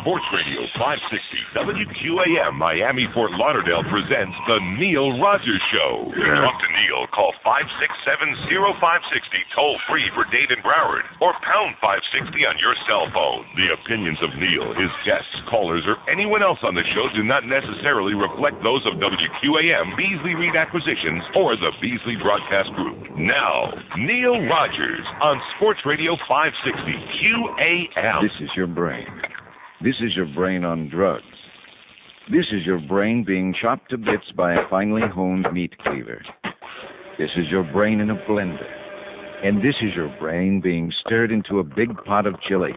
Sports Radio 560 WQAM Miami Fort Lauderdale presents The Neil Rogers Show. To talk to Neil, call 567-0560 toll free for Dade and Broward or pound 560 on your cell phone. The opinions of Neil, his guests, callers, or anyone else on the show do not necessarily reflect those of WQAM, Beasley Reed Acquisitions, or the Beasley Broadcast Group. Now, Neil Rogers on Sports Radio 560 QAM. This is your brain. This is your brain on drugs. This is your brain being chopped to bits by a finely honed meat cleaver. This is your brain in a blender. And this is your brain being stirred into a big pot of chili.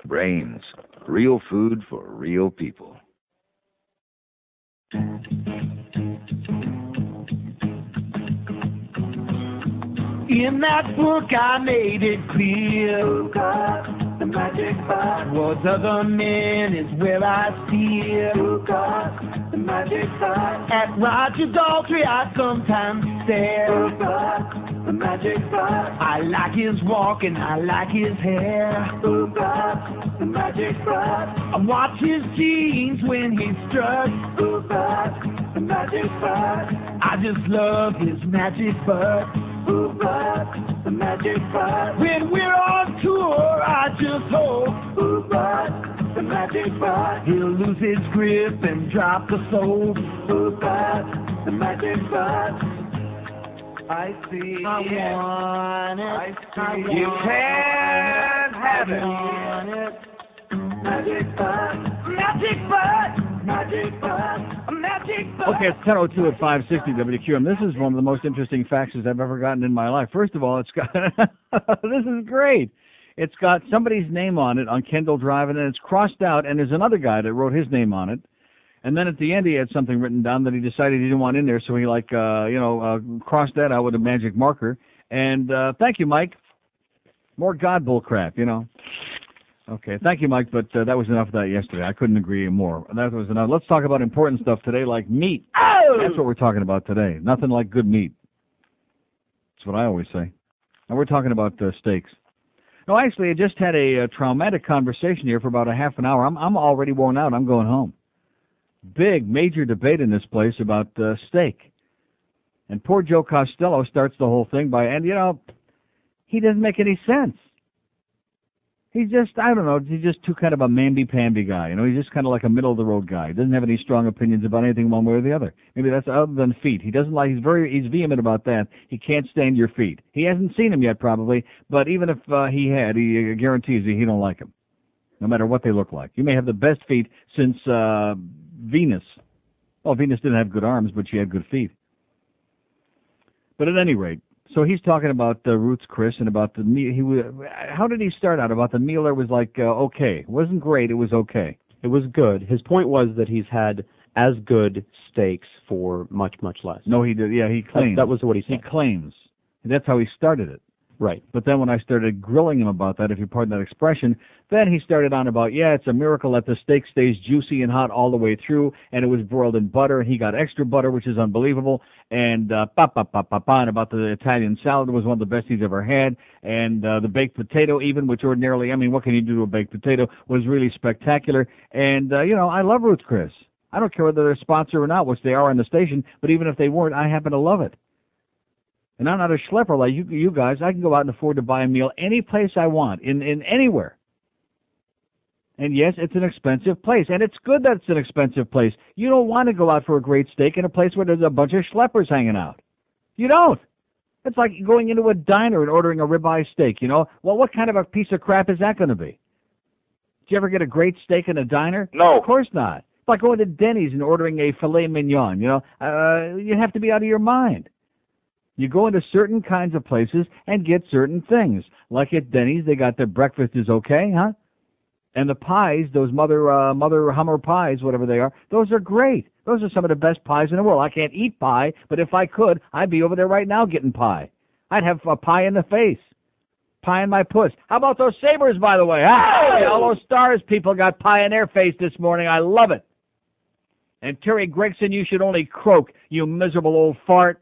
Brains. Real food for real people. In that book I made it clear, God, the magic part towards other men is where I steer. God, the magic part at Roger Daltrey I sometimes stare. God, the magic part I like his walk and I like his hair. God, the magic part I watch his jeans when he struts. God, the magic part I just love his magic butt. The magic part. When we're on tour, I just hope the magic part. He'll lose his grip and drop the soap. The magic part. I see. I want it. You can't have it. Magic part. Magic part. Magic part. Okay, it's 10:02 at 560 WQM. This is one of the most interesting faxes I've ever gotten in my life. First of all, it's got this is great. It's got somebody's name on it on Kendall Drive, and then it's crossed out, and there's another guy that wrote his name on it. And then at the end, he had something written down that he decided he didn't want in there, so he crossed that out with a magic marker. And thank you, Mike. More God bull crap, Okay, thank you, Mike, but that was enough of that yesterday. I couldn't agree more. That was enough. Let's talk about important stuff today, like meat. Oh! That's what we're talking about today. Nothing like good meat. That's what I always say. And we're talking about steaks. No, actually, I just had a traumatic conversation here for about a half an hour. I'm already worn out. I'm going home. Big, major debate in this place about steak. And poor Joe Costello starts the whole thing by, he doesn't make any sense. He's just, he's just too kind of a mamby-pamby guy. He's just kind of like a middle-of-the-road guy. He doesn't have any strong opinions about anything one way or the other. Maybe that's other than feet. He doesn't like, he's vehement about that. He can't stand your feet. He hasn't seen them yet, probably, but even if he had, he guarantees you he don't like them, no matter what they look like. You may have the best feet since Venus. Well, Venus didn't have good arms, but she had good feet. But at any rate, so he's talking about Ruth's Chris and about the meal. How did he start out about the meal? That was like okay, it wasn't great. It was okay. It was good. His point was that he's had as good steaks for much, much less. No, he did. Yeah, he claimed. That was what he said. He claims. And that's how he started it. Right. But then when I started grilling him about that, if you pardon that expression, then he started on about, it's a miracle that the steak stays juicy and hot all the way through, and it was broiled in butter, and he got extra butter, which is unbelievable, and and about the Italian salad was one of the best he's ever had, and the baked potato even, which ordinarily, what can you do to a baked potato, was really spectacular, and, I love Ruth's Chris. I don't care whether they're a sponsor or not, which they are on the station, but even if they weren't, I happen to love it. And I'm not a schlepper like you guys. I can go out and afford to buy a meal any place I want, in anywhere. And yes, it's an expensive place, and it's good that it's an expensive place. You don't want to go out for a great steak in a place where there's a bunch of schleppers hanging out. You don't. It's like going into a diner and ordering a ribeye steak, Well, what kind of a piece of crap is that going to be? Did you ever get a great steak in a diner? No. Of course not. It's like going to Denny's and ordering a filet mignon, you have to be out of your mind. You go into certain kinds of places and get certain things. Like at Denny's, they got their breakfast is okay, huh? And the pies, those mother Hummer pies, whatever they are, those are great. Those are some of the best pies in the world. I can't eat pie, but if I could, I'd be over there right now getting pie. I'd have a pie in the face. Pie in my puss. How about those Sabres, by the way? Hey, all those Stars people got pie in their face this morning. I love it. And Terry Gregson, you should only croak, you miserable old fart.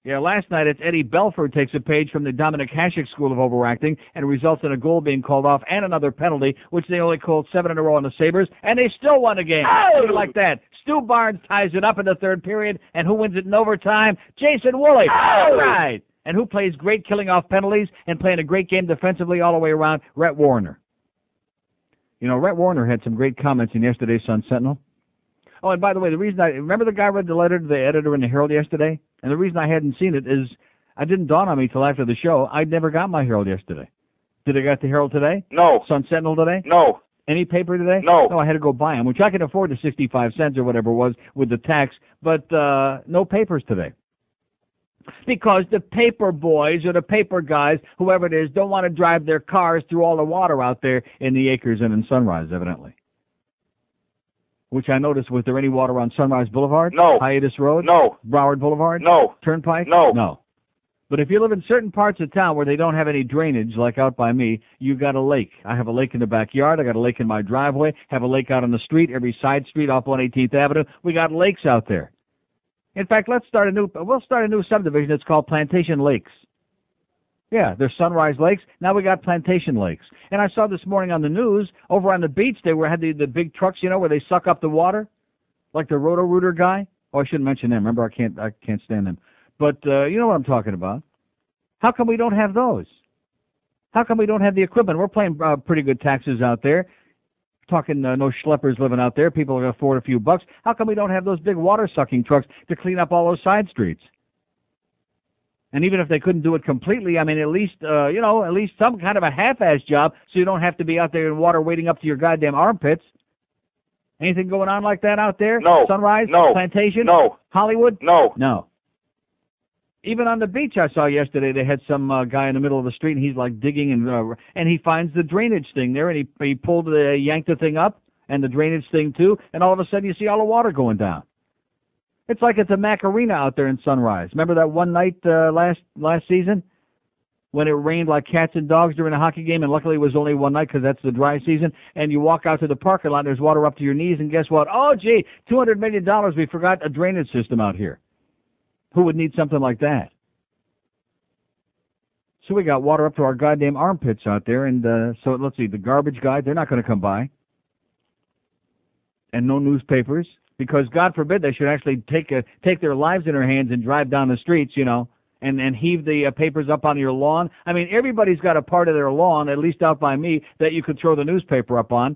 Yeah, last night it's Eddie Belford takes a page from the Dominic Hasek School of Overacting and results in a goal being called off and another penalty, which they only called 7 in a row on the Sabres, and they still won the game. Oh! Like that. Stu Barnes ties it up in the third period, and who wins it in overtime? Jason Woolley. Oh! Right. And who plays great killing off penalties and playing a great game defensively all the way around? Rhett Warner. You know, Rhett Warner had some great comments in yesterday's Sun-Sentinel. Oh, and by the way, the reason remember the guy read the letter to the editor in the Herald yesterday? And the reason I hadn't seen it is it didn't dawn on me till after the show. I never got my Herald yesterday. Did I get the Herald today? No. Sun-Sentinel today? No. Any paper today? No. No, I had to go buy them, which I can afford the 65 cents or whatever it was with the tax, but no papers today. Because the paper boys or the paper guys, whoever it is, don't want to drive their cars through all the water out there in the Acres and in Sunrise, evidently. Which I noticed, was there any water on Sunrise Boulevard? No. Hiatus Road? No. Broward Boulevard? No. Turnpike? No. No. But if you live in certain parts of town where they don't have any drainage, like out by me, you got a lake. I have a lake in the backyard. I got a lake in my driveway. Have a lake out on the street, every side street off 118th Avenue. We got lakes out there. In fact, we'll start a new subdivision. It's called Plantation Lakes. Yeah, there's Sunrise Lakes. Now we got Plantation Lakes. And I saw this morning on the news, over on the beach, they had the big trucks, you know, where they suck up the water, like the Roto-Rooter guy. Oh, I shouldn't mention him. Remember, I can't stand him. But you know what I'm talking about. How come we don't have those? How come we don't have the equipment? We're paying pretty good taxes out there. Talking no schleppers living out there. People can afford a few bucks. How come we don't have those big water-sucking trucks to clean up all those side streets? And even if they couldn't do it completely, I mean, at least some kind of a half-ass job so you don't have to be out there in water wading up to your goddamn armpits. Anything going on like that out there? No. Sunrise? No. Plantation? No. Hollywood? No. No. Even on the beach I saw yesterday, they had some guy in the middle of the street, and he's like digging, and he finds the drainage thing there, and he yanked the thing up, and the drainage thing too, and all of a sudden you see all the water going down. It's like it's a Macarena out there in Sunrise. Remember that one night last season when it rained like cats and dogs during a hockey game, and luckily it was only one night because that's the dry season, and you walk out to the parking lot and there's water up to your knees, and guess what? Oh, gee, $200 million, we forgot a drainage system out here. Who would need something like that? So we got water up to our goddamn armpits out there, and so let's see, the garbage guys, they're not going to come by. And no newspapers. Because, God forbid, they should actually take their lives in their hands and drive down the streets, you know, and heave the papers up on your lawn. I mean, everybody's got a part of their lawn, at least out by me, that you could throw the newspaper up on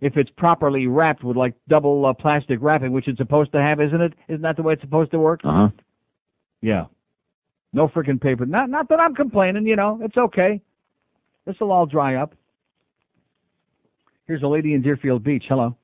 if it's properly wrapped with, like, double plastic wrapping, which it's supposed to have, isn't it? Isn't that the way it's supposed to work? Uh-huh. Yeah. No freaking paper. Not that I'm complaining, you know. It's okay. This will all dry up. Here's a lady in Deerfield Beach. Hello.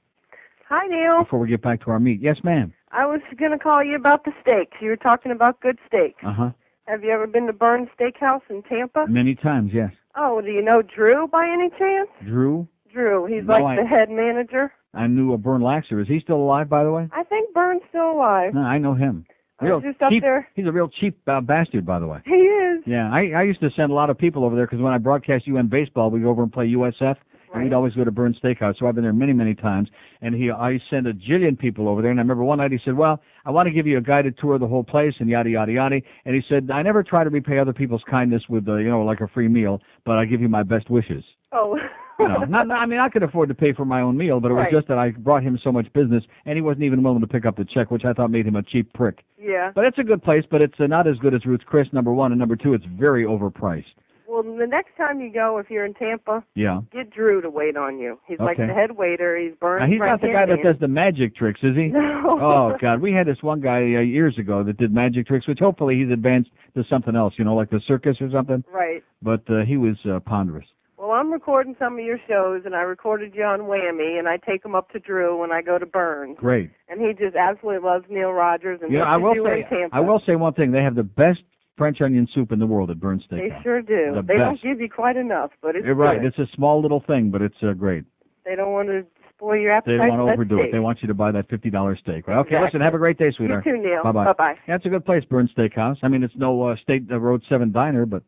Hi, Neil. Before we get back to our meat. Yes, ma'am. I was going to call you about the steaks. You were talking about good steaks. Uh-huh. Have you ever been to Burns Steakhouse in Tampa? Many times, yes. Oh, do you know Drew by any chance? Drew? Drew. He's No, the head manager. I knew a Bern Laxer. Is he still alive, by the way? I think Burns still alive. No, I know him. I was just up cheap, there. He's a real cheap bastard, by the way. He is. Yeah, I used to send a lot of people over there because when I broadcast UN baseball, we'd go over and play USF. And we'd always go to Burns Steakhouse, so I've been there many, many times. And I sent a jillion people over there. And I remember one night he said, well, I want to give you a guided tour of the whole place and yada, yada, yada. And he said, I never try to repay other people's kindness with, like a free meal, but I give you my best wishes. Oh. I could afford to pay for my own meal, but it was just that I brought him so much business, and he wasn't even willing to pick up the check, which I thought made him a cheap prick. Yeah. But it's a good place, but it's not as good as Ruth's Chris, number one, and number two, it's very overpriced. Well, the next time you go, if you're in Tampa, get Drew to wait on you. He's like the head waiter. He's Burns. Now, he's not the guy that does the magic tricks, is he? No. Oh, God. We had this one guy years ago that did magic tricks, which hopefully he's advanced to something else, like the circus or something. Right. But he was ponderous. Well, I'm recording some of your shows, and I recorded you on Whammy, and I take them up to Drew when I go to Burns. Great. And he just absolutely loves Neil Rogers and I will say one thing. They have the best French onion soup in the world at Burns Steakhouse. They sure do. They don't give you quite enough, but it's You're right. good. It's a small little thing, but it's great. They don't want to spoil your appetite. They don't want to overdo steak. it. They want you to buy that $50 steak. Right? Okay, Exactly. listen, have a great day, sweetheart. You too, Neil. Bye-bye. Bye-bye. Yeah, it's a good place, Burns Steakhouse. I mean, it's no State Road 7 diner, but...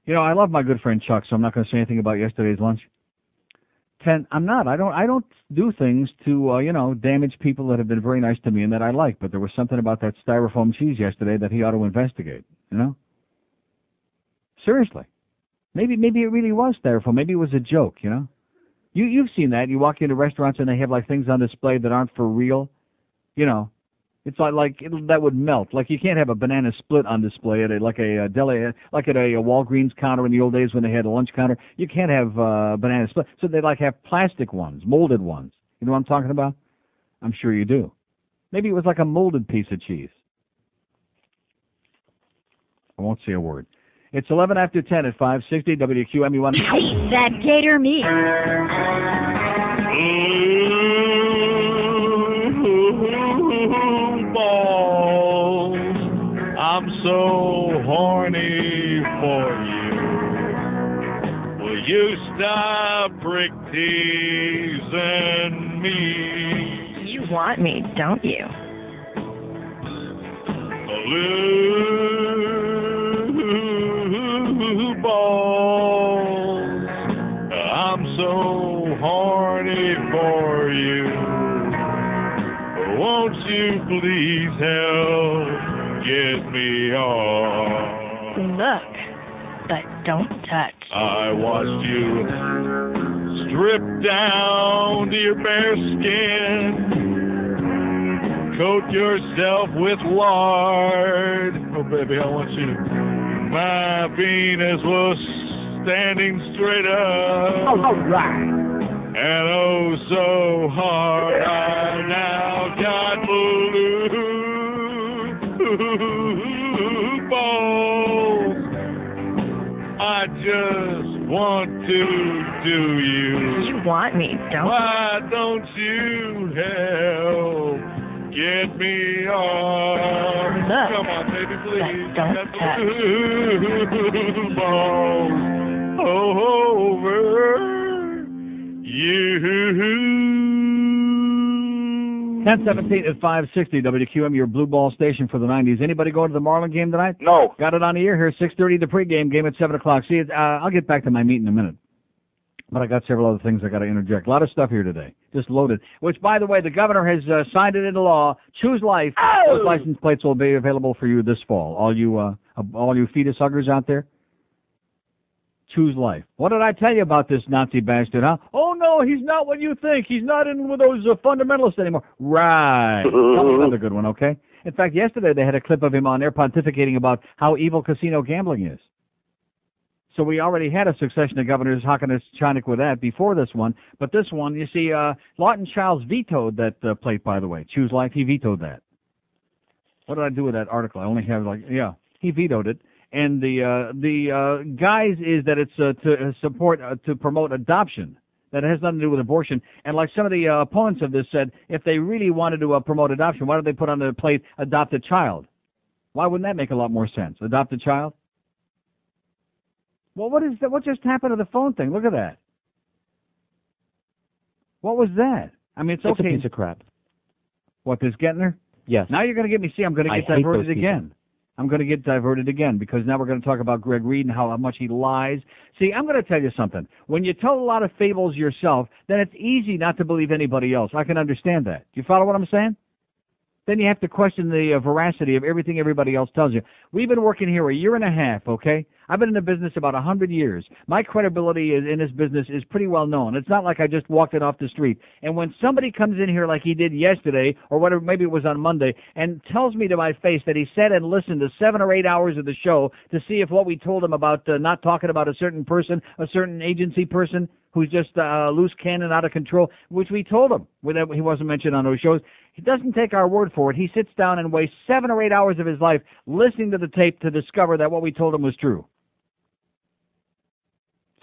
I love my good friend Chuck, so I'm not going to say anything about yesterday's lunch. I'm not. I don't do things to, damage people that have been very nice to me and that I like. But there was something about that styrofoam cheese yesterday that he ought to investigate, Seriously. Maybe it really was styrofoam. Maybe it was a joke, You've seen that. You walk into restaurants and they have like things on display that aren't for real. It's like that would melt. Like you can't have a banana split on display at a Walgreens counter in the old days when they had a lunch counter. You can't have banana split. So they have plastic ones, molded ones. You know what I'm talking about? I'm sure you do. Maybe it was like a molded piece of cheese. I won't say a word. It's 11 after 10 at 560 WQM. You want to... Hate that gator meat. Balls, I'm so horny for you. Will you stop prick teasing me? You want me, don't you? Balls, I'm so horny for you. Won't you please help get me off? Look, but don't touch. I watched you strip down to your bare skin, coat yourself with lard. Oh, baby, I want you to... My penis was standing straight up. All right. And oh, so hard, I now got blue balls. I just want to do you. You want me, don't you? Why don't you help get me off? Look, come on, baby, please. But don't touch. Blue balls over you. 10:17 at 560 WQM, your blue ball station for the 90s. Anybody going to the Marlin game tonight? No. Got it on the air here, 6:30, the pregame game at 7 o'clock. See, I'll get back to my meet in a minute. But I got several other things I got to interject. A lot of stuff here today. Just loaded. Which, by the way, the governor has signed it into law. Choose Life. Oh! Those license plates will be available for you this fall. All you fetus huggers out there. Choose Life. What did I tell you about this Nazi bastard, huh? Oh, no, he's not what you think. He's not in with those fundamentalists anymore. Right. Tell me another good one, okay? In fact, yesterday they had a clip of him on there pontificating about how evil casino gambling is. So we already had a succession of governors hocking us Chinook with that before this one. But this one, you see, Lawton Childs vetoed that plate, by the way. Choose Life, he vetoed that. What did I do with that article? I only have he vetoed it. And the guise is that it's to promote adoption. That has nothing to do with abortion. And like some of the opponents of this said, if they really wanted to promote adoption, why don't they put on the plate, adopt a child? Why wouldn't that make a lot more sense? Adopt a child? Well, what is that? What just happened to the phone thing? Look at that. What was that? I mean, it's okay. A piece of crap. What, this Gettner? Yes. Now you're going to get me, I'm going to get diverted again. I'm going to get diverted again because now we're going to talk about Greg Reed and how much he lies. See, I'm going to tell you something. When you tell a lot of fables yourself, then it's easy not to believe anybody else. I can understand that. Do you follow what I'm saying? Then you have to question the veracity of everything everybody else tells you. We've been working here a year and a half, okay? I've been in the business about 100 years. My credibility in this business is pretty well known. It's not like I just walked it off the street. And when somebody comes in here like he did yesterday, or whatever, maybe it was on Monday, and tells me to my face that he sat and listened to 7 or 8 hours of the show to see if what we told him about not talking about a certain person, a certain agency person who's just loose cannon out of control, which we told him. He wasn't mentioned on those shows. He doesn't take our word for it. He sits down and wastes 7 or 8 hours of his life listening to the tape to discover that what we told him was true.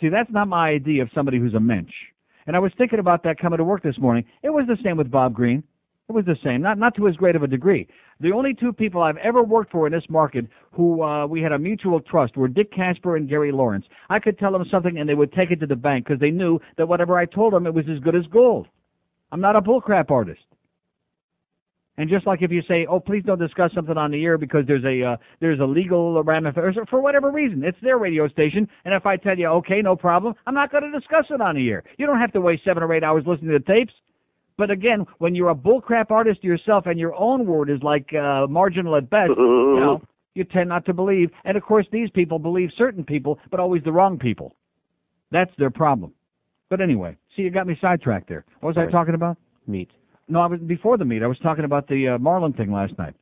See, that's not my idea of somebody who's a mensch. And I was thinking about that coming to work this morning. It was the same with Bob Green. It was the same, not to as great of a degree. The only 2 people I've ever worked for in this market who we had a mutual trust were Dick Casper and Gary Lawrence. I could tell them something and they would take it to the bank because they knew that whatever I told them, it was as good as gold. I'm not a bullcrap artist. And just like if you say, oh, please don't discuss something on the air because there's a legal ramification for whatever reason, it's their radio station. And if I tell you, okay, no problem, I'm not going to discuss it on the air. You don't have to waste 7 or 8 hours listening to the tapes. But again, when you're a bullcrap artist yourself and your own word is like marginal at best, you tend not to believe. And of course, these people believe certain people, but always the wrong people. That's their problem. But anyway, see, you got me sidetracked there. What was I talking about? Meat. No, I was before the meet. I was talking about the Marlin thing last night.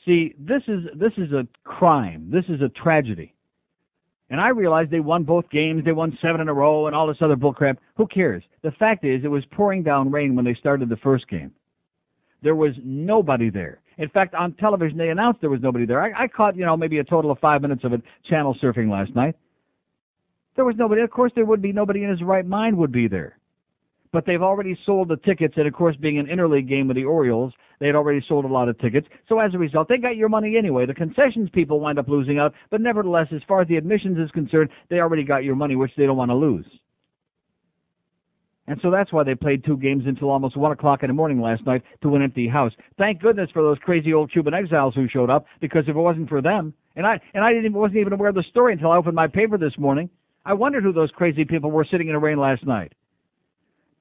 See, this is a crime. This is a tragedy. And I realized they won both games. They won 7 in a row and all this other bullcrap. Who cares? The fact is, it was pouring down rain when they started the first game. There was nobody there. In fact, on television, they announced there was nobody there. I caught, maybe a total of 5 minutes of it channel surfing last night. There was nobody. Of course, there would be nobody in his right mind would be there. But they've already sold the tickets, and of course, being an interleague game with the Orioles, they had already sold a lot of tickets. So as a result, they got your money anyway. The concessions people wind up losing out, but nevertheless, as far as the admissions is concerned, they already got your money, which they don't want to lose. And so that's why they played 2 games until almost 1 o'clock in the morning last night to an empty house. Thank goodness for those crazy old Cuban exiles who showed up, because if it wasn't for them, and I wasn't even aware of the story until I opened my paper this morning. I wondered who those crazy people were sitting in the rain last night.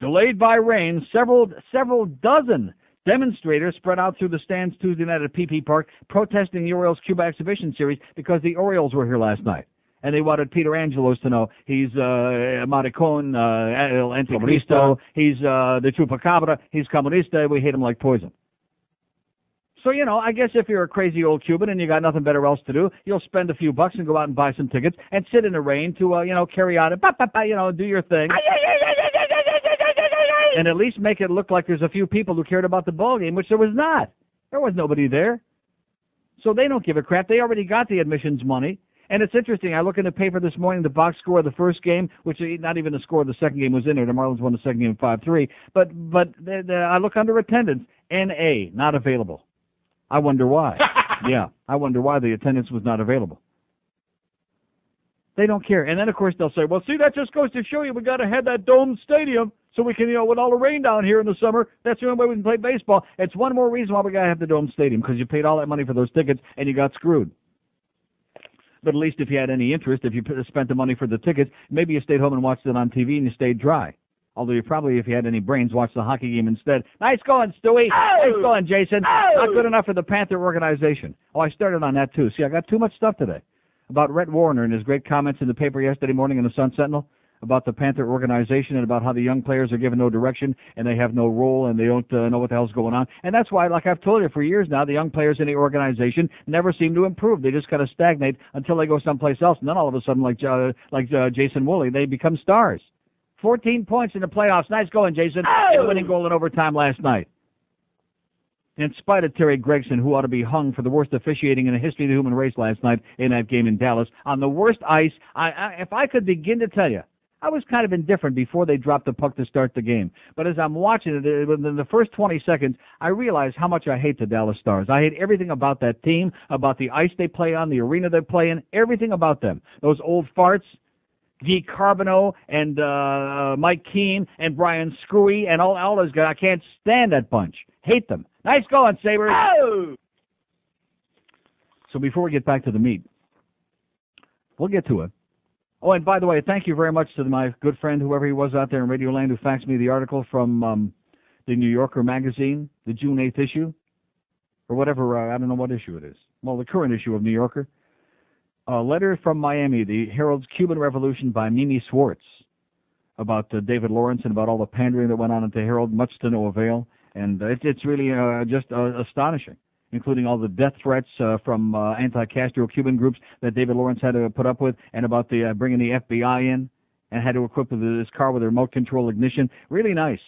Delayed by rain, several dozen demonstrators spread out through the stands Tuesday night at PP Park protesting the Orioles Cuba Exhibition Series because the Orioles were here last night. And they wanted Peter Angelos to know he's Maricon, El Anticristo, he's the Chupacabra, he's Comunista, we hate him like poison. So, I guess if you're a crazy old Cuban and you got nothing better else to do, you'll spend a few bucks and go out and buy some tickets and sit in the rain to, carry out and, do your thing. And at least make it look like there's a few people who cared about the ball game, which there was not. There was nobody there. So they don't give a crap. They already got the admissions money. And it's interesting. I look in the paper this morning, the box score of the first game, which not even the score of the second game was in there. The Marlins won the second game 5-3. But I look under attendance. NA, not available. I wonder why. Yeah, I wonder why the attendance was not available. They don't care. And then, of course, they'll say, well, see, that just goes to show you we got to have that domed stadium so we can, with all the rain down here in the summer, that's the only way we can play baseball. It's one more reason why we got to have the domed stadium, because you paid all that money for those tickets and you got screwed. But at least if you had any interest, if you spent the money for the tickets, maybe you stayed home and watched it on TV and you stayed dry. Although you probably, if you had any brains, watched the hockey game instead. Nice going, Stewie. Oh! Nice going, Jason. Oh! Not good enough for the Panther organization. Oh, I started on that, too. See, I got too much stuff today about Rhett Warner and his great comments in the paper yesterday morning in the Sun Sentinel about the Panther organization and about how the young players are given no direction and they have no role and they don't know what the hell's going on. And that's why, like I've told you for years now, the young players in the organization never seem to improve. They just kind of stagnate until they go someplace else. And then all of a sudden, like Jason Woolley, they become stars. 14 points in the playoffs. Nice going, Jason. Oh! And winning goal in overtime last night. In spite of Terry Gregson, who ought to be hung for the worst officiating in the history of the human race last night in that game in Dallas, on the worst ice, if I could begin to tell you, I was kind of indifferent before they dropped the puck to start the game. But as I'm watching it, within the first 20 seconds, I realized how much I hate the Dallas Stars. I hate everything about that team, about the ice they play on, the arena they play in, everything about them. Those old farts. Guy Carbonneau and Mike Keane and Brian Screwy and all those guys. I can't stand that bunch. Hate them. Nice going, Sabres. Oh! So before we get back to the meet, we'll get to it. Oh, and by the way, thank you very much to my good friend, whoever he was out there in Radio Land, who faxed me the article from the New Yorker magazine, the June 8th issue, or whatever, I don't know what issue it is. Well, the current issue of New Yorker. A letter from Miami, the Herald's Cuban Revolution by Mimi Swartz, about David Lawrence and about all the pandering that went on at the Herald, much to no avail. And it's really just astonishing, including all the death threats from anti-Castro Cuban groups that David Lawrence had to put up with, and about the bringing the FBI in and had to equip his car with a remote control ignition. Really nice.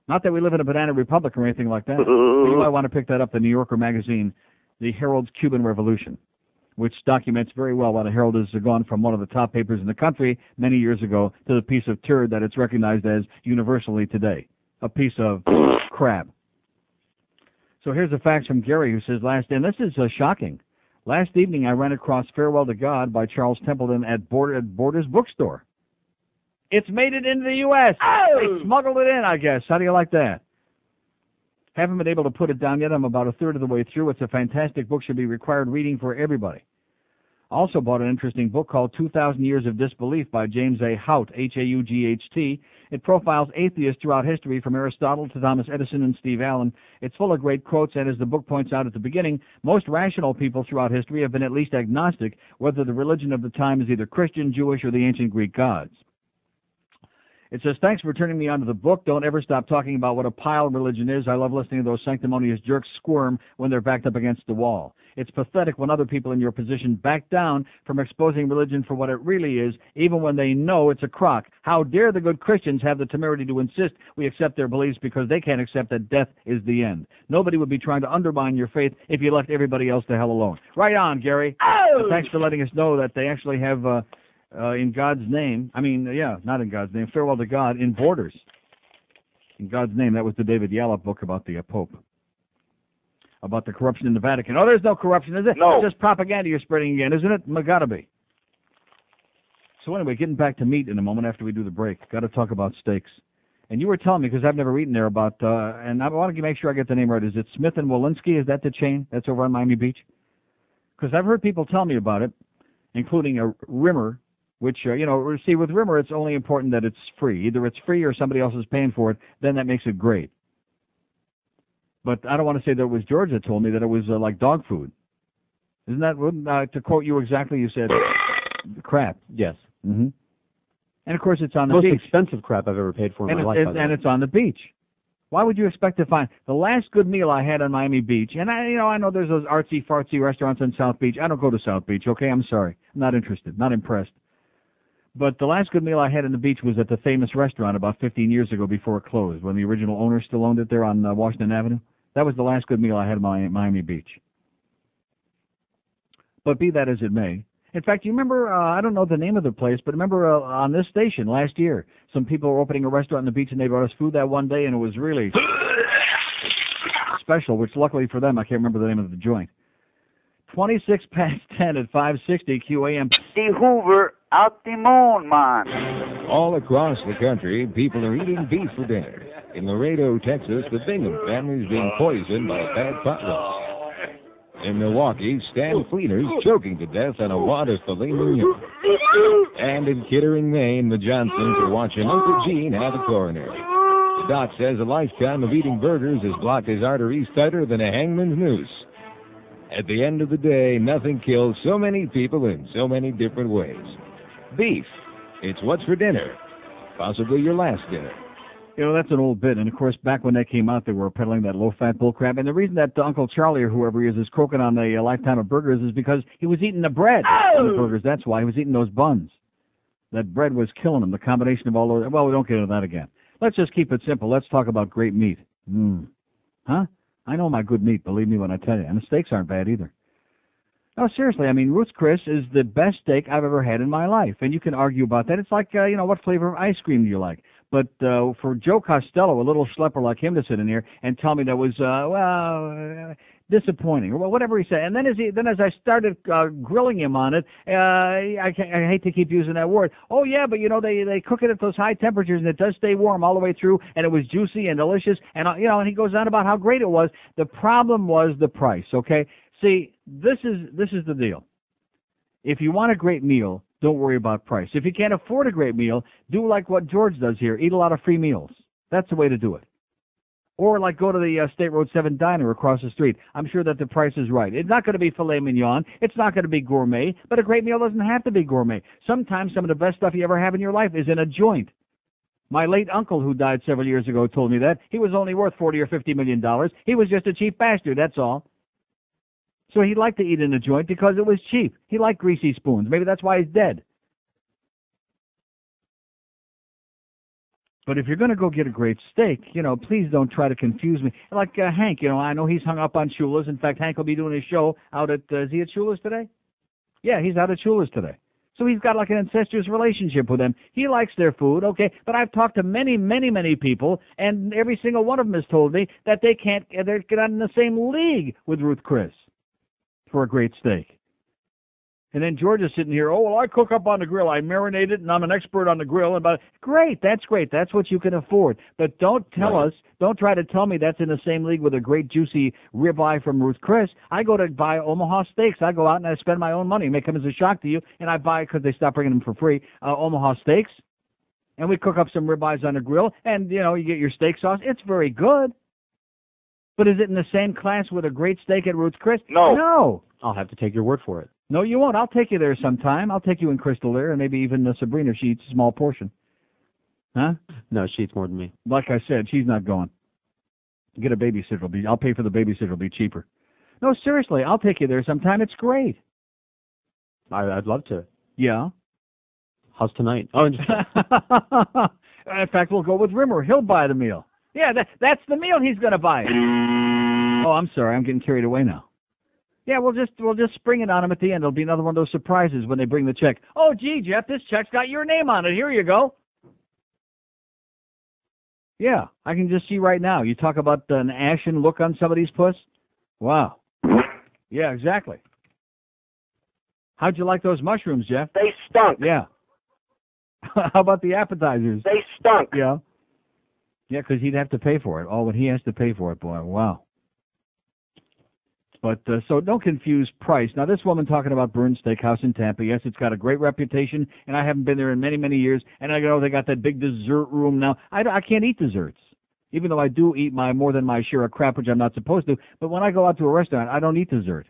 Not that we live in a banana republic or anything like that. But you might want to pick that up, the New Yorker magazine, the Herald's Cuban Revolution, which documents very well why the Herald has gone from one of the top papers in the country many years ago to the piece of turd that it's recognized as universally today, a piece of crap. So here's a fax from Gary, who says, and this is shocking. Last evening I ran across Farewell to God by Charles Templeton at Borders Bookstore. It's made it into the U.S. Oh! They smuggled it in, I guess. How do you like that? Haven't been able to put it down yet. I'm about a third of the way through. It's a fantastic book. Should be required reading for everybody. Also bought an interesting book called 2,000 Years of Disbelief by James A. Hout, H-A-U-G-H-T. It profiles atheists throughout history from Aristotle to Thomas Edison and Steve Allen. It's full of great quotes, and as the book points out at the beginning, most rational people throughout history have been at least agnostic, whether the religion of the time is either Christian, Jewish, or the ancient Greek gods. It says, thanks for turning me on to the book. Don't ever stop talking about what a pile religion is. I love listening to those sanctimonious jerks squirm when they're backed up against the wall. It's pathetic when other people in your position back down from exposing religion for what it really is, even when they know it's a crock. How dare the good Christians have the temerity to insist we accept their beliefs because they can't accept that death is the end. Nobody would be trying to undermine your faith if you left everybody else to hell alone. Right on, Gary. Oh! Thanks for letting us know that they actually have... in God's name, not in God's name, Farewell to God, in Borders. In God's name, that was the David Yallop book about the Pope. About the corruption in the Vatican. Oh, there's no corruption, is it? No. It's just propaganda you're spreading again, isn't it? Gotta be. So anyway, getting back to meat in a moment after we do the break. Got to talk about steaks. And you were telling me, because I've never eaten there, about, and I want to make sure I get the name right. Is it Smith & Wollensky? Is that the chain that's over on Miami Beach? Because I've heard people tell me about it, including a Rimmer, which, see, with Rimmer, it's only important that it's free. Either it's free or somebody else is paying for it, then that makes it great. But I don't want to say that it was George that told me that it was like dog food. Isn't that, to quote you exactly, you said crap. Yes. Mm-hmm. And, of course, it's on the most beach. Most expensive crap I've ever paid for in my life. And it's on the beach. Why would you expect to find the last good meal I had on Miami Beach? And I know there's those artsy-fartsy restaurants on South Beach. I don't go to South Beach, okay? I'm sorry. I'm not interested, not impressed. But the last good meal I had on the beach was at the famous restaurant about 15 years ago before it closed, when the original owner still owned it there on Washington Avenue. That was the last good meal I had on Miami Beach. But be that as it may. In fact, you remember, I don't know the name of the place, but remember on this station last year, some people were opening a restaurant on the beach and they brought us food that one day, and it was really special, which luckily for them, I can't remember the name of the joint. 26 past 10 at 560 QAM. The Hoover out the moon, man. All across the country, people are eating beef for dinner. In Laredo, Texas, the Bingham family is being poisoned by a bad pot roast. In Milwaukee, Stan Fleener's choking to death on a wad of filet mignon. And in Kittering, Maine, the Johnsons are watching Uncle Gene have a coronary. The doc says a lifetime of eating burgers has blocked his arteries tighter than a hangman's noose. At the end of the day, nothing kills so many people in so many different ways. Beef. It's what's for dinner. Possibly your last dinner. That's an old bit. And, of course, back when that came out, they were peddling that low-fat bullcrap. And the reason that Uncle Charlie or whoever he is croaking on a lifetime of burgers is because he was eating the bread on the burgers. That's why. He was eating those buns. That bread was killing him, the combination of all those. Well, we don't get into that again. Let's just keep it simple. Let's talk about great meat. Huh? I know my good meat, believe me when I tell you. And the steaks aren't bad either. No, seriously, Ruth's Chris is the best steak I've ever had in my life. And you can argue about that. It's like, what flavor of ice cream do you like? But for Joe Costello, a little schlepper like him, to sit in here and tell me that was, disappointing, or whatever he said. And then as I started grilling him on it, I hate to keep using that word. Oh, yeah, but, they cook it at those high temperatures, and it does stay warm all the way through, and it was juicy and delicious. And, and he goes on about how great it was. The problem was the price, okay? See, this is the deal. If you want a great meal, don't worry about price. If you can't afford a great meal, do like what George does here. Eat a lot of free meals. That's the way to do it. Or like go to the State Road 7 diner across the street. I'm sure that the price is right. It's not going to be filet mignon. It's not going to be gourmet. But a great meal doesn't have to be gourmet. Sometimes some of the best stuff you ever have in your life is in a joint. My late uncle, who died several years ago, told me that. He was only worth $40 or $50 million. He was just a cheap bastard, that's all. So he liked to eat in a joint because it was cheap. He liked greasy spoons. Maybe that's why he's dead. But if you're going to go get a great steak, please don't try to confuse me. Like Hank, I know he's hung up on Shula's. In fact, Hank will be doing his show out at, is he at Shula's today? Yeah, he's out at Shula's today. So he's got like an incestuous relationship with them. He likes their food, okay, but I've talked to many, many, many people, and every single one of them has told me that they're not in the same league with Ruth Chris for a great steak. And then George is sitting here, oh, well, I cook up on the grill. I marinate it, and I'm an expert on the grill. Great, that's great. That's what you can afford. But don't don't try to tell me that's in the same league with a great juicy ribeye from Ruth Chris. I go to buy Omaha steaks. I go out and I spend my own money. It may come as a shock to you, and I buy, because they stopped bringing them for free, Omaha steaks. And we cook up some ribeyes on the grill, and, you get your steak sauce. It's very good. But is it in the same class with a great steak at Ruth's Chris? No. I'll have to take your word for it. No, you won't. I'll take you there sometime. I'll take you and Crystal there, and maybe even Sabrina. She eats a small portion. Huh? No, she eats more than me. Like I said, she's not going. Get a babysitter. I'll pay for the babysitter. It'll be cheaper. No, seriously, I'll take you there sometime. It's great. I'd love to. Yeah. How's tonight? Oh, in fact, we'll go with Rimmer. He'll buy the meal. Yeah, that's the meal he's going to buy. Oh, I'm sorry. I'm getting carried away now. Yeah, we'll just spring it on him at the end. It'll be another one of those surprises when they bring the check. Oh, gee, Jeff, this check's got your name on it. Here you go. Yeah, I can just see right now. You talk about an ashen look on somebody's puss? Wow. Yeah, exactly. How'd you like those mushrooms, Jeff? They stunk. Yeah. How about the appetizers? They stunk. Yeah. Yeah, because he'd have to pay for it. Oh, when he has to pay for it, boy, wow. But so don't confuse price. Now, this woman talking about Burns Steakhouse in Tampa, yes, it's got a great reputation, and I haven't been there in many, many years. And I know they got that big dessert room now. I can't eat desserts, even though I do eat more than my share of crap, which I'm not supposed to. But when I go out to a restaurant, I don't eat dessert,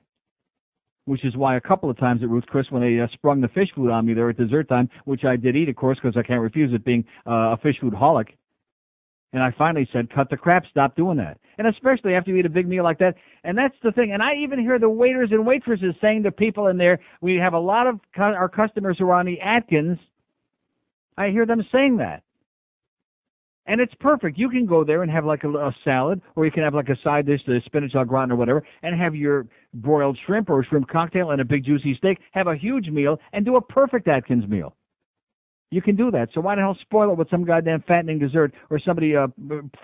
which is why a couple of times at Ruth Chris, when they sprung the fish food on me there at dessert time, which I did eat, of course, because I can't refuse it being a fish food holic. And I finally said, cut the crap, stop doing that. And especially after you eat a big meal like that. And that's the thing. And I even hear the waiters and waitresses saying to people in there, we have a lot of our customers who are on the Atkins. I hear them saying that. And it's perfect. You can go there and have like a salad, or you can have like a side dish, the spinach au gratin or whatever, and have your broiled shrimp or a shrimp cocktail and a big juicy steak, have a huge meal, and do a perfect Atkins meal. You can do that. So why the hell spoil it with some goddamn fattening dessert or somebody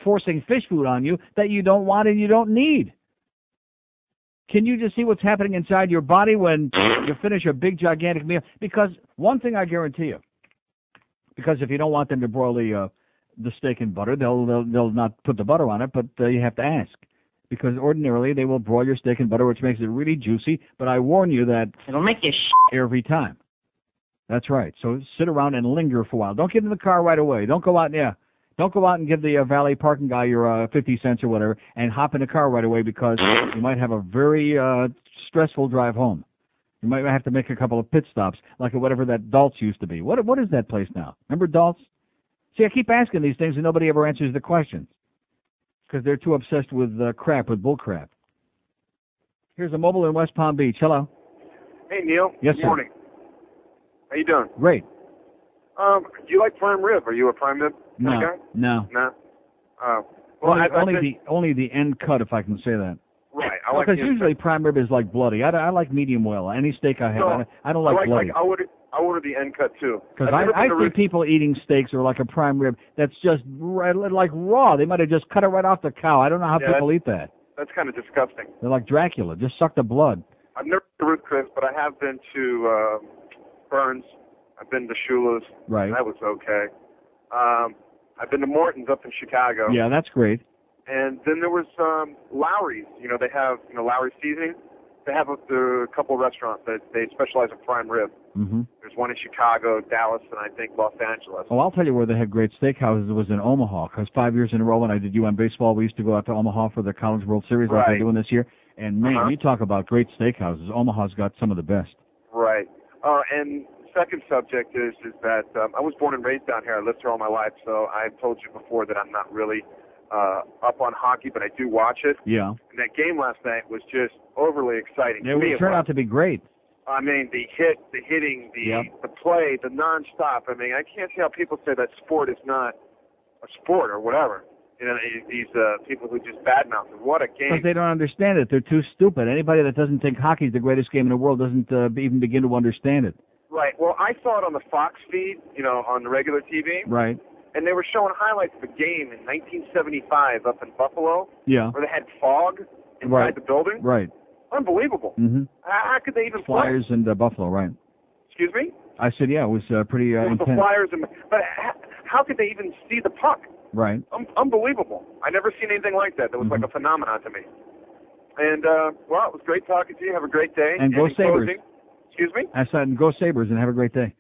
forcing fish food on you that you don't want and you don't need? Can you just see what's happening inside your body when you finish a big, gigantic meal? Because one thing I guarantee you, because if you don't want them to broil the steak in butter, they'll not put the butter on it, but you have to ask. Because ordinarily they will broil your steak in butter, which makes it really juicy, but I warn you that it'll make you every time. That's right. So sit around and linger for a while. Don't get in the car right away. Don't go out and give the valet parking guy your 50 cents or whatever and hop in the car right away, because you might have a very stressful drive home. You might have to make a couple of pit stops, like at whatever that Dalt's used to be. What is that place now? Remember Dalt's? See, I keep asking these things and nobody ever answers the questions because they're too obsessed with bull crap. Here's a mobile in West Palm Beach. Hello. Hey, Neil. Yes, Good morning. How you doing? Great. Do you like prime rib? Are you a prime rib guy? No. Well, only the end cut, if I can say that. Right. Because usually prime rib is like bloody. I like medium well. Any steak I have, no, I don't like bloody. I order the end cut too. Because I see people eating steaks or like a prime rib that's just like raw. They might have just cut it right off the cow. I don't know how people eat that. That's kind of disgusting. They're like Dracula. Just suck the blood. I've never been to Ruth Chris, but I have been to Burns. I've been to Shula's. Right. That was okay. I've been to Morton's up in Chicago. Yeah, that's great. And then there was Lowry's. They have Lowry's Seasoning. They have a couple of restaurants that they specialize in prime rib. Mm-hmm. There's one in Chicago, Dallas, and I think Los Angeles. Oh, I'll tell you where they had great steakhouses. It was in Omaha, because 5 years in a row when I did UM baseball, we used to go out to Omaha for the College World Series like they're doing this year. And, man, you talk about great steakhouses. Omaha's got some of the best. Right. And second subject is that I was born and raised down here. I lived here all my life, so I've told you before that I'm not really up on hockey, but I do watch it. Yeah. And that game last night was just overly exciting. Yeah, it turned out to be great. I mean, the hitting, the play, the nonstop. I mean, I can't see how people say that sport is not a sport or whatever. These people who just badmouth it. What a game. Because they don't understand it. They're too stupid. Anybody that doesn't think hockey is the greatest game in the world doesn't even begin to understand it. Right. Well, I saw it on the Fox feed, on the regular TV. Right. And they were showing highlights of a game in 1975 up in Buffalo. Yeah. Where they had fog inside the building. Right. Unbelievable. Mm-hmm. How could they even Flyers play? and Buffalo, right? Excuse me? I said, yeah, it was pretty It was the intense. Flyers, but how could they even see the puck? Right. Unbelievable. I never seen anything like that. That was like a phenomenon to me. And, well, it was great talking to you. Have a great day. And go Sabres. Excuse me? I said, go Sabres and have a great day.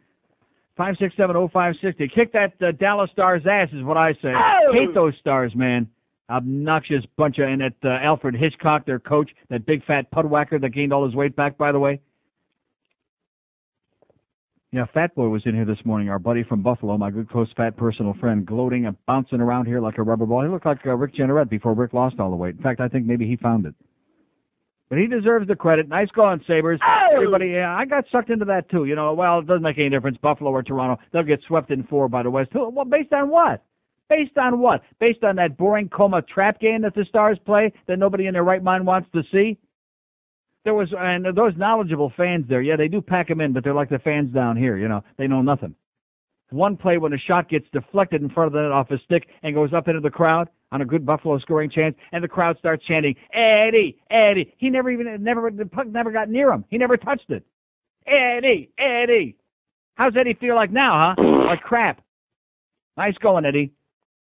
5670560. Kick that Dallas Stars' ass is what I say. Oh! Hate those Stars, man. Obnoxious bunch of, and that Alfred Hitchcock, their coach, that big fat pudwhacker that gained all his weight back, by the way. Yeah, Fat Boy was in here this morning, our buddy from Buffalo, my good close fat personal friend, gloating and bouncing around here like a rubber ball. He looked like Rick Jeanneret before Rick lost all the weight. In fact, I think maybe he found it. But he deserves the credit. Nice going, Sabres. Oh! Everybody, yeah, I got sucked into that too. You know, well, it doesn't make any difference, Buffalo or Toronto. They'll get swept in 4 by the West. Well, based on what? Based on what? Based on that boring coma trap game that the Stars play that nobody in their right mind wants to see? There was, and those knowledgeable fans there, yeah, they do pack them in, but they're like the fans down here, you know. They know nothing. One play when a shot gets deflected in front of the net off a stick and goes up into the crowd on a good Buffalo scoring chance, and the crowd starts chanting, Eddie, Eddie. He the puck never got near him. He never touched it. Eddie, Eddie. How's Eddie feel like now, huh? Like crap. Nice going, Eddie.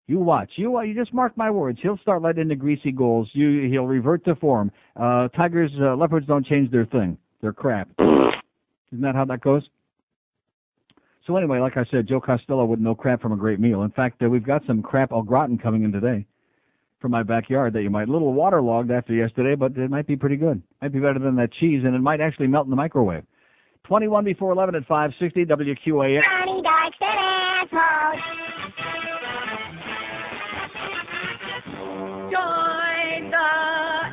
You watch. You just mark my words. He'll start letting in the greasy goals. He'll revert to form. Tigers, Leopards don't change their thing. They're crap. Isn't that how that goes? So anyway, like I said, Joe Costello wouldn't know crap from a great meal. In fact, we've got some crap au gratin coming in today from my backyard that you might, a little waterlogged after yesterday, but it might be pretty good. Might be better than that cheese, and it might actually melt in the microwave. 21 before 11 at 560 WQAM. Johnny Dykes and assholes. Join the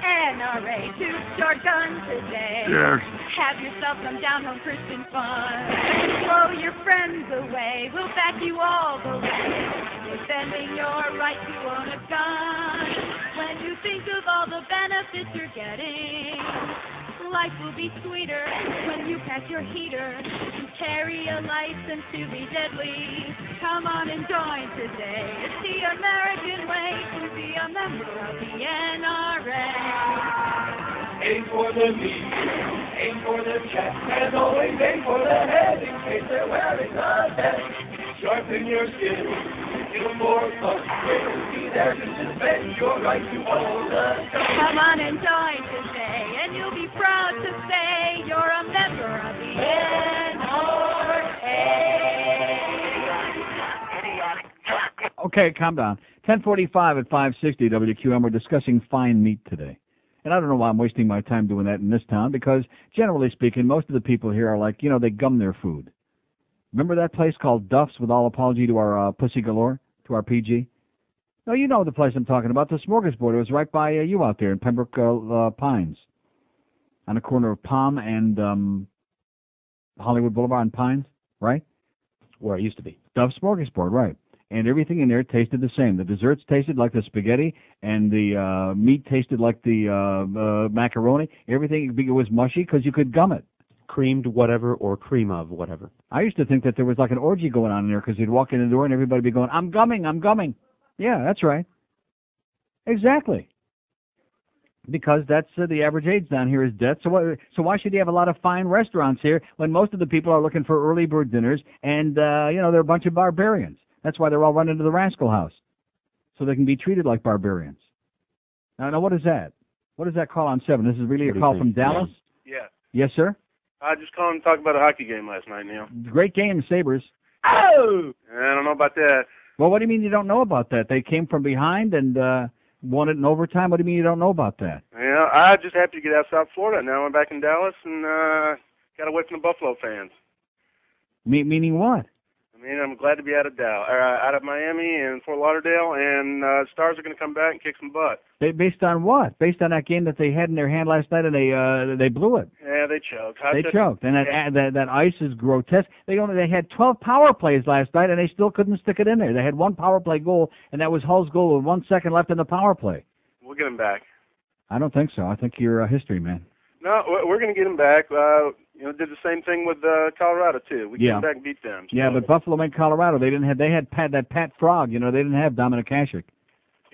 NRA, toot your gun today. Yes. Have yourself some down-home Christian fun. Throw your friends away, we'll back you all the way. Defending your right to own a gun. When you think of all the benefits you're getting, life will be sweeter when you pass your heater. You carry a license to be deadly. Come on and join today. It's the American way to be a member of the NRA. Aim for the knee, aim for the chest, and always aim for the head in case they're wearing a vest. Sharpen your skills, feel more fun. Be there to defend your right to own a gun. Come on and join today, and you'll be proud to say you're a member of the NRA. Okay, calm down. 10:45 at 560 WQM. We're discussing fine meat today. And I don't know why I'm wasting my time doing that in this town, because generally speaking, most of the people here are like, you know, they gum their food. Remember that place called Duff's, with all apology to our Pussy Galore, to our PG? No, you know the place I'm talking about, the Smorgasbord. It was right by you out there in Pembroke Pines, on the corner of Palm and Hollywood Boulevard and Pines, right? Where it used to be. Duff's Smorgasbord, right. And everything in there tasted the same. The desserts tasted like the spaghetti, and the meat tasted like the macaroni. Everything was mushy because you could gum it. Creamed whatever or cream of whatever. I used to think that there was like an orgy going on in there, because you'd walk in the door and everybody would be going, I'm gumming, I'm gumming. Yeah, that's right. Exactly. Because that's the average age down here is death. So why should you have a lot of fine restaurants here when most of the people are looking for early bird dinners, and they're a bunch of barbarians? That's why they're all running to the Rascal House, so they can be treated like barbarians. Now what is that? What is that call on 7? This is really a call from Dallas? Yeah. Yes, sir? I just called to talk about a hockey game last night, Neil. Great game, Sabres. Oh! I don't know about that. Well, what do you mean you don't know about that? They came from behind and won it in overtime. What do you mean you don't know about that? Yeah, I'm just happy to get out of South Florida. Now I'm back in Dallas and got away from the Buffalo fans. Meaning what? I mean, I'm glad to be out of Miami and Fort Lauderdale, and Stars are going to come back and kick some butt. Based on what? Based on that game that they had in their hand last night, and they blew it. Yeah, they choked. They choked, and that ice is grotesque. They had 12 power plays last night, and they still couldn't stick it in there. They had one power play goal, and that was Hull's goal with 1 second left in the power play. We'll get him back. I don't think so. I think you're a history man. No, we're going to get him back. Did the same thing with Colorado too. We came back and beat them. So. Yeah, but Buffalo made Colorado. They had Pat Frog. They didn't have Dominic Hasek.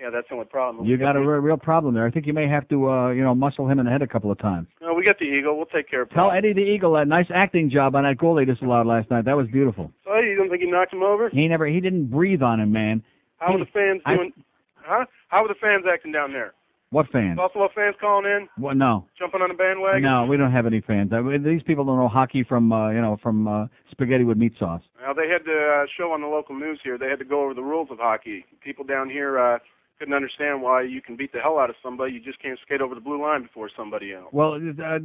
Yeah, that's the only problem. You got a real problem there. I think you may have to, muscle him in the head a couple of times. No, we got the Eagle. We'll take care of it. Tell Eddie the Eagle that nice acting job on that goal they disallowed last night. That was beautiful. So you don't think he knocked him over? He didn't breathe on him, man. How were the fans doing? Huh? How were the fans acting down there? What fans? Buffalo fans calling in? What? No. Jumping on the bandwagon? No, we don't have any fans. These people don't know hockey from spaghetti with meat sauce. Well, they had to show on the local news here. They had to go over the rules of hockey. People down here couldn't understand why you can beat the hell out of somebody. You just can't skate over the blue line before somebody else. Well,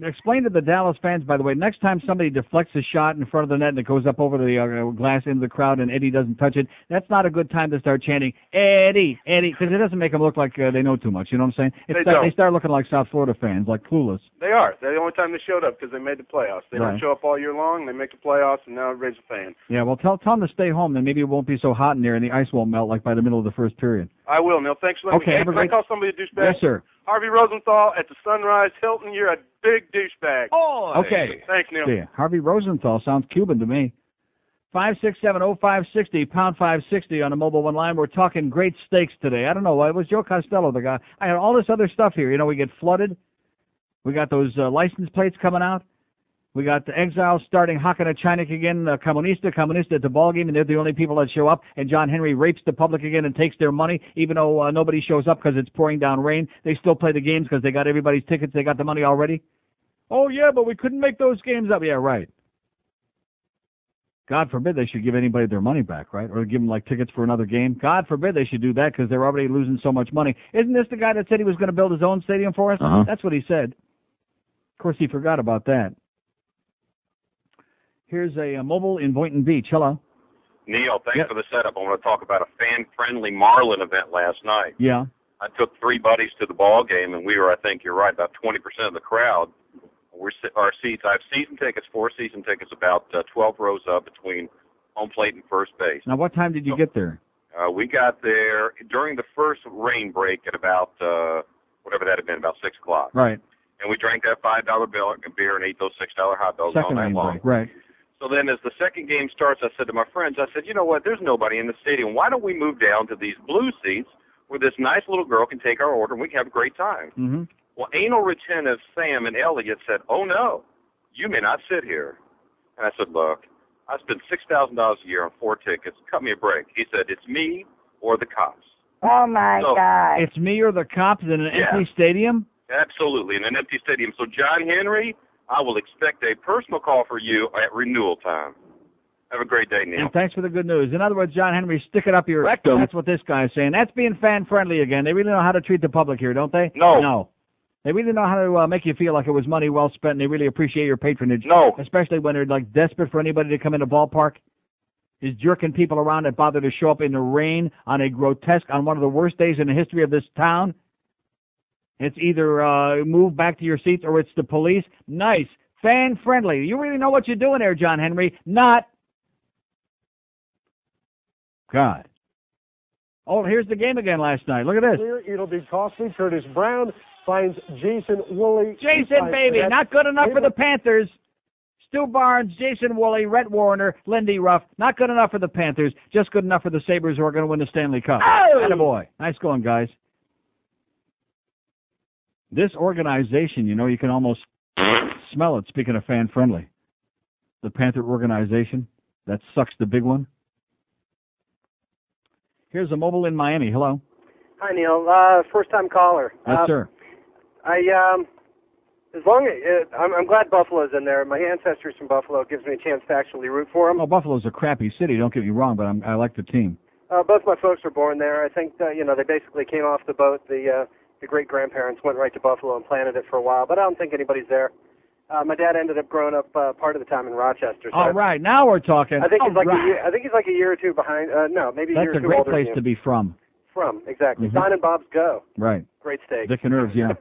explain to the Dallas fans, by the way, next time somebody deflects a shot in front of the net and it goes up over the glass into the crowd and Eddie doesn't touch it, that's not a good time to start chanting, Eddie, Eddie, because it doesn't make them look like they know too much. You know what I'm saying? They start looking like South Florida fans, like clueless. They are. They're the only time they showed up because they made the playoffs. They don't show up all year long. They make the playoffs, and now everybody's a fan. Yeah, well, tell them to stay home, then maybe it won't be so hot in there and the ice won't melt like by the middle of the first period. I will, Neil. Thanks for letting me. Can I call somebody a douchebag? Yes, sir. Harvey Rosenthal at the Sunrise Hilton. You're a big douchebag. Oh, okay. Thanks, Neil. Yeah, Harvey Rosenthal sounds Cuban to me. 567-0560, pound 560 on the mobile one line. We're talking great steaks today. I don't know. It was Joe Costello, the guy. I had all this other stuff here. You know, we get flooded. We got those license plates coming out. We got the Exiles starting Hakan at Chinik again, Comunista at the ball game, and they're the only people that show up. And John Henry rapes the public again and takes their money, even though nobody shows up because it's pouring down rain. They still play the games because they got everybody's tickets. They got the money already. Oh, yeah, but we couldn't make those games up. Yeah, right. God forbid they should give anybody their money back, right? Or give them, like, tickets for another game. God forbid they should do that because they're already losing so much money. Isn't this the guy that said he was going to build his own stadium for us? Uh-huh. That's what he said. Of course, he forgot about that. Here's a mobile in Boynton Beach. Hello. Neil, thanks for the setup. I want to talk about a fan-friendly Marlin event last night. Yeah. I took 3 buddies to the ball game, and we were, I think you're right, about 20% of the crowd. Our seats, I have season tickets, 4 season tickets, about 12 rows up between home plate and first base. Now, what time did you get there? We got there during the first rain break at about, whatever that had been, about 6 o'clock. Right. And we drank that $5 beer and ate those $6 hot dogs all night long. Right. So then as the second game starts, I said to my friends, I said, you know what, there's nobody in the stadium. Why don't we move down to these blue seats where this nice little girl can take our order and we can have a great time? Mm-hmm. Well, anal retentive Sam and Elliot said, oh, no, you may not sit here. And I said, look, I spend $6,000 a year on 4 tickets. Cut me a break. He said, it's me or the cops. Oh, my God. It's me or the cops in an empty stadium? Absolutely, in an empty stadium. So, John Henry, I will expect a personal call for you at renewal time. Have a great day, Neil. And thanks for the good news. In other words, John Henry, stick it up your rectum. That's what this guy's saying. That's being fan-friendly again. They really know how to treat the public here, don't they? No. They really know how to make you feel like it was money well spent, and they really appreciate your patronage. No. Especially when they're, like, desperate for anybody to come in the ballpark. Is jerking people around that bother to show up in the rain on one of the worst days in the history of this town. It's either move back to your seats or it's the police. Nice. Fan-friendly. You really know what you're doing there, John Henry. Not. God. Oh, here's the game again last night. Look at this. It'll be costly. Curtis Brown finds Jason Woolley. Jason, baby. Not good enough for the Panthers. Stu Barnes, Jason Woolley, Rhett Warner, Lindy Ruff. Not good enough for the Panthers. Just good enough for the Sabres who are going to win the Stanley Cup. Oh! Attaboy. Nice going, guys. This organization, you can almost smell it, speaking of fan-friendly. The Panther organization. That sucks the big one. Here's a mobile in Miami. Hello. Hi, Neil. First-time caller. Yes, sir. I'm glad Buffalo's in there. My ancestors from Buffalo. It gives me a chance to actually root for them. Oh, Buffalo's a crappy city. Don't get me wrong, but I like the team. Both my folks were born there. I think they basically came off the boat. The great-grandparents went right to Buffalo and planted it for a while, but I don't think anybody's there. My dad ended up growing up part of the time in Rochester. So all right, now we're talking. I think he's like a year or two behind. No, maybe a year or two older. That's a great place to be from. Exactly. Mm-hmm. Don and Bob's Go. Right. Great steak. Dick and Irv's, yeah.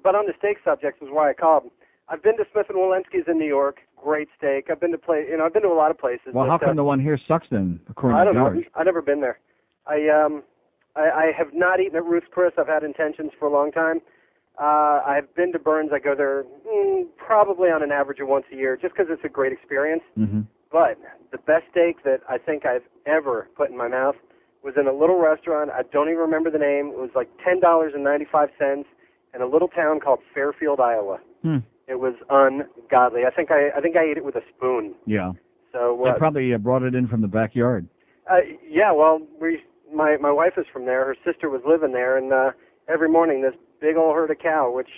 But on the steak subject is why I called. I've been to Smith and Wolenski's in New York. Great steak. I've been to a lot of places. Well, how come the one here sucks then? According I don't to know. George? I've never been there. I have not eaten at Ruth's Chris. I've had intentions for a long time. I've been to Burns. I go there probably on an average of once a year just because it's a great experience. Mm-hmm. But the best steak that I think I've ever put in my mouth was in a little restaurant. I don't even remember the name. It was like $10.95 in a little town called Fairfield, Iowa. It was ungodly. I think I ate it with a spoon. Yeah. So they probably brought it in from the backyard. Yeah, well, my wife is from there. Her sister was living there, and every morning this big old herd of cow, which,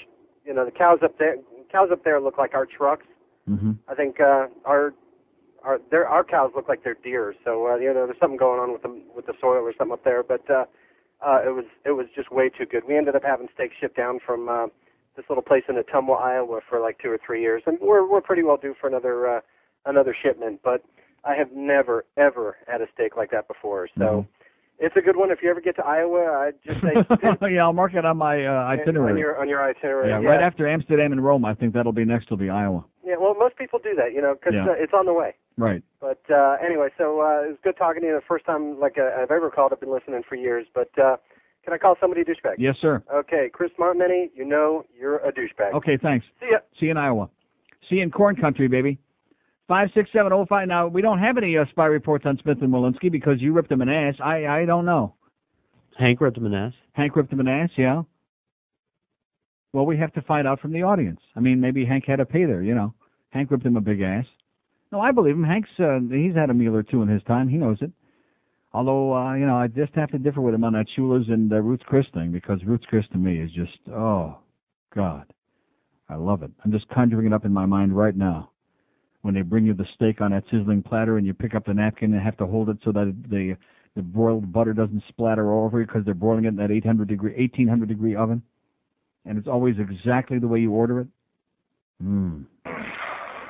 you know, the cows up there look like our trucks. Mm-hmm. I think our cows look like they're deer. So you know, there's something going on with the soil or something up there. But it was just way too good. We ended up having steak shipped down from this little place in Ottumwa, Iowa, for like 2 or 3 years, and we're pretty well due for another shipment. But I have never ever had a steak like that before. So it's a good one. If you ever get to Iowa, I'd just say yeah, I'll mark it on my itinerary. On your itinerary. Yeah, right after Amsterdam and Rome, I think that'll be next. Will be Iowa. Yeah, well, most people do that, you know, because it's on the way. Right. But anyway, so it was good talking to you. The first time I've ever called. I've been listening for years. But can I call somebody a douchebag? Yes, sir. Okay, Chris Martinelli, you know you're a douchebag. Okay, thanks. See ya. See you in Iowa. See you in corn country, baby. 56705. Now, we don't have any spy reports on Smith and Walensky because you ripped him an ass. I don't know. Hank ripped him an ass? Hank ripped him an ass, yeah. Well, we have to find out from the audience. I mean, maybe Hank had to pay there, you know. Hank ripped him a big ass. No, I believe him. Hank's, he's had a meal or two in his time. He knows it. Although, you know, I just have to differ with him on that Shula's and Ruth's Chris thing because Ruth's Chris to me is just, oh, God. I love it. I'm just conjuring it up in my mind right now. When they bring you the steak on that sizzling platter and you pick up the napkin and have to hold it so that the broiled butter doesn't splatter all over you because they're broiling it in that 1800 degree oven. And it's always exactly the way you order it.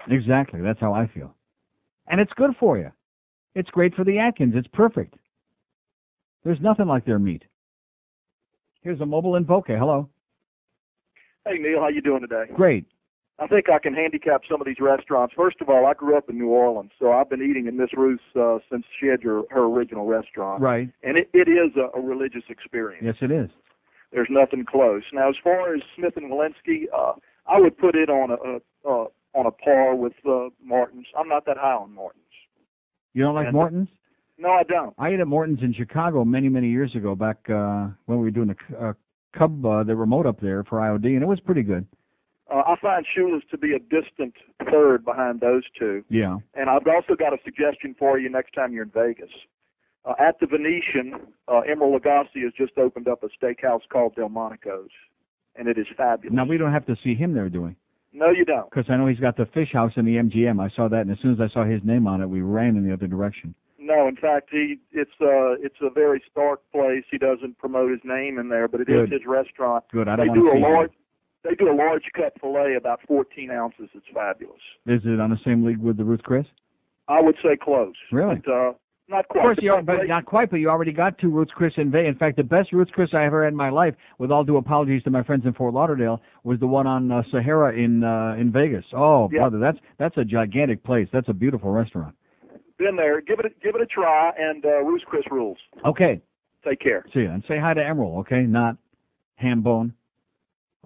Exactly. That's how I feel. And it's good for you. It's great for the Atkins. It's perfect. There's nothing like their meat. Here's a mobile in Boca. Hello. Hey, Neil. How you doing today? Great. I think I can handicap some of these restaurants. First of all, I grew up in New Orleans, so I've been eating in Miss Ruth's since she had her original restaurant. Right. And it is a religious experience. Yes, it is. There's nothing close. Now, as far as Smith and Walensky, I would put it on a par with Martin's. I'm not that high on Martin's. You don't like Morton's? No, I don't. I ate at Morton's in Chicago many, many years ago, back when we were doing the Cub, the remote up there for IOD, and it was pretty good. I find Shula's to be a distant third behind those two. Yeah. And I've also got a suggestion for you next time you're in Vegas. At the Venetian, Emeril Lagasse has just opened up a steakhouse called Delmonico's, and it is fabulous. Now, we don't have to see him there, do we? No, you don't. Because I know he's got the fish house in the MGM. I saw that, and as soon as I saw his name on it, we ran in the other direction. No, in fact, it's a very stark place. He doesn't promote his name in there, but it is his restaurant. Good. I don't want to see him. They do a large cut filet, about 14 ounces. It's fabulous. Is it on the same league with the Ruth Chris? I would say close. Really? But, not quite. Of course, not quite, but you already got two Ruth's Chris in Vegas. In fact, the best Ruth's Chris I ever had in my life, with all due apologies to my friends in Fort Lauderdale, was the one on Sahara in Vegas. Oh, yeah. Brother, that's a gigantic place. That's a beautiful restaurant. Been there. Give it a try, and Ruth's Chris rules. Okay. Take care. See ya. And say hi to Emeril, okay? Not Hambone.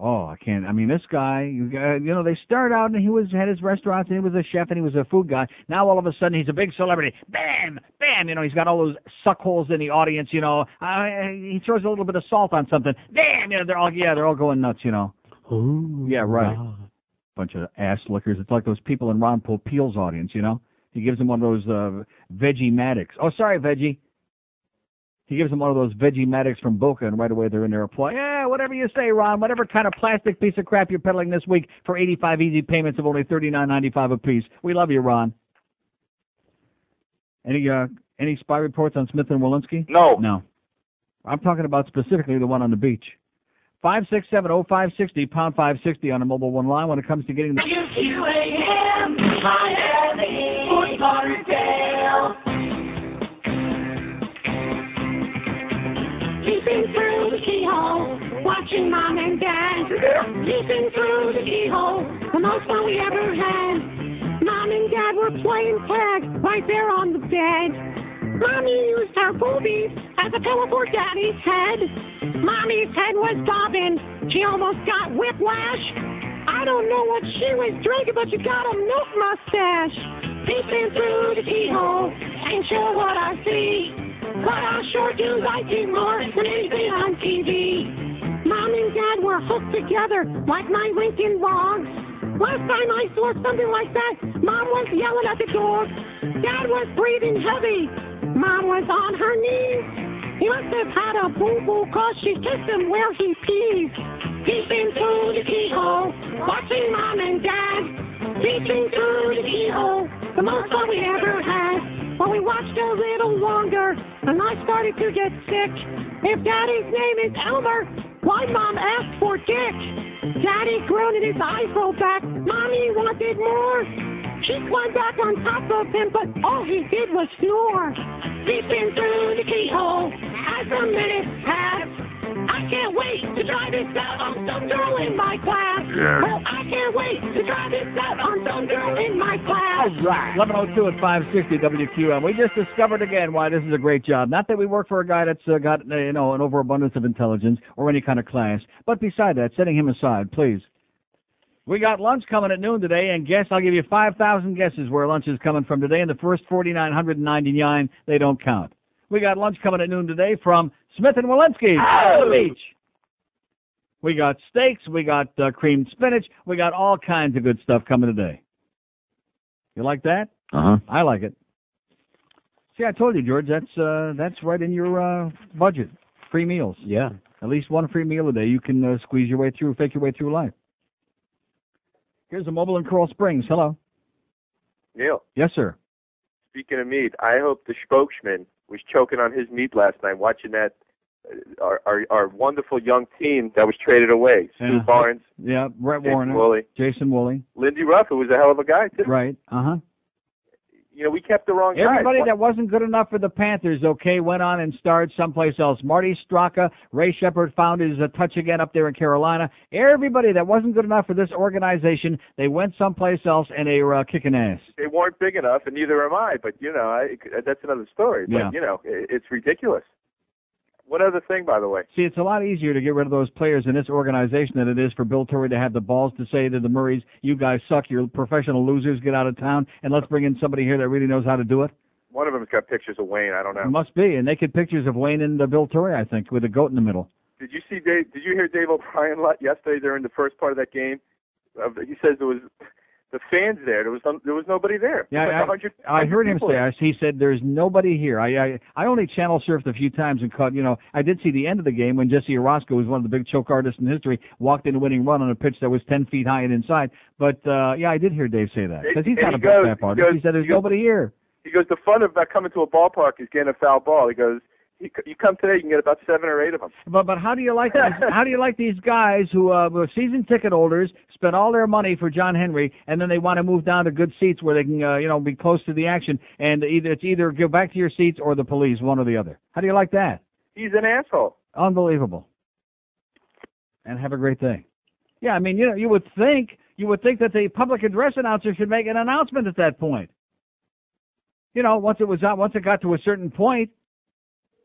Oh, I can't. I mean, this guy, you know, they started out and he had his restaurants and he was a chef and he was a food guy. Now all of a sudden he's a big celebrity. Bam, bam. You know, he's got all those suckholes in the audience. You know, he throws a little bit of salt on something. Bam. You know, they're all going nuts. You know. Ooh, yeah, right. wow. Bunch of ass lickers. It's like those people in Ron Popeil's audience. You know, he gives them one of those veggie Maddox. Oh, sorry, veggie. He gives them one of those veggie Maddox from Boca, and right away they're in there applying. Yeah, whatever you say, Ron. Whatever kind of plastic piece of crap you're peddling this week for 85 easy payments of only $39.95 a piece. We love you, Ron. Any spy reports on Smith and Walensky? No. No. I'm talking about specifically the one on the beach. 567-0560, pound 560 on a mobile one line when it comes to getting the... WQAM, Miami, Fort Lauderdale. Peeping through the keyhole, watching Mom and Dad. Peeping through the keyhole, the most fun we ever had. Mom and Dad were playing tag right there on the bed. Mommy used her boobies as a pillow for Daddy's head. Mommy's head was bobbing, she almost got whiplash. I don't know what she was drinking, but she got a milk mustache. Peeping through the keyhole, ain't sure what I see. but I sure do like it more than anything on TV. Mom and Dad were hooked together like my Lincoln logs. Last time I saw something like that, Mom was yelling at the dog. Dad was breathing heavy. Mom was on her knees. He must have had a boo-boo 'cause she kissed him where he pees. Peeping through the keyhole, watching Mom and Dad. Peeping through the keyhole, the most fun we ever had. But we watched a little longer, and I started to get sick. If Daddy's name is Elmer, why Mom asked for Dick? Daddy groaned and his eyes rolled back. Mommy wanted more. She climbed back on top of him, but all he did was snore. Peeping through the keyhole as the minutes pass. I can't wait to try this out on some girl in my class. Yeah. Well, I can't wait to try this out on some girl in my class. All right. 11:02 at 560 WQM. We just discovered again why this is a great job. Not that we work for a guy that's got an overabundance of intelligence or any kind of class, but beside that, setting him aside, please. We got lunch coming at noon today, and guess I'll give you 5,000 guesses where lunch is coming from today, and the first 4,999, they don't count. We got lunch coming at noon today from Smith & Walensky, the beach. We got steaks, we got creamed spinach, we got all kinds of good stuff coming today. You like that? Uh-huh. I like it. See, I told you, George, that's right in your budget. Free meals. Yeah. At least one free meal a day. You can squeeze your way through, fake your way through life. Here's a mobile in Coral Springs. Hello. Neil. Yes, sir. Speaking of meat, I hope the spokesman was choking on his meat last night watching that our wonderful young team that was traded away. Stu Barnes. Yeah, Brett Jason Warner. Woolley. Jason Woolley. Lindy Ruff, who was a hell of a guy, too. Right. Uh-huh. You know, we kept the wrong guy. Everybody that wasn't good enough for the Panthers, went on and starred someplace else. Marty Straka, Ray Shepard found his touch again up there in Carolina. Everybody that wasn't good enough for this organization, they went someplace else and they were kicking ass. They weren't big enough, and neither am I. But, that's another story. But, Yeah. It's ridiculous. What other thing, by the way? See, it's a lot easier to get rid of those players in this organization than it is for Bill Torrey to have the balls to say to the Murrays, you guys suck, you're professional losers, get out of town, and let's bring in somebody here that really knows how to do it. One of them's got pictures of Wayne. I don't know. It must be, and naked pictures of Wayne and Bill Torrey, I think, with a goat in the middle. Did you hear Dave O'Brien yesterday during the first part of that game? He says there was the fans there. There was nobody there. Yeah, I heard him say. He said there's nobody here. I only channel surfed a few times and caught. I did see the end of the game when Jesse Orozco, who's one of the big choke artists in history, walked in a winning run on a pitch that was 10 feet high and inside. But I did hear Dave say that because he's not a big artist. He said there's nobody here. He goes, the fun of coming to a ballpark is getting a foul ball. He goes, you come today, you can get about 7 or 8 of them. But how do you like these guys who were season ticket holders, spent all their money for John Henry, and then they want to move down to good seats where they can be close to the action, and either go back to your seats or the police, one or the other. How do you like that? He's an asshole. Unbelievable. And have a great day. Yeah, I mean, you would think that the public address announcer should make an announcement at that point. Once it got to a certain point.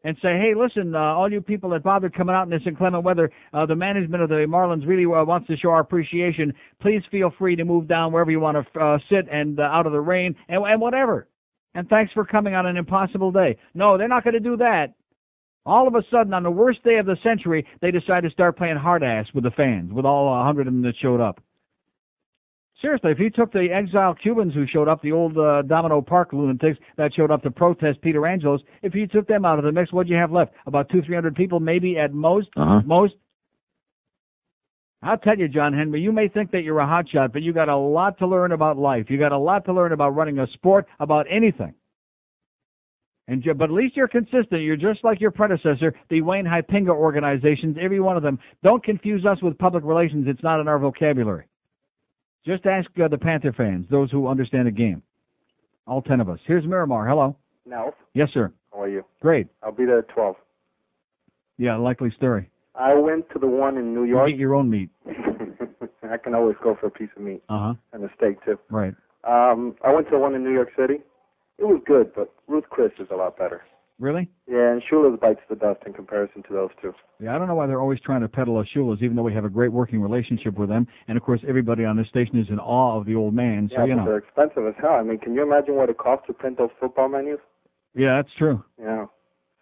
And say, hey, listen, all you people that bothered coming out in this inclement weather, the management of the Marlins really wants to show our appreciation. Please feel free to move down wherever you want to sit and out of the rain and whatever. And thanks for coming on an impossible day. No, they're not going to do that. All of a sudden, on the worst day of the century, they decide to start playing hard ass with the fans, with all 100 of them that showed up. Seriously, if you took the exiled Cubans who showed up, the old Domino Park lunatics that showed up to protest Peter Angelos, if you took them out of the mix, what'd you have left? About 200-300 people, maybe at most? Uh-huh. Most? I'll tell you, John Henry, you may think that you're a hotshot, but you got a lot to learn about life. You got a lot to learn about running a sport, about anything. But at least you're consistent. You're just like your predecessor, the Wayne Hypinga organizations, every one of them. Don't confuse us with public relations. It's not in our vocabulary. Just ask the Panther fans, those who understand the game. All 10 of us. Here's Miramar. Hello. Now. Yes, sir. How are you? Great. I'll be there at 12. Yeah, likely story. I went to the one in New York. You eat your own meat. I can always go for a piece of meat. Uh-huh. And a steak, too. Right. I went to the one in New York City. It was good, but Ruth Chris is a lot better. Really? Yeah, and Shula's bites the dust in comparison to those two. Yeah, I don't know why they're always trying to peddle us Shula's, even though we have a great working relationship with them. And, of course, everybody on this station is in awe of the old man. So, yeah, but they're expensive as hell. I mean, can you imagine what it costs to print those football menus? Yeah, that's true. Yeah.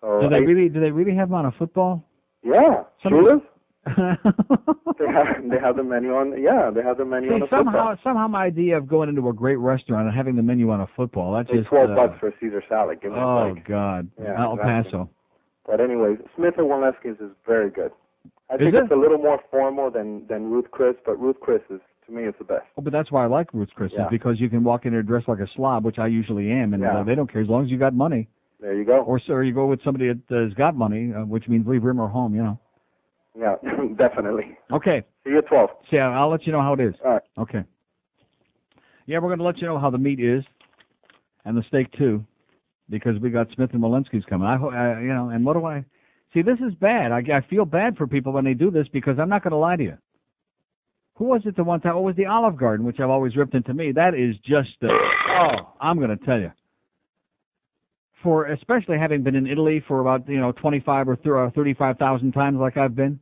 So do they really have them on a football? Yeah, sure. they have the menu on. Yeah, they have the menu on the football. Somehow my idea of going into a great restaurant and having the menu on a football, that's just $12 for a Caesar salad. Give me a break. God, yeah, El Paso. But anyways, Smith & Wollesky's is very good. I think it's a little more formal than Ruth Chris, but Ruth Chris is, to me, is the best. Oh, but that's why I like Ruth Chris, because you can walk in there dressed like a slob, which I usually am, and they don't care as long as you got money. There you go. Or you go with somebody that has got money, which means leave room or home, you know. Yeah, definitely. Okay. See you at 12. See, I'll let you know how it is. All right. Okay. Yeah, we're going to let you know how the meat is, and the steak too, because we got Smith & Wollesky's coming. And what do I? See, this is bad. I feel bad for people when they do this because I'm not going to lie to you. Who was it the one time? Oh, it was the Olive Garden, which I've always ripped into me. That is just, I'm going to tell you. For especially having been in Italy for about 25 or 35,000 times like I've been,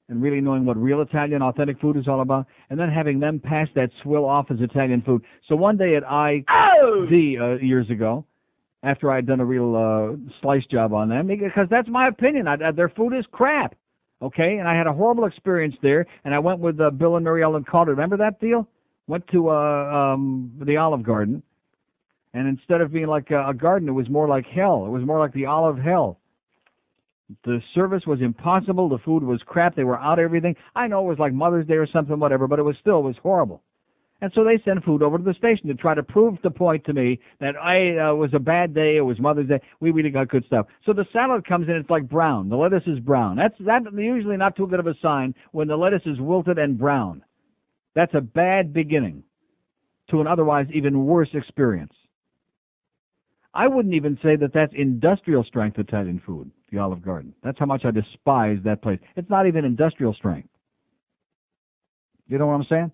and really knowing what real Italian authentic food is all about, and then having them pass that swill off as Italian food. So one day at ID years ago, after I'd done a real slice job on them, because that's my opinion, their food is crap, okay? And I had a horrible experience there, and I went with Bill and Mary Ellen Calder. Remember that deal? Went to the Olive Garden. And instead of being like a garden, it was more like hell. It was more like the olive hell. The service was impossible. The food was crap. They were out of everything. I know it was like Mother's Day or something, whatever, but it was horrible. And so they sent food over to the station to try to prove the point to me that it was a bad day. It was Mother's Day. We really got good stuff. So the salad comes in. It's like brown. The lettuce is brown. That's usually not too good of a sign when the lettuce is wilted and brown. That's a bad beginning to an otherwise even worse experience. I wouldn't even say that that's industrial strength Italian food, the Olive Garden. That's how much I despise that place. It's not even industrial strength. You know what I'm saying?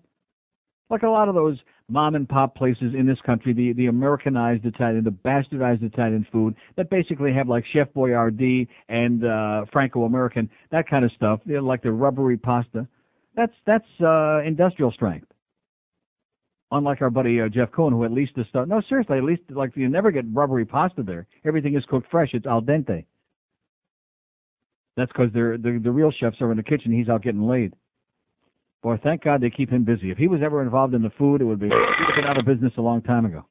Like a lot of those mom and pop places in this country, the Americanized Italian, the bastardized Italian food that basically have like Chef Boyardee and Franco-American, that kind of stuff, like the rubbery pasta. That's industrial strength. Unlike our buddy Jeff Cohen, who at least is no, seriously, at least like you never get rubbery pasta there. Everything is cooked fresh. It's al dente. That's because the real chefs are in the kitchen. He's out getting laid. Boy, thank God they keep him busy. If he was ever involved in the food, he would have been out of business a long time ago.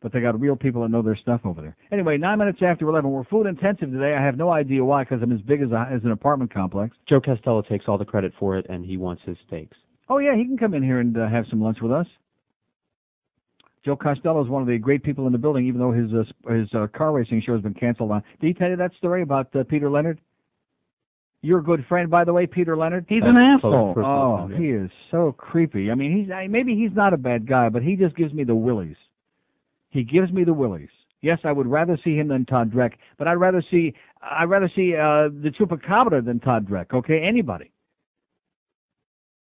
But they got real people that know their stuff over there. Anyway, 9 minutes after 11. We're food intensive today. I have no idea why, because I'm as big as an apartment complex. Joe Costello takes all the credit for it, and he wants his steaks. Oh, yeah, he can come in here and have some lunch with us. Joe Costello is one of the great people in the building, even though his car racing show has been canceled on. Did he tell you that story about Peter Leonard? Your good friend, by the way, Peter Leonard? He's an asshole. Oh, he is so creepy. I mean, maybe he's not a bad guy, but he just gives me the willies. He gives me the willies. Yes, I would rather see him than Todd Dreck, but I'd rather see the Chupacabra than Todd Dreck, okay? Anybody.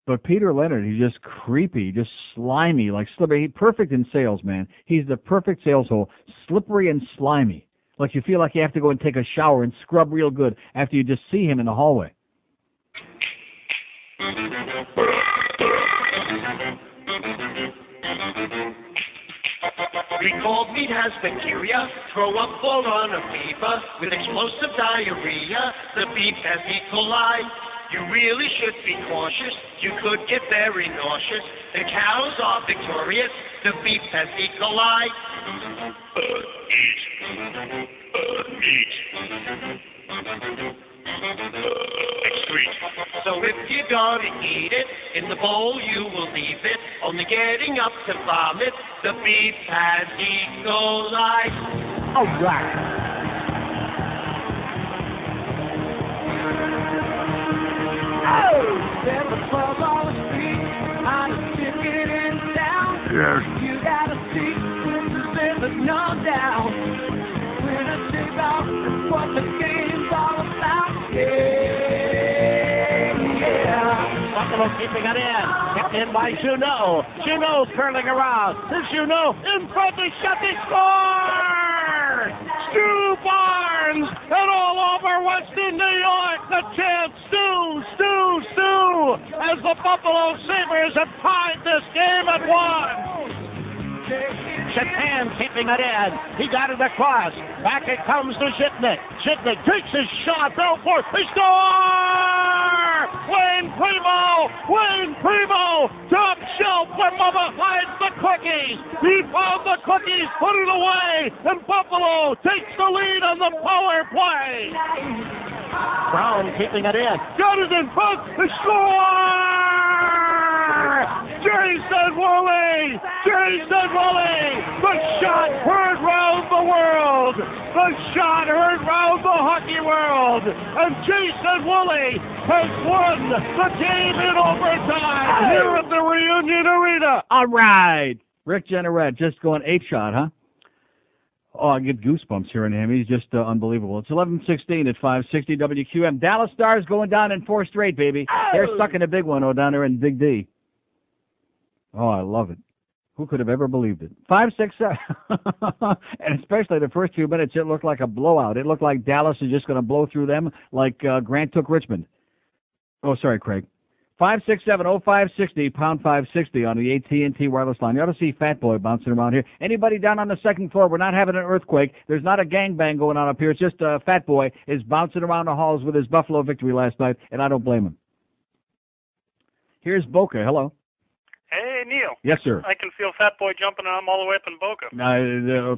But Peter Leonard, he's just creepy, just slimy, like slippery. He's perfect in sales, man. He's the perfect sales hole, slippery and slimy. Like you feel like you have to go and take a shower and scrub real good after you just see him in the hallway. Recalled meat has bacteria, throw up, fall on a fever, with explosive diarrhea, the beef has E. coli. You really should be cautious, you could get very nauseous. The cows are victorious, the beef has E. coli. Meat. Excrete. So if you're gonna eat it, in the bowl you will leave it, only getting up to vomit, the beef has E. coli. All right. Oh, there's a buzz on the street, I'm sticking in town. Yes. You got a seat, there's no doubt. When I take off, that's what the game's all about. Yeah. Buffalo keeping it in. Kept in by Juneau. Juneau's curling around. Here's Juneau in front of Shetty. Score! Stu Barnes and all over Western New York. The champ, Stu, as the Buffalo Sabres have tied this game at 1. Shatan keeping it in. He got it across. Back it comes to Zhitnik. Zhitnik takes his shot. Belfort. They score! Wayne Primo! Top shelf where Mama hides the cookies. He found the cookies, put it away, and Buffalo takes the lead on the power play. Brown keeping it in. Got it in front. They score! Jason Woolley! The shot heard round the world! The shot heard round the hockey world! And Jason Woolley has won the game in overtime here at the Reunion Arena! All right! Rick Jeanneret just going 8-shot, huh? Oh, I get goosebumps hearing him. He's just unbelievable. It's 11:16 at 560 WQM. Dallas Stars going down in 4 straight, baby. They're stuck in a big one, down there in Big D. Oh, I love it. Who could have ever believed it? 5, 6, 7. And especially the first few minutes, it looked like a blowout. It looked like Dallas is just going to blow through them like Grant took Richmond. Oh, sorry, Craig. 567-0560, pound 560 on the AT&T wireless line. You ought to see Fat Boy bouncing around here. Anybody down on the second floor, we're not having an earthquake. There's not a gangbang going on up here. It's just Fat Boy is bouncing around the halls with his Buffalo victory last night, and I don't blame him. Here's Boca. Hello. Hey, Neil. Yes, sir. I can feel Fat Boy jumping, and I'm all the way up in Boca.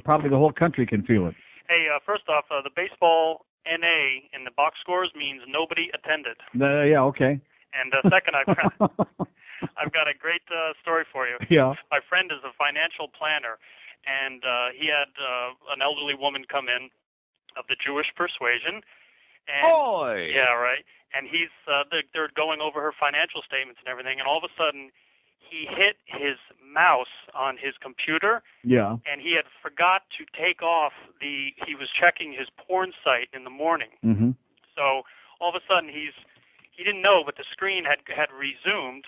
Probably the whole country can feel it. Hey, first off, the baseball NA in the box scores means nobody attended. Yeah, okay. And second, I've got a great story for you. Yeah. My friend is a financial planner, and he had an elderly woman come in of the Jewish persuasion. And, Boy! Yeah, right. And he's they're going over her financial statements and everything, and all of a sudden he hit his mouse on his computer. Yeah. And he had forgot to take off he was checking his porn site in the morning. Mm-hmm. So all of a sudden he didn't know, but the screen had resumed,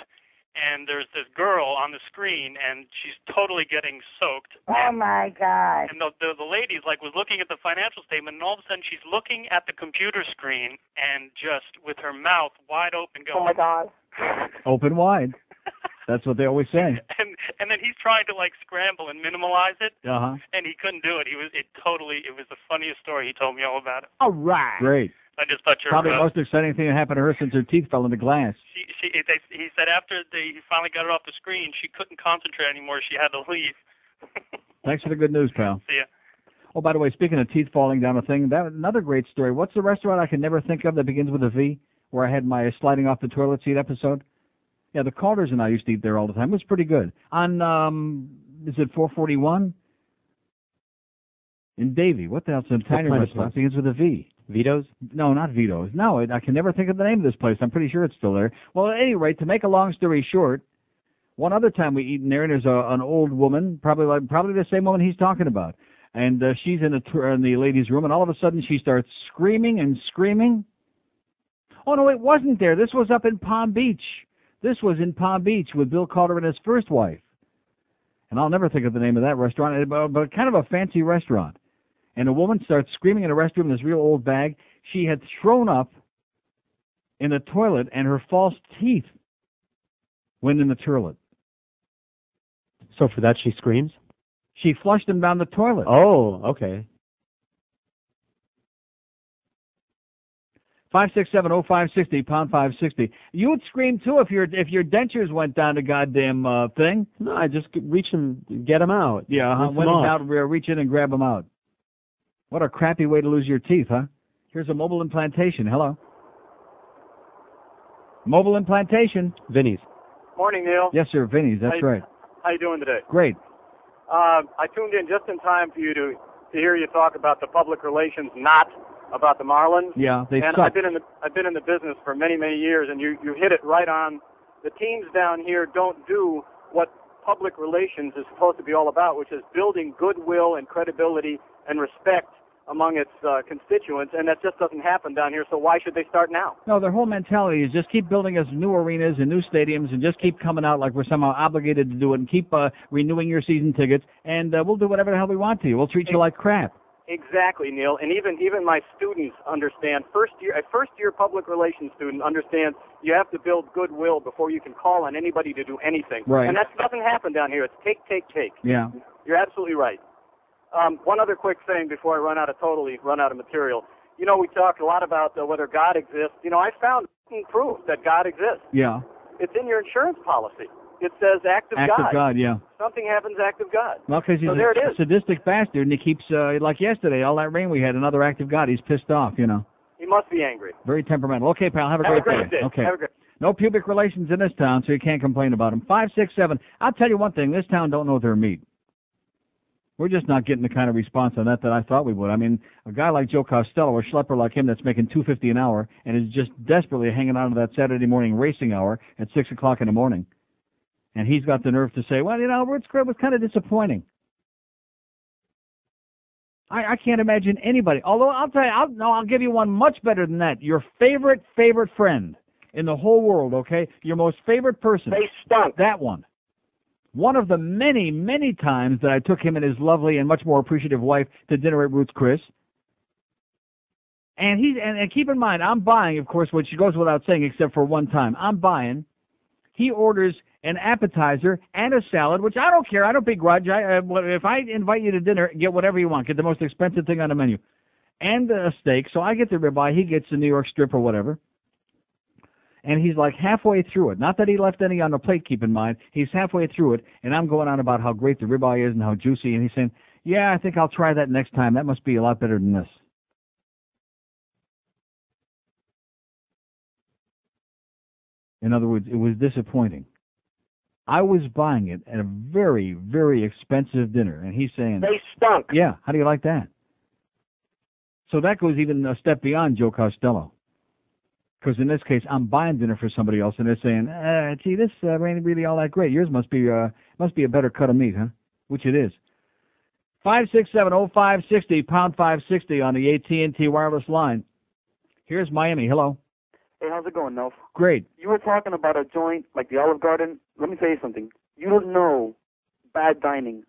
and there's this girl on the screen, and she's totally getting soaked. Oh, my God. And the lady's was looking at the financial statement, and all of a sudden she's looking at the computer screen and just with her mouth wide open going, oh, my God. Open wide. That's what they always say. And then he's trying to scramble and minimalize it, and he couldn't do it. It was the funniest story. He told me all about it. All right. Great. I just thought probably the most exciting thing that happened to her since her teeth fell into glass. He said after he finally got it off the screen, she couldn't concentrate anymore. She had to leave. Thanks for the good news, pal. See ya. Oh, by the way, speaking of teeth falling down a thing, that was another great story. What's the restaurant I can never think of that begins with a V, where I had my sliding off the toilet seat episode? Yeah, the Calders and I used to eat there all the time. It was pretty good. On, is it 441? In Davie. What the hell's an Italian restaurant? It begins with a V. Vito's? No, not Vito's. No, I can never think of the name of this place. I'm pretty sure it's still there. Well, at any rate, to make a long story short, one other time we eat in there, and there's an old woman, probably the same woman he's talking about, and she's in the ladies' room, and all of a sudden she starts screaming and screaming. Oh, no, it wasn't there. This was up in Palm Beach. This was in Palm Beach with Bill Calder and his first wife. And I'll never think of the name of that restaurant, but kind of a fancy restaurant. And a woman starts screaming in a restroom in this real old bag. She had thrown up in the toilet, and her false teeth went in the toilet. So for that she screams? She flushed them down the toilet. Oh, okay. 567-0560, pound 560. You would scream too if your dentures went down the goddamn thing. No, I just reach them, get them out. Yeah, went out, reach in and grab them out. What a crappy way to lose your teeth, huh? Here's a mobile implantation. Hello. Mobile implantation. Vinny's. Morning, Neil. Yes, sir, Vinny's. That's right. How you doing today? Great. I tuned in just in time for you to hear you talk about the public relations, not about the Marlins. Yeah, they and suck. I've been in the business for many, many years, and you hit it right on. The teams down here don't do what public relations is supposed to be all about, which is building goodwill and credibility and respect among its constituents, and that just doesn't happen down here, so why should they start now? No, their whole mentality is just keep building us new arenas and new stadiums and just keep coming out like we're somehow obligated to do it and keep renewing your season tickets, and we'll do whatever the hell we want to you. We'll treat you like crap. Exactly, Neil. And even my students understand. A first year public relations student understands you have to build goodwill before you can call on anybody to do anything. Right. And that doesn't happen down here. It's take. Yeah. You're absolutely right. One other quick thing before I totally run out of material. You know, we talk a lot about whether God exists. You know, I found proof that God exists. Yeah. It's in your insurance policy. It says act of God. Act of God, yeah. Something happens, act of God. Well, because he's so there it a is. sadistic bastard, and he keeps, like yesterday, all that rain we had, another act of God. He's pissed off, you know. He must be angry. Very temperamental. Okay, pal, have a great day. Okay. Have a great day. No pubic relations in this town, so you can't complain about them. 567. I'll tell you one thing. This town don't know their meat. We're just not getting the kind of response on that I thought we would. I mean, a guy like Joe Costello, a schlepper like him that's making $2.50 an hour and is just desperately hanging on to that Saturday morning racing hour at 6 o'clock in the morning. And he's got the nerve to say, well, you know, it was kind of disappointing. I can't imagine anybody. Although I'll tell you, I'll give you one much better than that. Your favorite friend in the whole world, okay? Your most favorite person. They stunk. That one. One of the many, many times that I took him and his lovely and much more appreciative wife to dinner at Ruth's Chris. And keep in mind, I'm buying, of course, which goes without saying except for one time. I'm buying. He orders an appetizer and a salad, which I don't care. I don't begrudge. If I invite you to dinner, get whatever you want. Get the most expensive thing on the menu. And a steak. So I get the ribeye. He gets the New York strip or whatever. And he's like halfway through it. Not that he left any on the plate, keep in mind. He's halfway through it, and I'm going on about how great the ribeye is and how juicy. And he's saying, yeah, I think I'll try that next time. That must be a lot better than this. In other words, it was disappointing. I was buying it at a very, very expensive dinner, and he's saying, they stunk. Yeah, how do you like that? So that goes even a step beyond Joe Costello. Because in this case, I'm buying dinner for somebody else, and they're saying, gee, this ain't really all that great. Yours must be a better cut of meat, huh? Which it is. 567-0560, pound 560 on the AT&T wireless line. Here's Miami. Hello. Hey, how's it going, Nelf? Great. You were talking about a joint like the Olive Garden. Let me tell you something. You don't know bad dining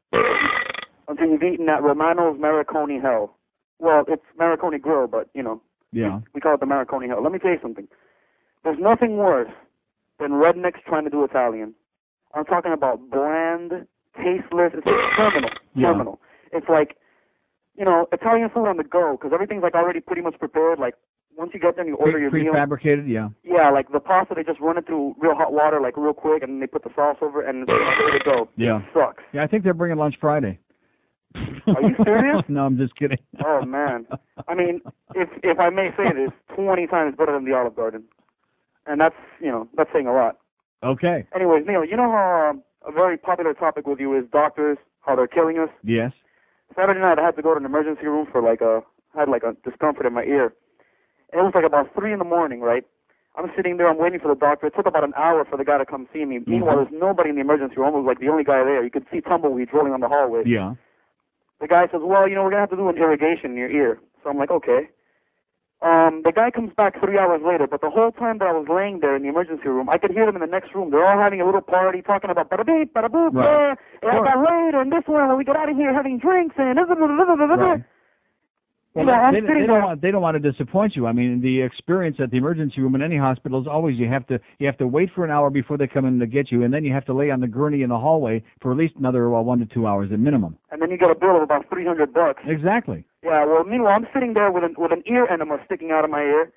until you've eaten at Romano's Marconi Hell. Well, it's Marconi Grill, but, you know. Yeah. We call it the Marconi Hell. Let me tell you something. There's nothing worse than rednecks trying to do Italian. I'm talking about bland, tasteless. It's terminal. Yeah. Terminal. It's like, you know, Italian food on the go, because everything's like already pretty much prepared. Like, once you get there and you order your meal. Prefabricated, yeah. Yeah, like the pasta, they just run it through real hot water, like real quick, and then they put the sauce over it, and it's ready to go. Yeah. It sucks. Yeah, I think they're bringing lunch Friday. Are you serious? No, I'm just kidding. Oh, man. I mean, if I may say this, 20 times better than the Olive Garden. And that's, you know, that's saying a lot. Okay. Anyways, Neil, you know how a very popular topic with you is doctors, how they're killing us? Yes. Saturday night I had to go to an emergency room for I had a discomfort in my ear. And it was like about 3 in the morning, right? I'm sitting there, I'm waiting for the doctor. It took about an hour for the guy to come see me. Meanwhile, there's nobody in the emergency room. I was like the only guy there. You could see tumbleweeds rolling on the hallway. Yeah. The guy says, well, you know, we're going to have to do an irrigation in your ear. So I'm like, okay. The guy comes back 3 hours later, but the whole time that I was laying there in the emergency room, I could hear them in the next room. They're all having a little party, talking about bada-beep, bada-boop, right. and I got laid, and this one, and we got out of here having drinks, and right. Well, you know, they don't want to disappoint you. I mean, the experience at the emergency room in any hospital is always you have to wait for an hour before they come in to get you, and then you have to lay on the gurney in the hallway for at least another 1 to 2 hours at minimum. And then you get a bill of about $300. Exactly. Yeah. Well, meanwhile, I'm sitting there with an ear enema sticking out of my ear,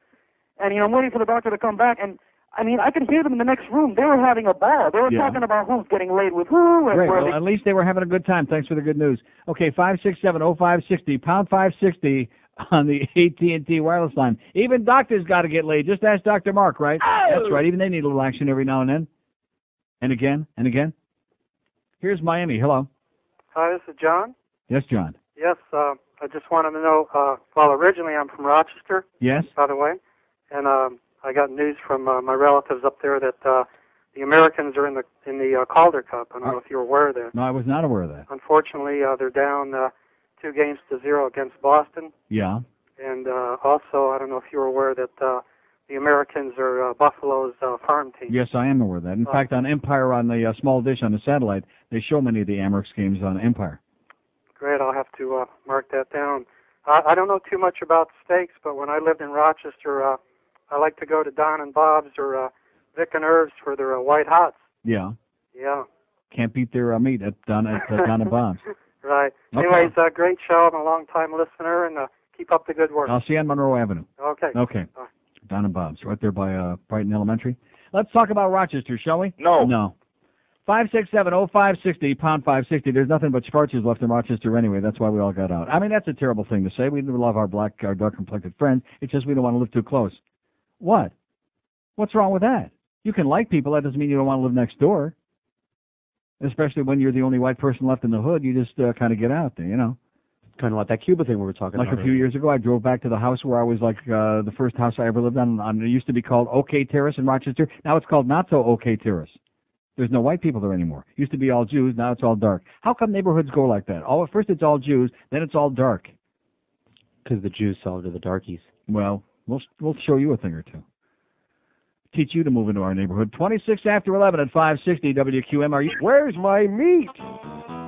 and you know, I'm waiting for the doctor to come back, and I mean, I could hear them in the next room. They were having a ball. They were talking about who's getting laid with who. And Great. Well, at least they were having a good time. Thanks for the good news. Okay, 567-0560, pound 560 on the AT&T wireless line. Even doctors got to get laid. Just ask Dr. Mark, right? Oh! That's right. Even they need a little action every now and then. And again, and again. Here's Miami. Hello. Hi, this is John. Yes, John. Yes, I just wanted to know, well, originally I'm from Rochester. Yes. By the way. And I got news from my relatives up there that the Americans are in the Calder Cup. I don't know if you were aware of that. No, I was not aware of that. Unfortunately, they're down 2-0 against Boston. Yeah. And also, I don't know if you were aware that the Americans are Buffalo's farm team. Yes, I am aware of that. In fact, on Empire, on the small dish on the satellite, they show many of the Amerks games on Empire. Great, I'll have to mark that down. I don't know too much about steaks, but when I lived in Rochester, I like to go to Don and Bob's or Vic and Irv's for their white hots. Yeah. Yeah. Can't beat their meat at Don and Bob's. Right. Okay. Anyways, great show. I'm a long-time listener, and keep up the good work. I'll see you on Monroe Avenue. Okay. Okay. Bye. Don and Bob's, right there by Brighton Elementary. Let's talk about Rochester, shall we? No. No. 567-0560, pound 560. There's nothing but Schwarzers left in Rochester anyway. That's why we all got out. I mean, that's a terrible thing to say. We love our dark-complected friends. It's just we don't want to live too close. What? What's wrong with that? You can like people. That doesn't mean you don't want to live next door. Especially when you're the only white person left in the hood. You just kind of get out there, you know. Kind of like that Cuba thing we were talking about. Like a few years ago, I drove back to the house where I was like the first house I ever lived on. It used to be called OK Terrace in Rochester. Now it's called Not So OK Terrace. There's no white people there anymore. It used to be all Jews. Now it's all dark. How come neighborhoods go like that? At first it's all Jews, then it's all dark. Because the Jews sell to the darkies. Well, we'll show you a thing or two. Teach you to move into our neighborhood. 26 after 11 at 560 WQM. Where's my meat?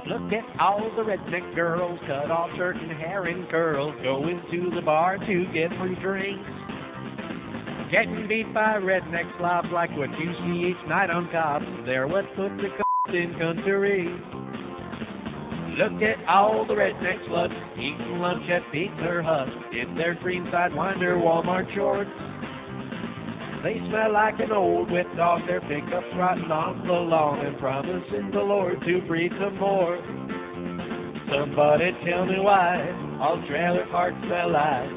Look at all the redneck girls, cut off shirt and hair and curls, going to the bar to get free drinks. Getting beat by redneck slobs like what you see each night on cops. They're what put the in country. Look at all the redneck sluts, eating lunch at Pizza Hut, in their Greenside Winder Walmart shorts. They smell like an old wet dog, their pickups rotting on the lawn and promising the Lord to breed some more. Somebody tell me why all trailer parks smell like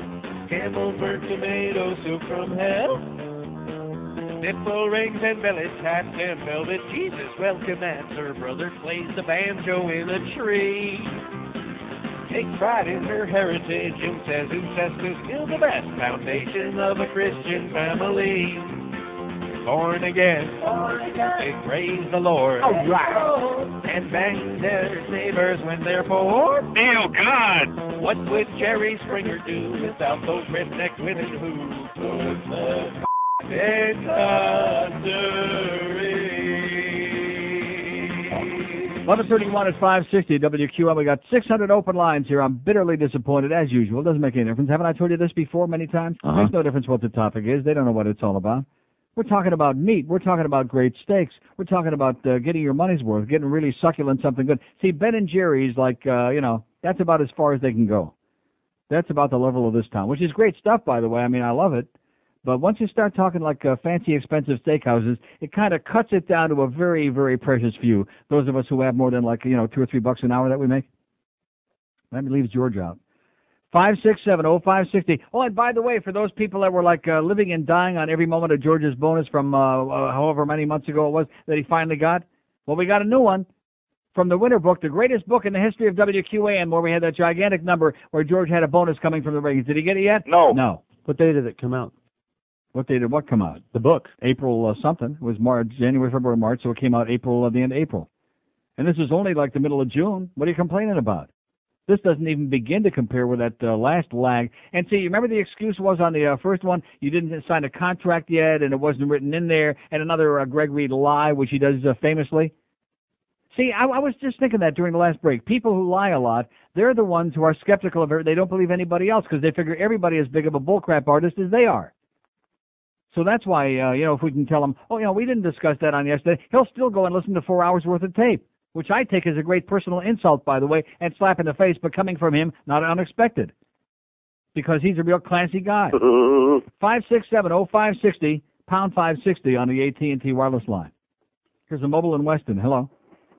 Campbell's burnt tomato soup from hell. Nipple rings and belly taps and velvet Jesus welcome answer. Brother plays the banjo in a tree. Takes pride in her heritage and says incest is still the best foundation of a Christian family. Born again, they praise the Lord. All right. And bang their neighbors when they're poor. Oh, God! What would Jerry Springer do without those redneck women who put the in country? 11:31 at 560 WQM. We got 600 open lines here. I'm bitterly disappointed, as usual. Doesn't make any difference. Haven't I told you this before many times? Makes no difference what the topic is. They don't know what it's all about. We're talking about meat. We're talking about great steaks. We're talking about getting your money's worth, getting really succulent, something good. See, Ben and Jerry's, that's about as far as they can go. That's about the level of this town, which is great stuff, by the way. I mean, I love it. But once you start talking like fancy, expensive steakhouses, it kind of cuts it down to a very, very precious few. Those of us who have more than $2 or $3 an hour that we make. That leaves George out. 567-0560. Oh, and by the way, for those people that were living and dying on every moment of George's bonus from however many months ago it was that he finally got, well, we got a new one from the Winter Book, the greatest book in the history of WQAM, where we had that gigantic number where George had a bonus coming from the ratings. Did he get it yet? No. No. What day did it come out? What day did what come out? The book. April something. It was January, February, March, so it came out the end of April. And this is only like the middle of June. What are you complaining about? This doesn't even begin to compare with that last lag. And see, you remember the excuse was on the first one, you didn't sign a contract yet, and it wasn't written in there, and another Greg Reed lie, which he does famously. See, I was just thinking that during the last break. People who lie a lot, they're the ones who are skeptical of it. They don't believe anybody else because they figure everybody is as big of a bullcrap artist as they are. So that's why, if we can tell him, we didn't discuss that on yesterday, he'll still go and listen to 4 hours worth of tape, which I take as a great personal insult, by the way, and slap in the face, but coming from him, not unexpected, because he's a real classy guy. 567-0560, pound 560 on the AT&T wireless line. Here's a mobile in Weston. Hello.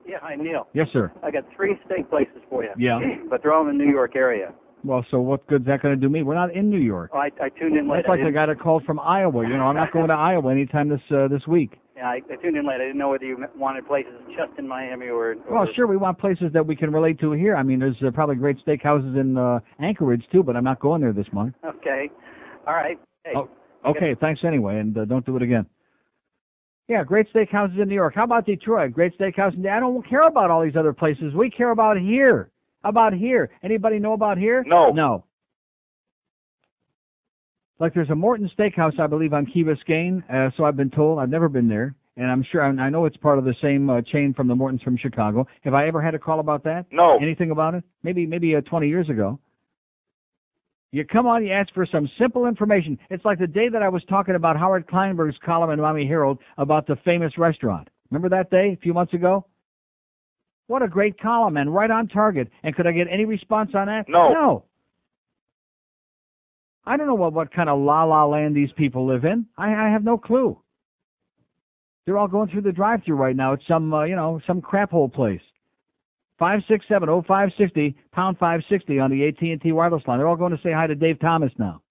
Yeah, hi, Neil. Yes, sir. I got 3 steak places for you. Yeah. But they're all in the New York area. Well, so what good's that going to do me? We're not in New York. Oh, I tuned in late. That's like the guy that called from Iowa. I'm not going to Iowa anytime this week. Yeah, I tuned in late. I didn't know whether you wanted places just in Miami or... Well, sure, we want places that we can relate to here. I mean, there's probably great steakhouses in Anchorage, too, but I'm not going there this month. Okay. All right. Hey. Okay, thanks anyway, and don't do it again. Yeah, great steakhouses in New York. How about Detroit? Great steakhouse in I don't care about all these other places. We care about here. How about here? Anybody know about here? No. No. Like there's a Morton Steakhouse, I believe, on Key Biscayne, so I've been told. I've never been there, and I'm sure I know it's part of the same chain from the Mortons from Chicago. Have I ever had a call about that? No. Anything about it? Maybe 20 years ago. You come on, you ask for some simple information. It's like the day that I was talking about Howard Kleinberg's column in Miami Herald about the famous restaurant. Remember that day a few months ago? What a great column, and right on target. And could I get any response on that? No. I don't know what kind of la-la land these people live in. I have no clue. They're all going through the drive-thru right now at some, some crap hole place. 567-0560, pound 560 on the AT&T wireless line. They're all going to say hi to Dave Thomas now.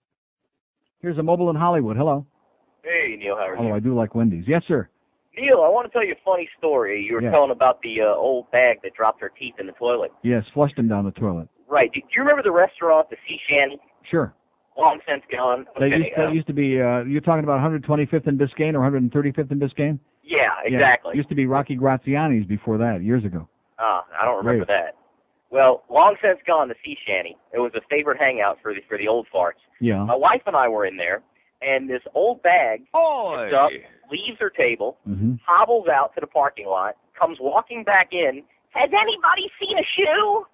Here's a mobile in Hollywood. Hello. Hey, Neil, how are you? Oh, I do like Wendy's. Yes, sir. Neil, I want to tell you a funny story. You were telling about the old bag that dropped her teeth in the toilet. Yes, flushed them down the toilet. Right. Do you remember the restaurant, the Sea Shanty? Sure. Long since gone. Okay, that used to be, you're talking about 125th and Biscayne or 135th and Biscayne? Yeah, exactly. Yeah, it used to be Rocky Graziani's before that, years ago. I don't remember that. Well, long since gone, the Sea Shanty. It was a favorite hangout for the old farts. Yeah. My wife and I were in there, and this old bag picks up, leaves her table, hobbles out to the parking lot, comes walking back in. Has anybody seen a shoe?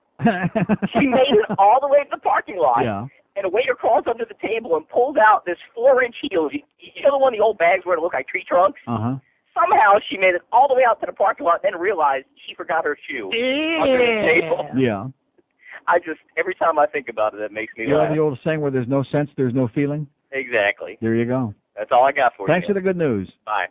She made it all the way to the parking lot. Yeah. And a waiter crawls under the table and pulls out this 4-inch heel. You know the one the old bags where it look like tree trunks? Uh-huh. Somehow she made it all the way out to the parking lot, then realized she forgot her shoe under the table. Yeah. Every time I think about it, it makes me You know laugh. the old saying where there's no sense, there's no feeling? Exactly. There you go. That's all I got for you. Thanks for the good news. Bye.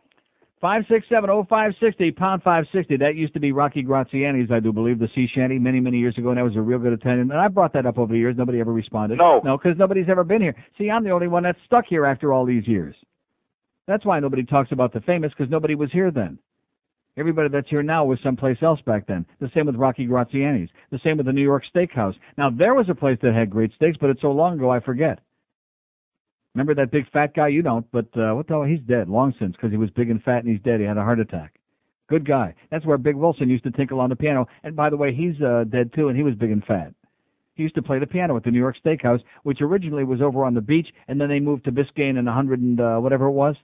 567-0560, pound 560. That used to be Rocky Graziani's, I do believe, the Sea Shanty many, many years ago, and that was a real good attendant. And I brought that up over the years. Nobody ever responded. No, because nobody's ever been here. See, I'm the only one that's stuck here after all these years. That's why nobody talks about the famous, because nobody was here then. Everybody that's here now was someplace else back then. The same with Rocky Graziani's. The same with the New York Steakhouse. Now, there was a place that had great steaks, but it's so long ago I forget. Remember that big fat guy? You don't, but what the hell? He's dead long since because he was big and fat and he's dead. He had a heart attack. Good guy. That's where Big Wilson used to tinkle on the piano. And by the way, he's dead too, and he was big and fat. He used to play the piano at the New York Steakhouse, which originally was over on the beach, and then they moved to Biscayne and 100 and whatever it was,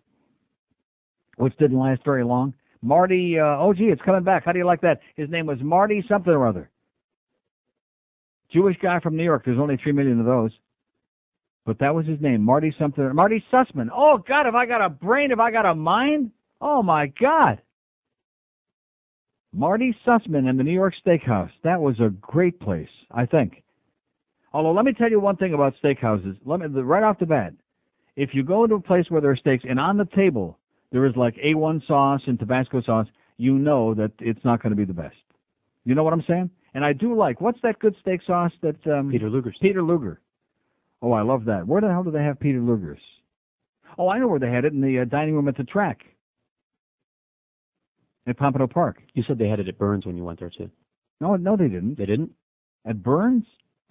which didn't last very long. Marty, it's coming back. How do you like that? His name was Marty something or other. Jewish guy from New York. There's only 3 million of those. But that was his name, Marty something. Marty Sussman. Oh, God, have I got a brain? Have I got a mind? Oh, my God. Marty Sussman and the New York Steakhouse. That was a great place, I think. Although, let me tell you one thing about steakhouses. Right off the bat, if you go to a place where there are steaks and on the table there is like A1 sauce and Tabasco sauce, you know that it's not going to be the best. You know what I'm saying? And I do like, what's that good steak sauce that... Peter Luger's. Peter Luger. Oh, I love that. Where the hell do they have Peter Luger's? Oh, I know where they had it, in the dining room at the track. At Pompano Park. You said they had it at Burns when you went there, too. No, they didn't. They didn't? At Burns?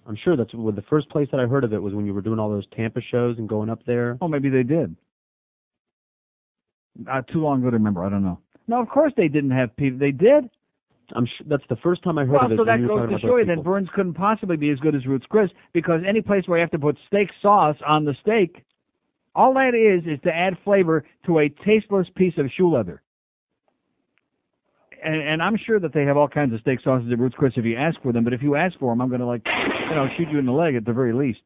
I'm sure that's the first place that I heard of it was when you were doing all those Tampa shows and going up there. Oh, maybe they did. Too long ago to remember. I don't know. No, of course they didn't have Peter. They did? I'm sure that's the first time I heard of it. So that goes to show you that Burns couldn't possibly be as good as Ruth's Chris, because any place where you have to put steak sauce on the steak, all that is to add flavor to a tasteless piece of shoe leather. And I'm sure that they have all kinds of steak sauces at Ruth's Chris if you ask for them, but if you ask for them, I'm going to, shoot you in the leg at the very least.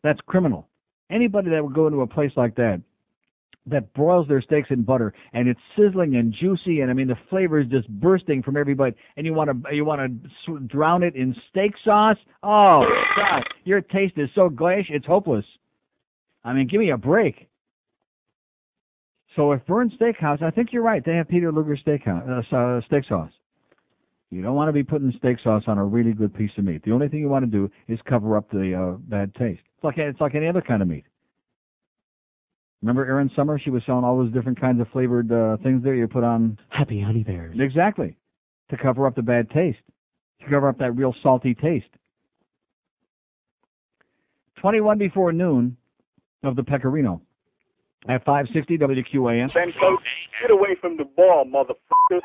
That's criminal. Anybody that would go into a place like that broils their steaks in butter, and it's sizzling and juicy, and I mean the flavor is just bursting from every bite, and you want to drown it in steak sauce. Oh God, your taste is so glacial, it's hopeless. I mean, give me a break. So if Burns Steakhouse, I think you're right. They have Peter Luger steak sauce. You don't want to be putting steak sauce on a really good piece of meat. The only thing you want to do is cover up the bad taste. It's like any other kind of meat. Remember Erin Summer? She was selling all those different kinds of flavored things there you put on. Happy Honey Bears. Exactly. To cover up the bad taste. To cover up that real salty taste. 21 before noon of the Pecorino. At 560 WQAM. Ben Coach, get away from the ball, motherfucker.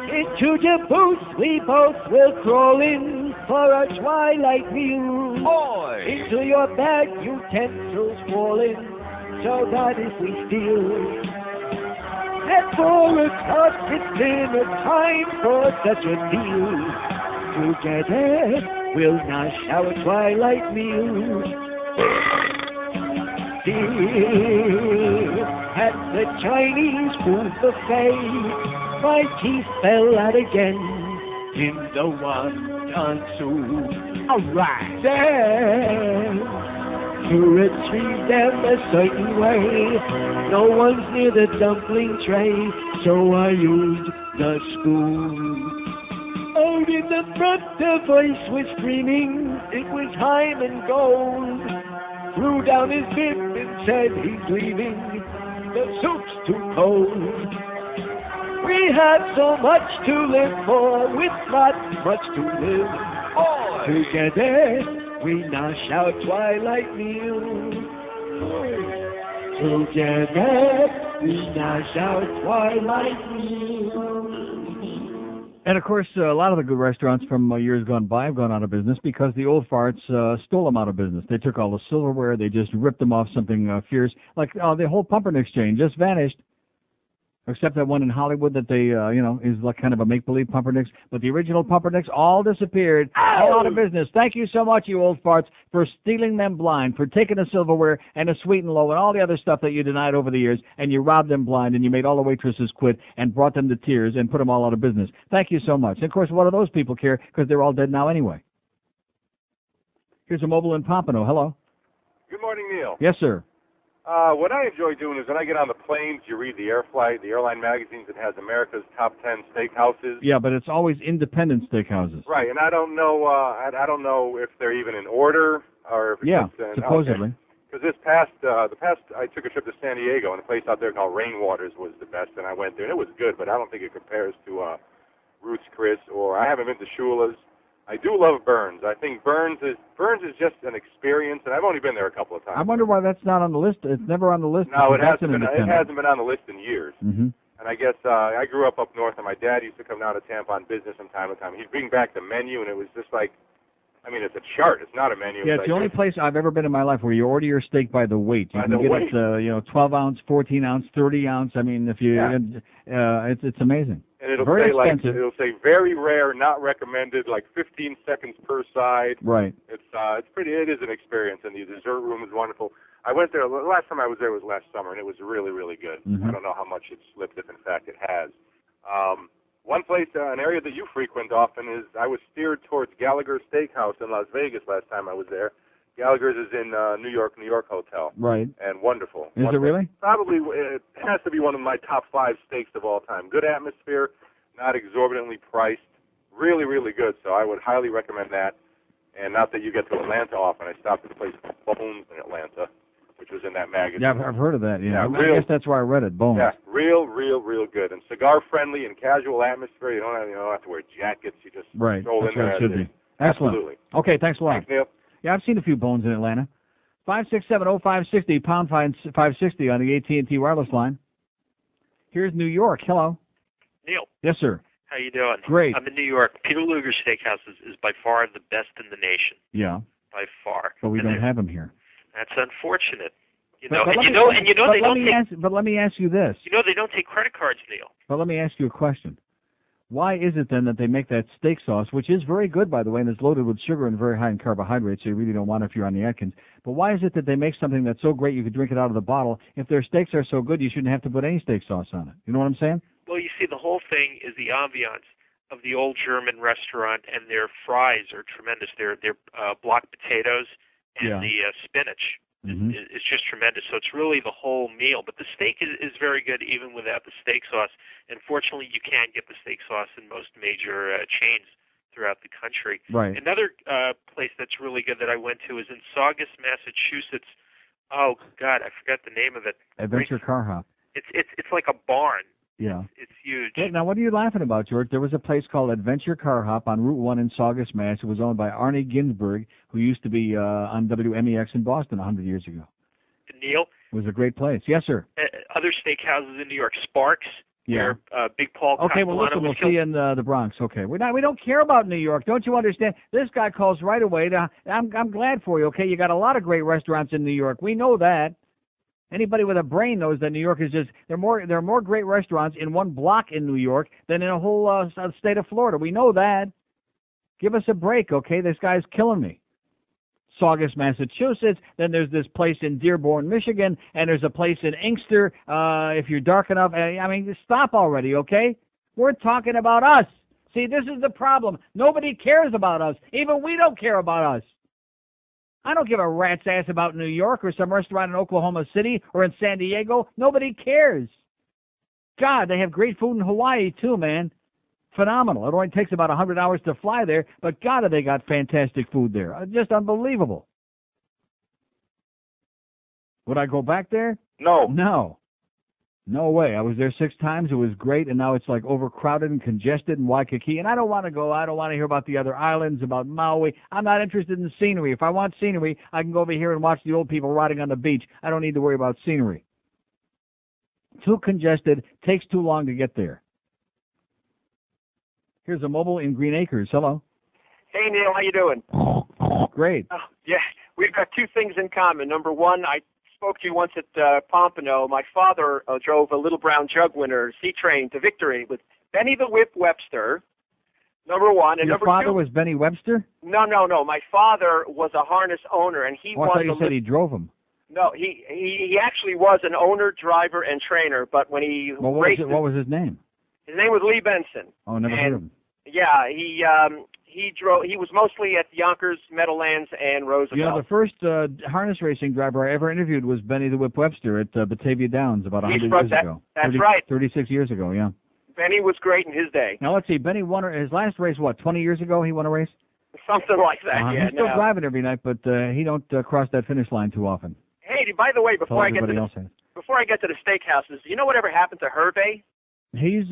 Into the booth we both will crawl in for a twilight meal. Boy! Into your bag utensils fall in, so that if we steal. At 4 o'clock it's dinner time for such a deal. Together we'll nosh our twilight meal. Here at the Chinese food buffet, my teeth fell out again in the wonton. All right. There, to retrieve them a certain way, no one's near the dumpling tray, so I used the spoon. Out in the front, the voice was screaming. It was Hyman Gold. Threw down his bib and said he's leaving. The soup's too cold. We had so much to live for, with not much to live. Together we nosh our twilight meal. Together we nosh our twilight meal. And, of course, a lot of the good restaurants from years gone by have gone out of business because the old farts stole them out of business. They took all the silverware. They just ripped them off something fierce. Like the whole Pumpernicks chain just vanished. Except that one in Hollywood that they, is like kind of a make-believe Pumpernicks. But the original Pumpernicks all disappeared, all out of business. Thank you so much, you old farts, for stealing them blind, for taking the silverware and the Sweet and Low and all the other stuff that you denied over the years, and you robbed them blind, and you made all the waitresses quit and brought them to tears and put them all out of business. Thank you so much. And, of course, what do those people care? Because they're all dead now anyway. Here's a mobile in Pompano. Hello. Good morning, Neil. Yes, sir. What I enjoy doing is when I get on the planes, you read the airline magazines that has America's top 10 steakhouses. Yeah, but it's always independent steakhouses. Right, and I don't know. I don't know if they're even in order or if it's just, supposedly. Because I took a trip to San Diego, and a place out there called Rainwaters was the best, and I went there, and it was good, but I don't think it compares to Ruth's Chris, or I haven't been to Shula's. I do love Burns. I think Burns is just an experience, and I've only been there a couple of times. I wonder why that's not on the list. It's never on the list. No, it hasn't been. It hasn't been on the list in years. Mm-hmm. And I guess I grew up north, and my dad used to come down to Tampa on business from time to time. He'd bring back the menu, and it was just like, I mean, it's a chart. It's not a menu. Yeah, it's the only place I've ever been in my life where you order your steak by the weight. You can get it, 12 ounce, 14 ounce, 30 ounce. I mean, if you, it's amazing. And it'll very say expensive. it'll say very rare, not recommended, like 15 seconds per side. Right. It's pretty. It is an experience, and the dessert room is wonderful. I went there. The last time I was there was last summer, and it was really, really good. Mm-hmm. I don't know how much it's slipped, if in fact it has. One place, an area that you frequent often is, I was steered towards Gallagher's Steakhouse in Las Vegas last time I was there. Gallagher's is in New York Hotel. Right. And wonderful. Is it really? Probably, it has to be one of my top 5 steaks of all time. Good atmosphere, not exorbitantly priced, really, really good. So I would highly recommend that. And not that you get to Atlanta often. I stopped at a place called Bones in Atlanta, which was in that magazine. Yeah, I've heard of that. Yeah, I real, guess that's why I read it. Bones. Yeah, real good. And cigar-friendly and casual atmosphere. You don't have to wear jackets. You just stroll in there. Right, should be. Excellent. Absolutely. Okay, thanks a lot. Thanks, Neil. Yeah, I've seen a few Bones in Atlanta. 567-0560, pound 560 on the AT&T wireless line. Here's New York. Hello. Neil. Yes, sir. How you doing? Great. I'm in New York. Peter Luger's Steakhouse is by far the best in the nation. Yeah. By far. But we don't have them here. That's unfortunate. But let me ask you this. You know they don't take credit cards, Neil. But let me ask you a question. Why is it then that they make that steak sauce, which is very good, by the way, and it's loaded with sugar and very high in carbohydrates, so you really don't want it if you're on the Atkins. But why is it that they make something that's so great you could drink it out of the bottle? If their steaks are so good, you shouldn't have to put any steak sauce on it. You know what I'm saying? Well, you see, the whole thing is the ambiance of the old German restaurant, and their fries are tremendous. Their block potatoes and the spinach. Mm-hmm. It's just tremendous. So it's really the whole meal. But the steak is very good even without the steak sauce. Unfortunately, you can't get the steak sauce in most major chains throughout the country. Right. Another place that's really good that I went to is in Saugus, Massachusetts. Oh, God, I forgot the name of it. Adventure Car Hop. It's like a barn. Yeah. It's huge. Hey, now, what are you laughing about, George? There was a place called Adventure Car Hop on Route 1 in Saugus, Mass. It was owned by Arnie Ginsberg, who used to be on WMEX in Boston 100 years ago. Neil? It was a great place. Yes, sir. Other steakhouses in New York, Sparks. Yeah. Big Paul. Okay, well, listen, we'll see you in the Bronx. Okay, we don't care about New York. Don't you understand? This guy calls right away. I'm glad for you. Okay, you got a lot of great restaurants in New York. We know that. Anybody with a brain knows that New York is just there are more great restaurants in one block in New York than in a whole state of Florida. We know that. Give us a break, okay? This guy's killing me. Saugus, Massachusetts. Then there's this place in Dearborn, Michigan, and there's a place in Inkster. If you're dark enough, I mean, stop already, okay? We're talking about us. See, this is the problem. Nobody cares about us. Even we don't care about us. I don't give a rat's ass about New York or some restaurant in Oklahoma City or in San Diego. Nobody cares. God, they have great food in Hawaii, too, man. Phenomenal. It only takes about 100 hours to fly there, but God, they got fantastic food there. Just unbelievable. Would I go back there? No. No way. I was there 6 times. It was great, and now it's like overcrowded and congested in Waikiki, and I don't want to go. I don't want to hear about the other islands, about Maui. I'm not interested in the scenery. If I want scenery, I can go over here and watch the old people riding on the beach. I don't need to worry about scenery. Too congested. Takes too long to get there. Here's a mobile in Green Acres. Hello. Hey, Neil. How you doing? Great. Yeah, we've got 2 things in common. Number one, I spoke to you once at Pompano. My father drove a Little Brown Jug winner C-Train to victory with Benny the Whip Webster, number one. And Your number father 2, was Benny Webster? No. My father was a harness owner, and he I thought you said he drove him. No, he actually was an owner, driver, and trainer, but when he raced... What was his name? His name was Lee Benson. Oh, never heard of him. Yeah, he drove. He was mostly at Yonkers, Meadowlands, and Roosevelt. You know, the first harness racing driver I ever interviewed was Benny the Whip Webster at Batavia Downs about 100 years ago. That's right. 36 years ago, yeah. Benny was great in his day. Now, let's see. Benny won his last race, 20 years ago he won a race? Something like that, yeah. He's still driving every night, but he don't cross that finish line too often. Hey, by the way, before I get to the steakhouses, you know whatever happened to Hervé? He's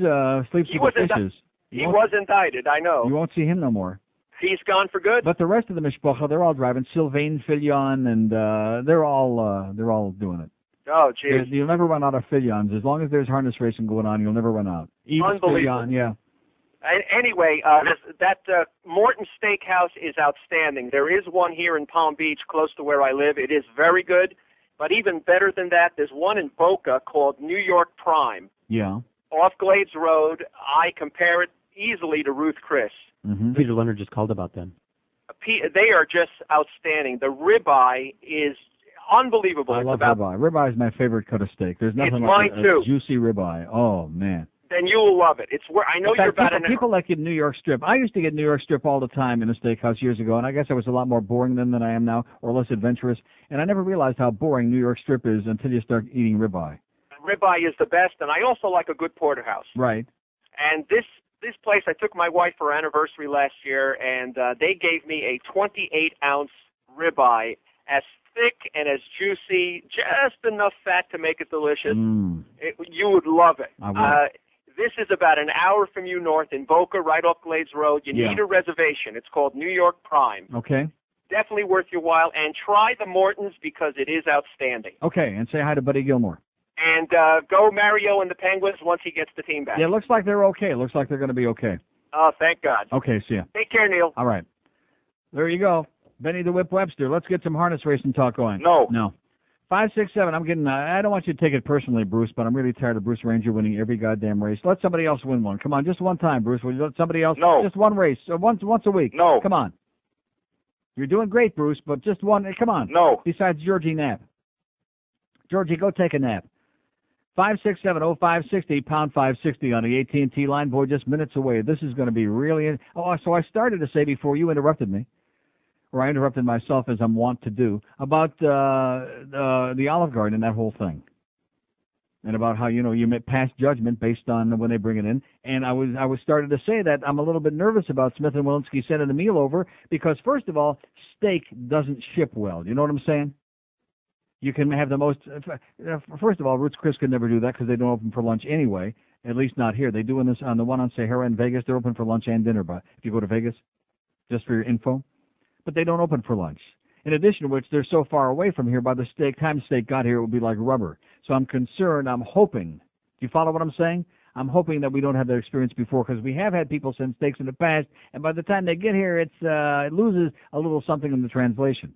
sleeps with the fishes. He was indicted, I know. You won't see him no more. He's gone for good. But the rest of the Mishpacha, they're all driving. Sylvain Filion, and they're all doing it. Oh, geez. You'll never run out of Filions. As long as there's harness racing going on, you'll never run out. Unbelievable. Filion, yeah. Anyway, that Morton Steakhouse is outstanding. There is one here in Palm Beach, close to where I live. It is very good. But even better than that, there's one in Boca called New York Prime. Yeah. Off Glades Road. I compare it easily to Ruth Chris. Mm-hmm. Peter Leonard just called about them. They are just outstanding. The ribeye is unbelievable. I love ribeye. Ribeye is my favorite cut of steak. There's nothing like a juicy ribeye. Oh, man. Then you will love it. It's where I know you're about people like it New York strip. I used to get New York strip all the time in a steakhouse years ago, and I guess I was a lot more boring then than I am now, or less adventurous. And I never realized how boring New York strip is until you start eating ribeye. Ribeye is the best, and I also like a good porterhouse. Right. And this place, I took my wife for her anniversary last year, and they gave me a 28-ounce ribeye, as thick and as juicy, just enough fat to make it delicious. You would love it. I would. This is about an hour from you north in Boca, right off Glades Road. You need a reservation. It's called New York Prime. Okay. Definitely worth your while. And try the Mortons because it is outstanding. Okay, and say hi to Buddy Gilmore. And go Mario and the Penguins once he gets the team back. Yeah, it looks like they're okay. It looks like they're going to be okay. Oh, thank God. Okay, see ya. Take care, Neil. All right. There you go. Benny the Whip Webster. Let's get some harness racing talk going. No. 567. I'm getting. I don't want you to take it personally, Bruce, but I'm really tired of Bruce Ranger winning every goddamn race. Let somebody else win one. Come on, just one time, Bruce. Will you let somebody else? No. Just one race, once a week. No. Come on. You're doing great, Bruce, but just one. Come on. No. Besides Georgie Knapp. Georgie, go take a nap. 567-0560, pound 560 on the AT&T line. Boy, just minutes away. This is going to be really. So I started to say before you interrupted me, or I interrupted myself as I'm wont to do, about the Olive Garden and that whole thing. And about how, you pass judgment based on when they bring it in. And I was started to say that I'm a little bit nervous about Smith & Walensky sending the meal over because, first of all, steak doesn't ship well. You know what I'm saying? You can have the most, first of all, Ruth's Chris could never do that because they don't open for lunch anyway, at least not here. They're doing this on the one on Sahara in Vegas. They're open for lunch and dinner, but if you go to Vegas, just for your info. But they don't open for lunch. In addition to which, they're so far away from here, by the time steak got here, it would be like rubber. So I'm concerned, I'm hoping, do you follow what I'm saying? I'm hoping that we don't have that experience before because we have had people send steaks in the past, and by the time they get here, it loses a little something in the translation.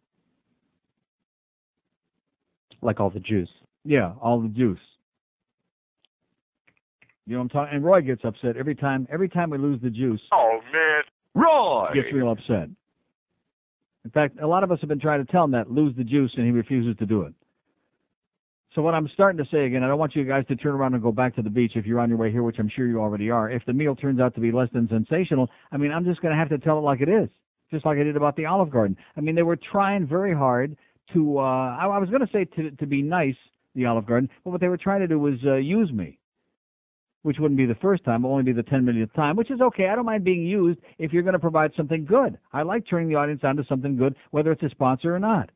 Like all the juice. Yeah, all the juice. You know what I'm talking? And Roy gets upset every time we lose the juice. Oh, man. Roy gets real upset. In fact, a lot of us have been trying to tell him that, lose the juice, and he refuses to do it. So what I'm starting to say again, I don't want you guys to turn around and go back to the beach if you're on your way here, which I'm sure you already are. If the meal turns out to be less than sensational, I mean, I'm just going to have to tell it like it is, just like I did about the Olive Garden. I mean, they were trying very hard to, I was going to say to be nice, the Olive Garden, but what they were trying to do was use me, which wouldn't be the first time, it'll only be the 10 millionth time, which is okay. I don't mind being used if you're going to provide something good. I like turning the audience on to something good, whether it's a sponsor or not.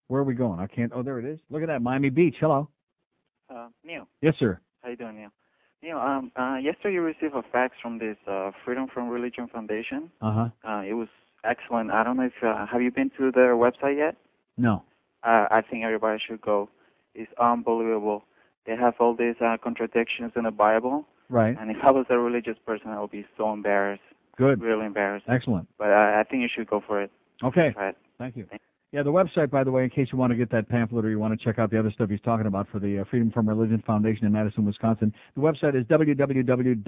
Where are we going? I can't. Oh, there it is. Look at that, Miami Beach. Hello. Neil. Yes, sir. How you doing, Neil? Neil, yesterday you received a fax from this Freedom from Religion Foundation. It was excellent. I don't know if have you been to their website yet? No. I think everybody should go. It's unbelievable. They have all these contradictions in the Bible. Right. And if I was a religious person, I would be so embarrassed. Good. Really embarrassed. Excellent. But I think you should go for it. Okay. Right. Thank you. Yeah, the website, by the way, in case you want to get that pamphlet or you want to check out the other stuff he's talking about for the Freedom from Religion Foundation in Madison, Wisconsin, the website is www.ffrf.org.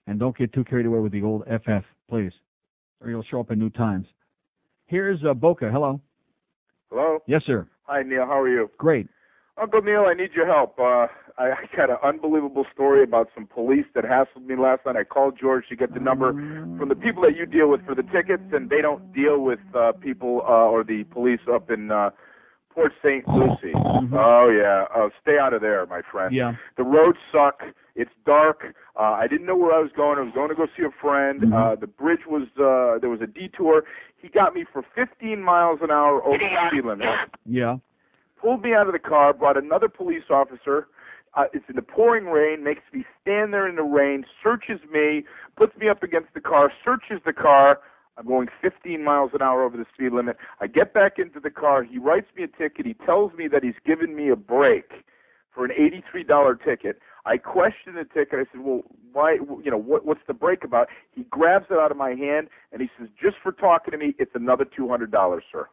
And don't get too carried away with the old FF, please, or you'll show up in New Times. Here's Boca. Hello. Hello? Yes, sir. Hi, Neil. How are you? Great. Uncle Neil, I need your help. I got an unbelievable story about some police that hassled me last night. I called George to get the number from the people that you deal with for the tickets, and they don't deal with people or the police up in Port St. Lucie. Oh, yeah. Stay out of there, my friend. Yeah. The roads suck. It's dark. I didn't know where I was going. I was going to go see a friend. The bridge was, there was a detour. He got me for 15 miles an hour over the speed limit. Yeah. Pulled me out of the car, brought another police officer. It's in the pouring rain, makes me stand there in the rain, searches me, puts me up against the car, searches the car. I'm going 15 miles an hour over the speed limit. I get back into the car. He writes me a ticket. He tells me that he's given me a break for an $83 ticket. I question the ticket. I said, well, why, what's the break about? He grabs it out of my hand, and he says, just for talking to me, it's another $200, sir.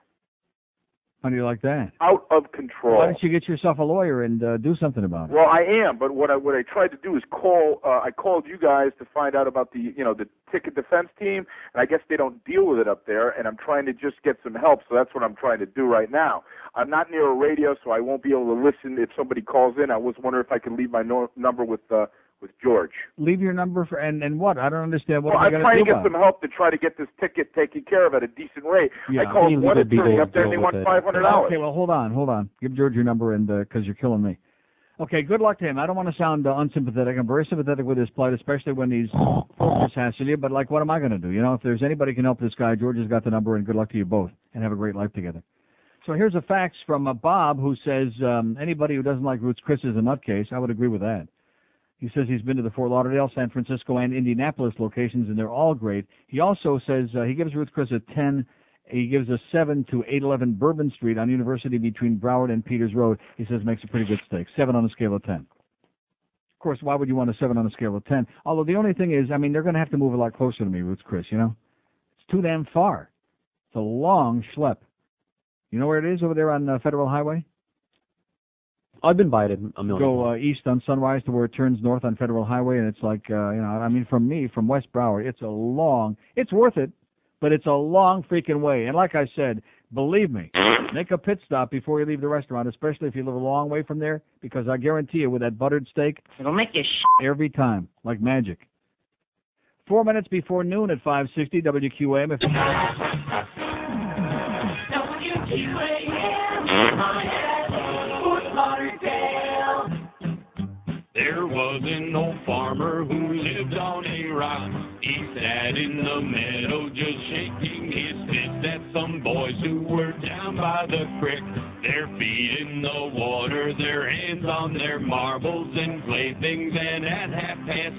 How do you like that? Out of control. Why don't you get yourself a lawyer and do something about it? Well, I am, but what I tried to do is call. I called you guys to find out about the ticket defense team, and I guess they don't deal with it up there. And I'm trying to just get some help, so that's what I'm trying to do right now. I'm not near a radio, so I won't be able to listen if somebody calls in. I was wondering if I could leave my number with George. Leave your number for and what? I don't understand what I'm trying to get about some help to try to get this ticket taken care of at a decent rate. Yeah. I called one attorney up there and they want $500. Okay, well, hold on. Give George your number and because you're killing me. Okay, good luck to him. I don't want to sound unsympathetic. I'm very sympathetic with his plight, especially when these folks hassle you. But like, what am I going to do? If there's anybody can help this guy, George has got the number. And good luck to you both, and have a great life together. So here's a fax from Bob who says anybody who doesn't like Roots Chris is a nutcase. I would agree with that. He says he's been to the Fort Lauderdale, San Francisco, and Indianapolis locations, and they're all great. He also says he gives Ruth Chris a 10. He gives a 7 to 811 Bourbon Street on University between Broward and Peters Road. He says makes a pretty good steak. 7 on a scale of 10. Of course, why would you want a 7 on a scale of 10? Although the only thing is, they're going to have to move a lot closer to me, Ruth Chris, It's too damn far. It's a long schlep. You know where it is over there on Federal Highway? I've been by it a million Go times. east on Sunrise to where it turns north on Federal Highway, and it's like, from West Broward, it's worth it, but it's a long freaking way. And like I said, believe me, make a pit stop before you leave the restaurant, especially if you live a long way from there, because I guarantee you with that buttered steak, it'll make you every time, like magic. 4 minutes before noon at 560 WQAM. There was an old farmer who lived on a rock. He sat in the meadow just shaking his fist at some boys who were down by the creek. Their feet in the water, their hands on their marbles and playthings, and at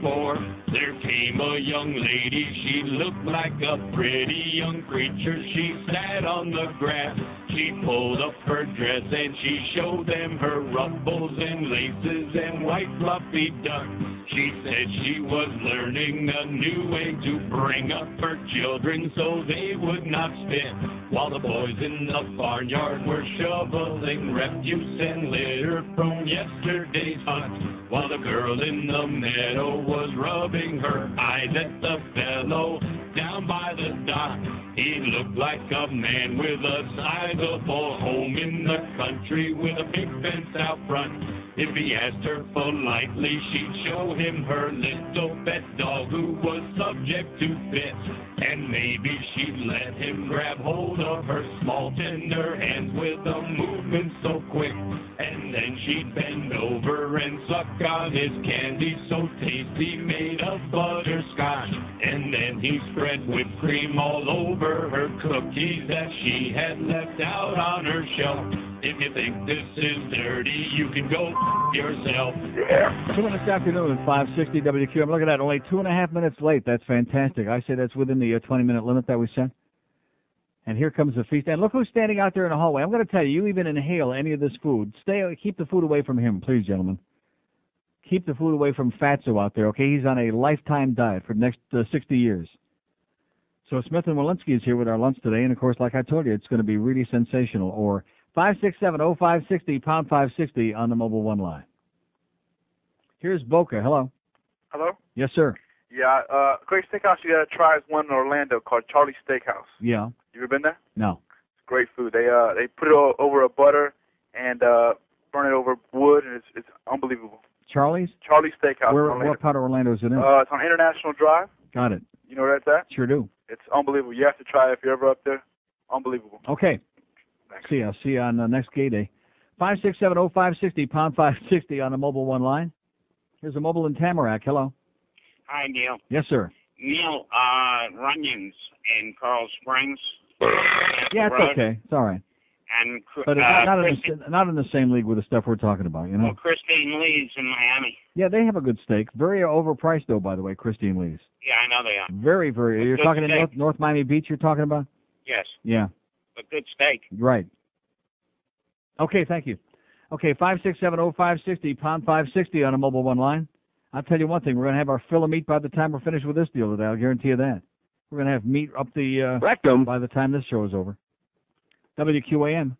4:30 there came a young lady. She looked like a pretty young creature. She sat on the grass. She pulled up her dress and she showed them her ruffles and laces and white fluffy duck. She said she was learning a new way to bring up her children so they would not spit. while the boys in the barnyard were shoveling refuse and litter from yesterday's hunt, while the girl in the meadow was rubbing her eyes at the fellow down by the dock. He looked like a man with a sizable home in the country with a big fence out front. If he asked her politely, she'd show him her little pet dog who was subject to fits. And maybe she'd let him grab hold of her small tender hands with a movement so quick. And then she'd bend over and suck on his candy so tasty made of butterscotch. And then he spread whipped cream all over her cookies that she had left out on her shelf. If you think this is dirty, you can go yourself. 2 minutes afternoon at 560 WQAM. Look at that, only 2.5 minutes late. That's fantastic. I say that's within the 20-minute limit that we set. And here comes the feast. And look who's standing out there in the hallway. I'm going to tell you, you even inhale any of this food. Keep the food away from him, please, gentlemen. Keep the food away from Fatso out there, okay? He's on a lifetime diet for the next 60 years. So Smith and Walensky is here with our lunch today. And, of course, like I told you, it's going to be really sensational. Or 567-0560, pound 560 on the Mobile One line. Here's Boca. Hello. Hello? Yes, sir. Yeah, great steakhouse you got to try is one in Orlando called Charlie's Steakhouse. Yeah. You ever been there? No. It's great food. They put it over a butter and burn it over wood, and it's unbelievable. Charlie's? Charlie's Steakhouse. What part of Orlando is it in? It's on International Drive. Got it. You know where that's at? Sure do. It's unbelievable. You have to try it if you're ever up there. Unbelievable. Okay. Thanks. I'll see you on the next gay day. 567-0560, pound 560 on the Mobile One line. Here's a mobile in Tamarack. Hello. Hi, Neil. Yes, sir. Neil, Runyon's in Coral Springs. Yeah, it's okay. It's all right. And But it's not in the same league with the stuff we're talking about, you know? Well, Christine Lee's in Miami. Yeah, they have a good steak. Very overpriced, though, by the way, Christine Lee's. Yeah, I know they are. Very, very. You're good talking in steak. North Miami Beach you're talking about? Yes, Yeah, but good steak. right. Okay, thank you. Okay, 567-0560, pound 560 on a Mobile One line. I'll tell you one thing. We're going to have our fill of meat by the time we're finished with this deal today. I'll guarantee you that. We're going to have meat up the rectum by the time this show is over. WQAM.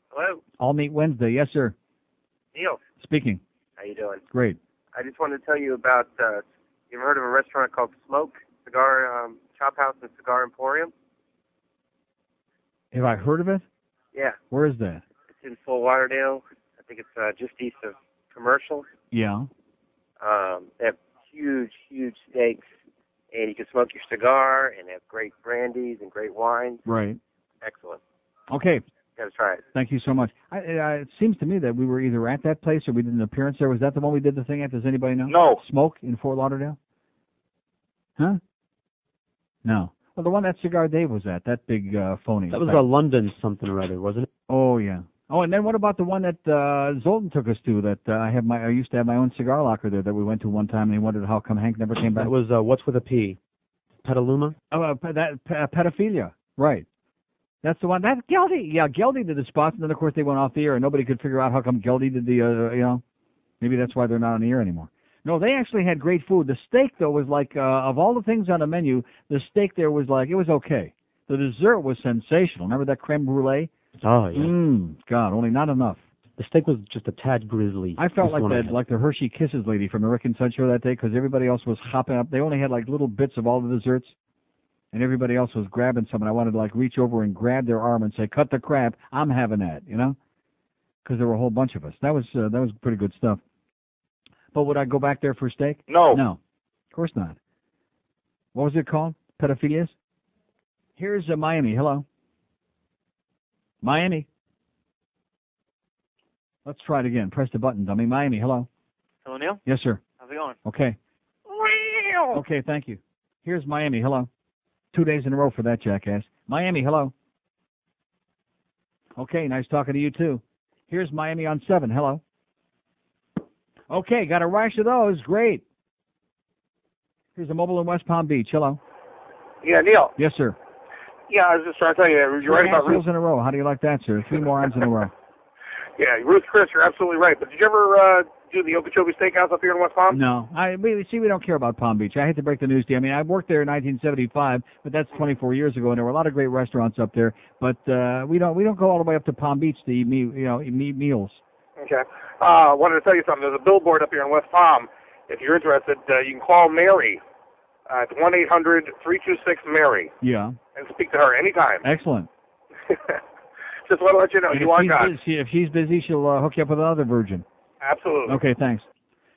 Hello, All Meat Wednesday. Yes, sir. Neil. Speaking. How you doing? Great. I just wanted to tell you about. You ever heard of a restaurant called Smoke Cigar Chop House and Cigar Emporium? Have I heard of it? Yeah, Where is that? it's in Fort Lauderdale. I think it's just east of Commercial. Yeah. They have huge, huge steaks, and you can smoke your cigar, and they have great brandies and great wines. Right. Excellent. Okay. Got to try it. Thank you so much. It seems to me that we were either at that place or we did an appearance there. Was that the one we did the thing at? Does anybody know? No. Smoke in Fort Lauderdale? Huh? No. Well, the one that Cigar Dave was at, that big phony. That was a London something or other, wasn't it? Oh, yeah. Oh, and then what about the one that Zoltan took us to that I used to have my own cigar locker there that we went to one time and he wondered how come Hank never came back? That was, what's with a P? Petaluma? Oh, pedophilia. Right. That's the one. That's Geldy. Yeah, Geldy did the spots, and then, of course, they went off the air, and nobody could figure out how come Geldy did the, maybe that's why they're not on the air anymore. No, they actually had great food. The steak, though, was like, of all the things on the menu, the steak there was like, it was okay. The dessert was sensational. Remember that creme brulee? Oh, yeah. God, only not enough. The steak was just a tad grizzly. I felt like the Hershey Kisses lady from the Rick and Son show that day because everybody else was hopping up. They only had like little bits of all the desserts, and everybody else was grabbing some, and I wanted to like reach over and grab their arm and say, cut the crap, I'm having that, because there were a whole bunch of us. That was pretty good stuff. But would I go back there for steak? No. No, of course not. What was it called? Pedophilias? Here's Miami. Hello. Miami. Let's try it again. Press the button, dummy. Miami. Hello. Hello, Neil. Yes, sir. How's it going? Okay. Okay, thank you. Here's Miami. Hello. 2 days in a row for that jackass. Miami. Hello. Okay, nice talking to you, too. Here's Miami on 7. Hello. Okay, got a rash of those. Great. Here's a mobile in West Palm Beach. Hello. Yeah, Neil. Yes, sir. Yeah, I was just trying to tell you, you're right about Ruth. In a row. How do you like that, sir? 3 morons in a row. Yeah, Ruth Chris, you're absolutely right. But did you ever do the Okeechobee Steakhouse up here in West Palm? No. We don't care about Palm Beach. I hate to break the news to you. I mean, I worked there in 1975, but that's 24 years ago, and there were a lot of great restaurants up there. But we don't go all the way up to Palm Beach to eat meals. Okay. I wanted to tell you something. There's a billboard up here in West Palm. If you're interested, you can call Mary at 1-800-326-MARY. Yeah. And speak to her anytime. Excellent. Just want to let you know, you are God. If she's busy, she'll hook you up with another virgin. Absolutely. Okay, thanks.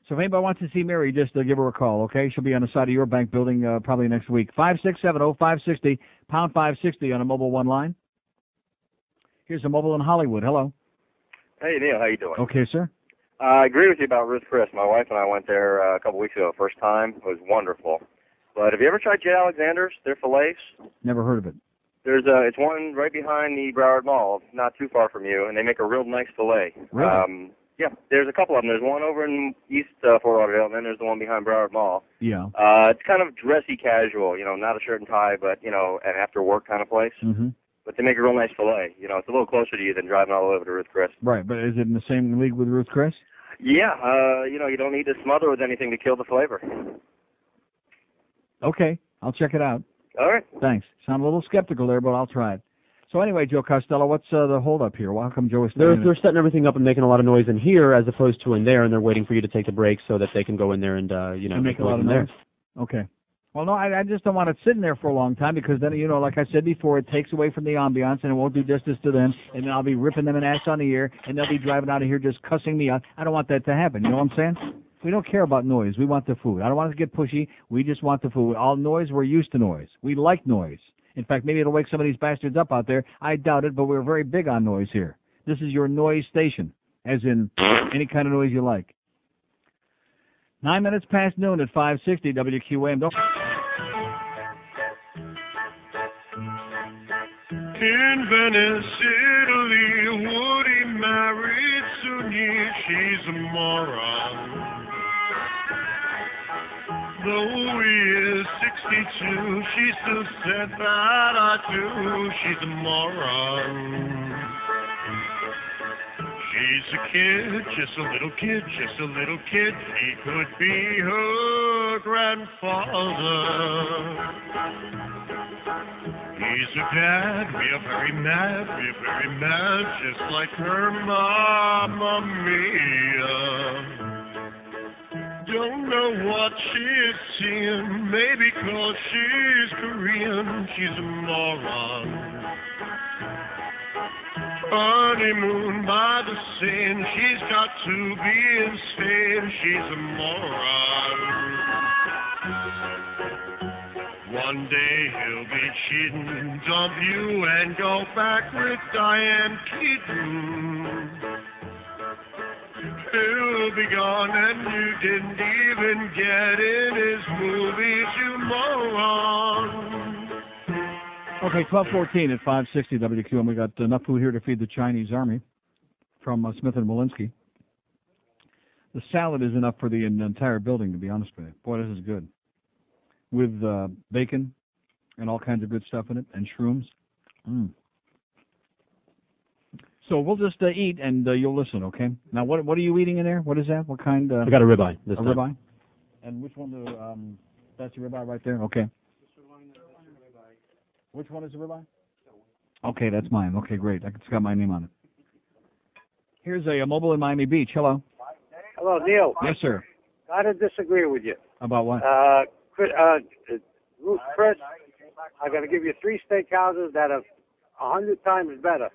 So if anybody wants to see Mary, just give her a call, okay? She'll be on the side of your bank building probably next week. 567-0560, pound 560 on a mobile one line. Here's a mobile in Hollywood. Hello. Hey, Neil. How you doing? Okay, sir. I agree with you about Ruth Chris. My wife and I went there a couple weeks ago. First time. It was wonderful. But have you ever tried J. Alexander's? Their fillets? Never heard of it. It's one right behind the Broward Mall, not too far from you, and they make a real nice fillet. Really? Yeah, there's a couple of them. There's one over in East Fort Lauderdale, and then there's the one behind Broward Mall. Yeah. It's kind of dressy casual, not a shirt and tie, but, an after-work kind of place. Mm-hmm. But they make a real nice fillet. It's a little closer to you than driving all the way over to Ruth Chris. Right, but is it in the same league with Ruth Chris? Yeah, you don't need to smother with anything to kill the flavor. Okay, I'll check it out. All right. Thanks. Sound a little skeptical there, but I'll try it. So anyway, Joe Costello, what's the holdup here? How come Joe is They're setting everything up and making a lot of noise in here as opposed to in there, and they're waiting for you to take the break so that they can go in there and make a lot of noise? Okay. Well, no, I just don't want it sitting there for a long time because then, like I said before, it takes away from the ambiance and it won't do justice to them, and then I'll be ripping them an ass on the ear, and they'll be driving out of here just cussing me out. I don't want that to happen. You know what I'm saying? We don't care about noise. We want the food. I don't want it to get pushy. We just want the food. All noise, we're used to noise. We like noise. In fact, maybe it'll wake some of these bastards up out there. I doubt it, but we're very big on noise here. This is your noise station, as in any kind of noise you like. 9 minutes past noon at 560 WQAM. In Venice, Italy, Woody married Sonia. She's a moron. Though he is 62, she still said that I do. She's a moron. She's a kid, just a little kid, just a little kid. He could be her grandfather. He's a dad, we are very mad, just like her Mamma Mia. Don't know what she's seeing, maybe 'cause she's Korean, she's a moron. Honeymoon by the Seine, she's got to be insane, she's a moron. One day he'll be cheating, dump you, and go back with Diane Keaton. He'll be gone, and you didn't even get in his movies, you moron. Okay, 12:14 at 560 WQAM. We got enough food here to feed the Chinese army from Smith & Wolinski. The salad is enough for the entire building, to be honest with you. Boy, this is good. With bacon and all kinds of good stuff in it, and shrooms. So we'll just eat, and you'll listen, okay? Now, what are you eating in there? What is that? What kind? I got a ribeye this time. Ribeye? And which one? That's your ribeye right there? Okay. Which one is the ribeye? Okay, that's mine. Okay, great. It's got my name on it. Here's a mobile in Miami Beach. Hello. Hello, Neil. Yes, sir. Gotta disagree with you. About what? Ruth Chris, I got to give you 3 steakhouses that are 100 times better.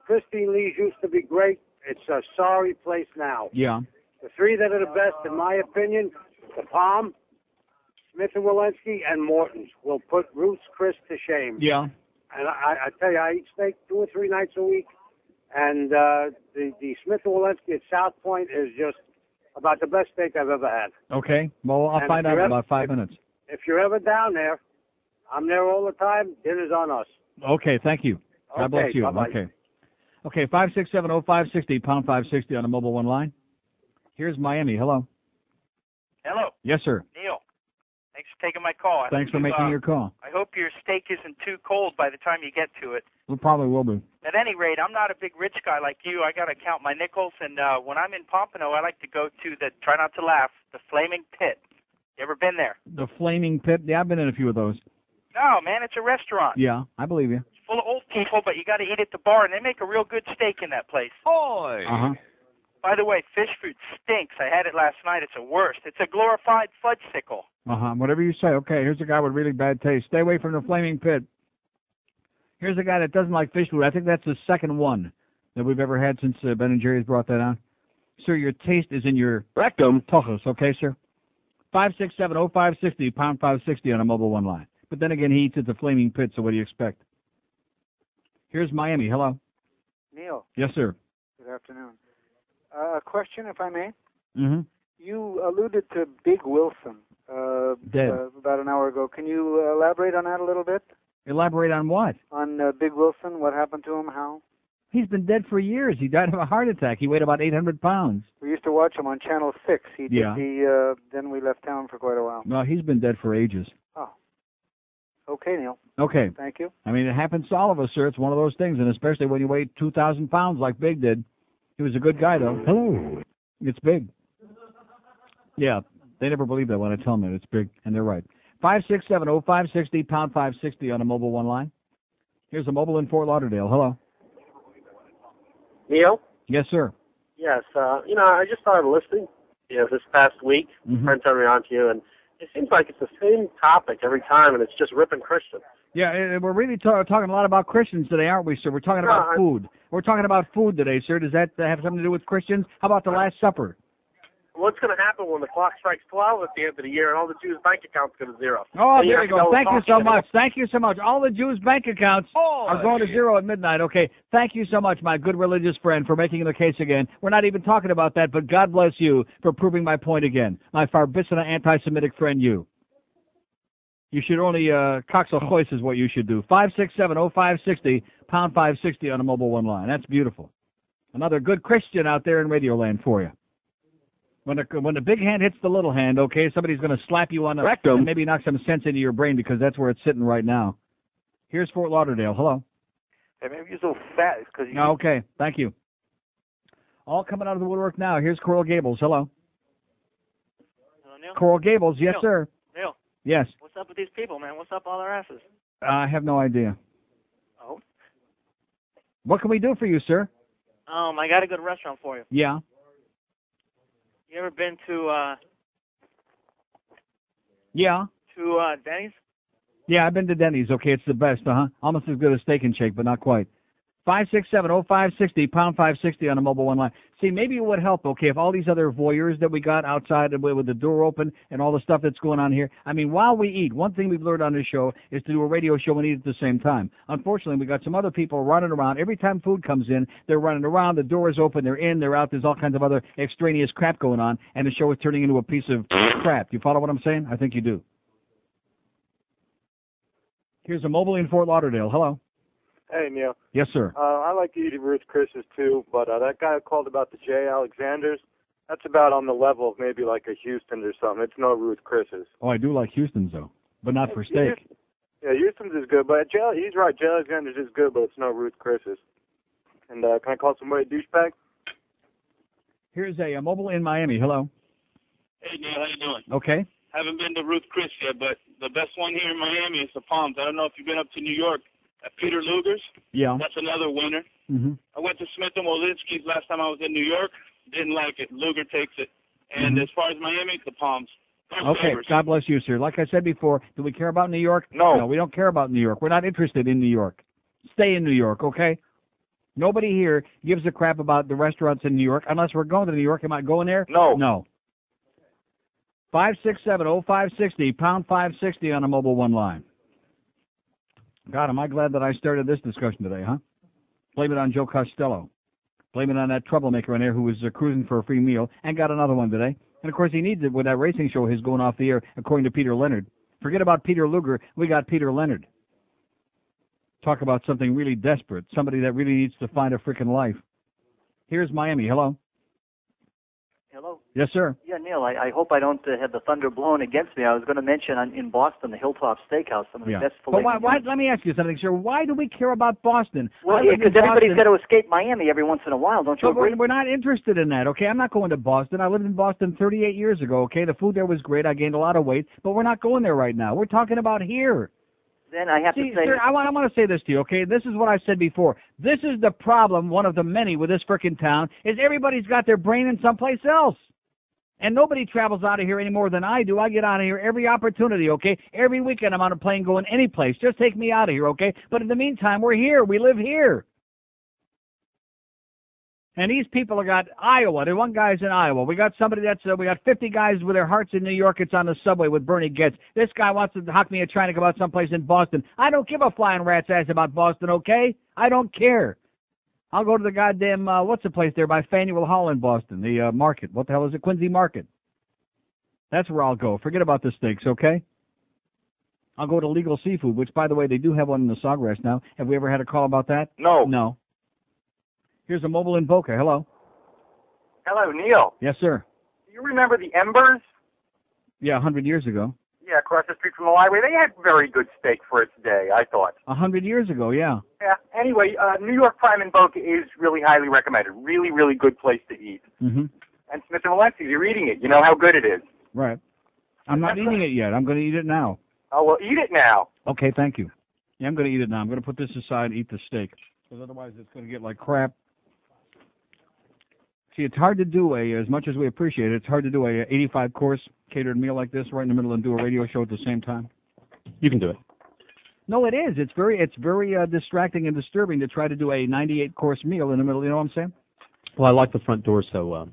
Christine Lee's used to be great. It's a sorry place now. Yeah. The 3 that are the best, in my opinion, the Palm, Smith & Wolinski, and Morton's will put Ruth Chris to shame. Yeah. And I tell you, I eat steak 2 or 3 nights a week, and the Smith & Wolinski at South Point is just about the best steak I've ever had. Okay. Well, I'll find out in about 5 minutes. If you're ever down there, I'm there all the time. Dinner's on us. Okay, thank you. God bless you. Bye-bye. Okay, 567-0560, pound 560 on the mobile one line. Here's Miami. Hello. Hello. Yes, sir. Neil, thanks for taking my call. Thanks for making your call. I I hope your steak isn't too cold by the time you get to it. It probably will be. At any rate, I'm not a big rich guy like you. I got to count my nickels, and when I'm in Pompano, I like to go to try not to laugh, the Flaming Pit. You ever been there? The Flaming Pit? Yeah, I've been in a few of those. No, man, it's a restaurant. Yeah, I believe you. It's full of old people, but you got to eat at the bar, and they make a real good steak in that place. Boy! Uh-huh. By the way, fish food stinks. I had it last night. It's the worst. It's a glorified fudgesicle. Uh-huh. Whatever you say. Okay, here's a guy with really bad taste. Stay away from the Flaming Pit. Here's a guy that doesn't like fish food. I think that's the second one that we've ever had since Ben & Jerry's brought that out. Sir, your taste is in your rectum. Tojos, okay, sir? 567-0560, pound 560 on a mobile one line. But then again, he eats at the Flaming Pit, so what do you expect? Here's Miami. Hello. Neil. Yes, sir. Good afternoon. A question, if I may. Mm-hmm. You alluded to Big Wilson Dead. About an hour ago. Can you elaborate on that a little bit? Elaborate on what? On Big Wilson, what happened to him, how? He's been dead for years. He died of a heart attack. He weighed about 800 pounds. We used to watch him on Channel 6. He did Yeah. then we left town for quite a while. No, he's been dead for ages. Oh. Okay, Neil. Okay. Thank you. I mean, it happens to all of us, sir. It's one of those things, and especially when you weigh 2,000 pounds like Big did. He was a good guy, though. Hello. It's Big. Yeah, they never believe that when I tell them that it's Big, and they're right. 567-0560, pound 560 on a mobile one line. Here's a mobile in Fort Lauderdale. Hello. Neil? Yes, sir. Yes. I just started listening, this past week. Mm-hmm. A friend turned me on to you, and it seems like it's the same topic every time, and it's just ripping Christians. Yeah, we're really talking a lot about Christians today, aren't we, sir? We're talking about food. We're talking about food today, sir. Does that have something to do with Christians? How about the Last Supper? What's going to happen when the clock strikes 12 at the end of the year and all the Jews' bank accounts go to zero? Oh, And there you go. Thank you so much. to Thank you so much. All the Jews' bank accounts are going to zero at midnight. Okay. Thank you so much, my good religious friend, for making the case again. We're not even talking about that, but God bless you for proving my point again. My Farbissina anti-Semitic friend, you. You should only, Coxel is what you should do. 567-0560, pound 560 on a mobile one line. That's beautiful. Another good Christian out there in Radio Land for you. When the big hand hits the little hand, okay, somebody's going to slap you on the rectum and maybe knock some sense into your brain because that's where it's sitting right now. Here's Fort Lauderdale. Hello. Hey, maybe you're so fat because you. Okay, thank you. All coming out of the woodwork now. Here's Coral Gables. Hello. Hello, Neil. Coral Gables. Yes, Neil. sir. Neil. Yes. What's up with these people, man? What's up all their asses? I have no idea. Oh. What can we do for you, sir? I got a good restaurant for you. Yeah. You ever been to Yeah. Denny's? Yeah, I've been to Denny's. Okay, it's the best, Almost as good as Steak and Shake, but not quite. 567-0560, pound 560 on a mobile one line. See, maybe it would help, okay, if all these other voyeurs that we got outside with the door open and all the stuff that's going on here. I mean, while we eat, one thing we've learned on this show is to do a radio show and eat at the same time. Unfortunately, we got some other people running around. Every time food comes in, they're running around. The door is open. They're in. They're out. There's all kinds of other extraneous crap going on, and the show is turning into a piece of crap. Do you follow what I'm saying? I think you do. Here's a mobile in Fort Lauderdale. Hello. Hey, Neil. Yes, sir. I like to eat at Ruth Chris's too, but that guy called about the J. Alexander's. That's about on the level of maybe like a Houston's or something. It's no Ruth Chris's. Oh, I do like Houston's, though, but not for steak. Yeah, Houston's is good, but he's right. J. Alexander's is good, but it's no Ruth Chris's. And can I call somebody a douchebag? Here's a mobile in Miami. Hello. Hey, Neil, how you doing? Okay. Haven't been to Ruth Chris yet, but the best one here in Miami is the Palms. I don't know if you've been up to New York at Peter Luger's. Yeah. That's another winner. Mm-hmm. I went to Smith & Wolinski's last time I was in New York. Didn't like it. Luger takes it. And as far as Miami, the Palms. Okay, God bless you, sir. Like I said before, do we care about New York? No, we don't care about New York. We're not interested in New York. Stay in New York, okay? Nobody here gives a crap about the restaurants in New York unless we're going to New York. Am I going there? No. No. 567-0560, pound 560 on a mobile one line. God, am I glad that I started this discussion today, huh? Blame it on Joe Costello. Blame it on that troublemaker in there who was cruising for a free meal and got another one today. And, of course, he needs it with that racing show his going off the air, according to Peter Leonard. Forget about Peter Luger. We got Peter Leonard. Talk about something really desperate, somebody that really needs to find a freaking life. Here's Miami. Hello. Hello. Yes, sir. Yeah, Neil, I hope I don't have the thunder blown against me. I was going to mention in Boston, the Hilltop Steakhouse, some of the best filet. But why, let me ask you something, sir. Why do we care about Boston? Well, because everybody's got to escape Miami every once in a while, don't you agree? We're not interested in that, okay? I'm not going to Boston. I lived in Boston 38 years ago, okay? The food there was great. I gained a lot of weight, but we're not going there right now. We're talking about here. Then I have to say... Sir, I want to say this to you, okay? This is what I said before. This is the problem, one of the many with this frickin' town, is everybody's got their brain in someplace else. And nobody travels out of here any more than I do. I get out of here every opportunity, okay? Every weekend I'm on a plane going any place. Just take me out of here, okay? But in the meantime, we're here. We live here. And these people have got Iowa. The one guy's in Iowa. We got somebody we got 50 guys with their hearts in New York. It's on the subway with Bernie Getz. This guy wants to hock me a trying to go out someplace in Boston. I don't give a flying rat's ass about Boston, okay? I don't care. I'll go to the goddamn, what's the place there by Faneuil Hall in Boston? The market. What the hell is it? Quincy Market. That's where I'll go. Forget about the steaks, okay? I'll go to Legal Seafood, which, by the way, they do have one in the Sawgrass now. Have we ever had a call about that? No. No. Here's a mobile in Boca. Hello. Hello, Neil. Yes, sir. Do you remember the Embers? Yeah, 100 years ago. Yeah, across the street from the library. They had very good steak for its day, I thought. 100 years ago, yeah. Yeah. Anyway, New York Prime in Boca is really highly recommended. Really, really good place to eat. Mm-hmm. And Smith & Valencia, you're eating it. You know how good it is. Right. I'm not eating it yet. I'm going to eat it now. Oh, well, eat it now. Okay, thank you. Yeah, I'm going to eat it now. I'm going to put this aside and eat the steak. Because otherwise it's going to get like crap. See, it's hard to do as much as we appreciate it, it's hard to do a 85-course catered meal like this right in the middle and do a radio show at the same time. You can do it. No, it is. It's very distracting and disturbing to try to do a 98-course meal in the middle. You know what I'm saying? Well, I like the front door so...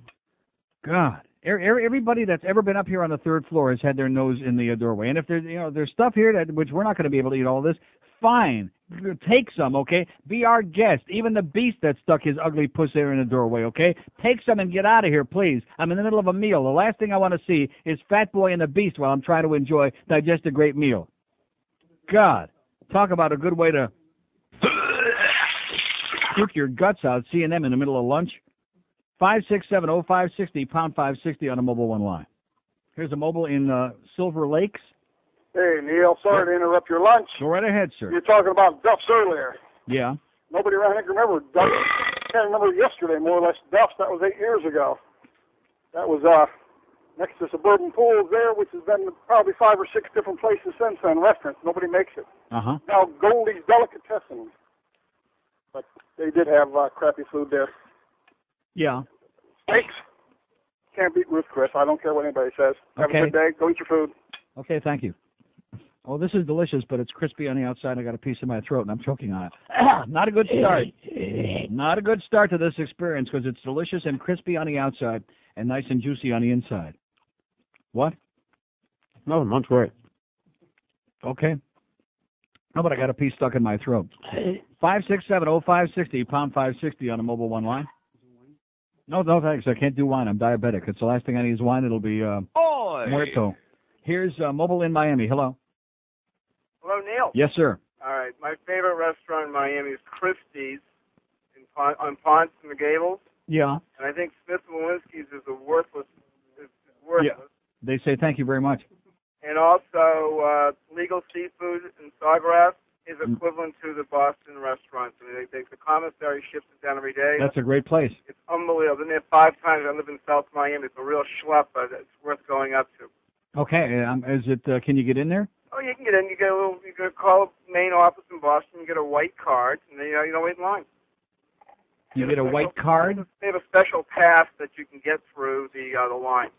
God. Everybody that's ever been up here on the third floor has had their nose in the doorway. And if there's stuff here which we're not going to be able to eat all of this, fine. Take some, okay? Be our guest. Even the beast that stuck his ugly puss there in the doorway, okay? Take some and get out of here, please. I'm in the middle of a meal. The last thing I want to see is Fat Boy and the Beast while I'm trying to digest a great meal. God, talk about a good way to puke your guts out, seeing them in the middle of lunch. 567-0560, pound 560 on a mobile one line. Here's a mobile in Silver Lakes. Hey, Neil, sorry to interrupt your lunch. Go right ahead, sir. You were talking about Duff's earlier. Yeah. Nobody around here can remember Duff's. I can't remember yesterday, more or less, Duff's. That was 8 years ago. That was next to Suburban Pools there, which has been probably 5 or 6 different places since then, restaurants. Nobody makes it. Uh-huh. Now, Goldie's Delicatessen. But they did have crappy food there. Yeah. Steaks. Can't beat Ruth Chris. I don't care what anybody says. Have a good day. Go eat your food. Okay, thank you. Oh, this is delicious, but it's crispy on the outside. I got a piece in my throat, and I'm choking on it. Not a good start. Not a good start to this experience because it's delicious and crispy on the outside and nice and juicy on the inside. What? No, I'm great. Okay. No, but I got a piece stuck in my throat. 567-0560, pound 560 on a mobile one line. No, thanks. I can't do wine. I'm diabetic. It's the last thing I need is wine. It'll be muerto. Here's mobile in Miami. Hello. Hello, Neil. Yes, sir. All right. My favorite restaurant in Miami is Christie's on Ponce and the Gables. Yeah. And I think Smith & Walensky's is worthless. Yeah. They say thank you very much. And also, Legal Seafood in Sawgrass is equivalent to the Boston restaurants. I mean, the commissary ships it down every day. That's a great place. It's unbelievable. I've been there 5 times. I live in South Miami. It's a real schlep, but it's worth going up to. Okay. Is it? Can you get in there? Oh, you can get in. You can call the main office in Boston. You get a white card, and then you don't wait in line. You get a white card? They have a special pass that you can get through the line.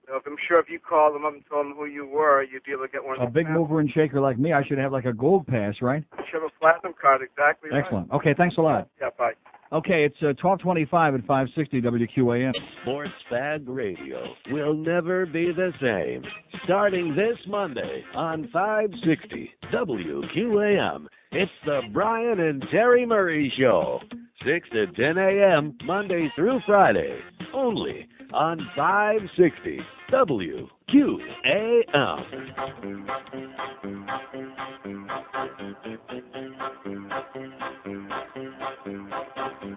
So I'm sure if you called them up and told them who you were, you'd be able to get one of A big mover and shaker like me, I should have like a gold pass, right? You should have a platinum card, exactly. Excellent. Okay, thanks a lot. Yeah, bye. Okay, it's 12:25 at 560 WQAM. Sports Fag Radio will never be the same. Starting this Monday on 560 WQAM, it's the Brian and Terry Murray Show. 6 to 10 a.m. Monday through Friday. Only on 560 WQAM.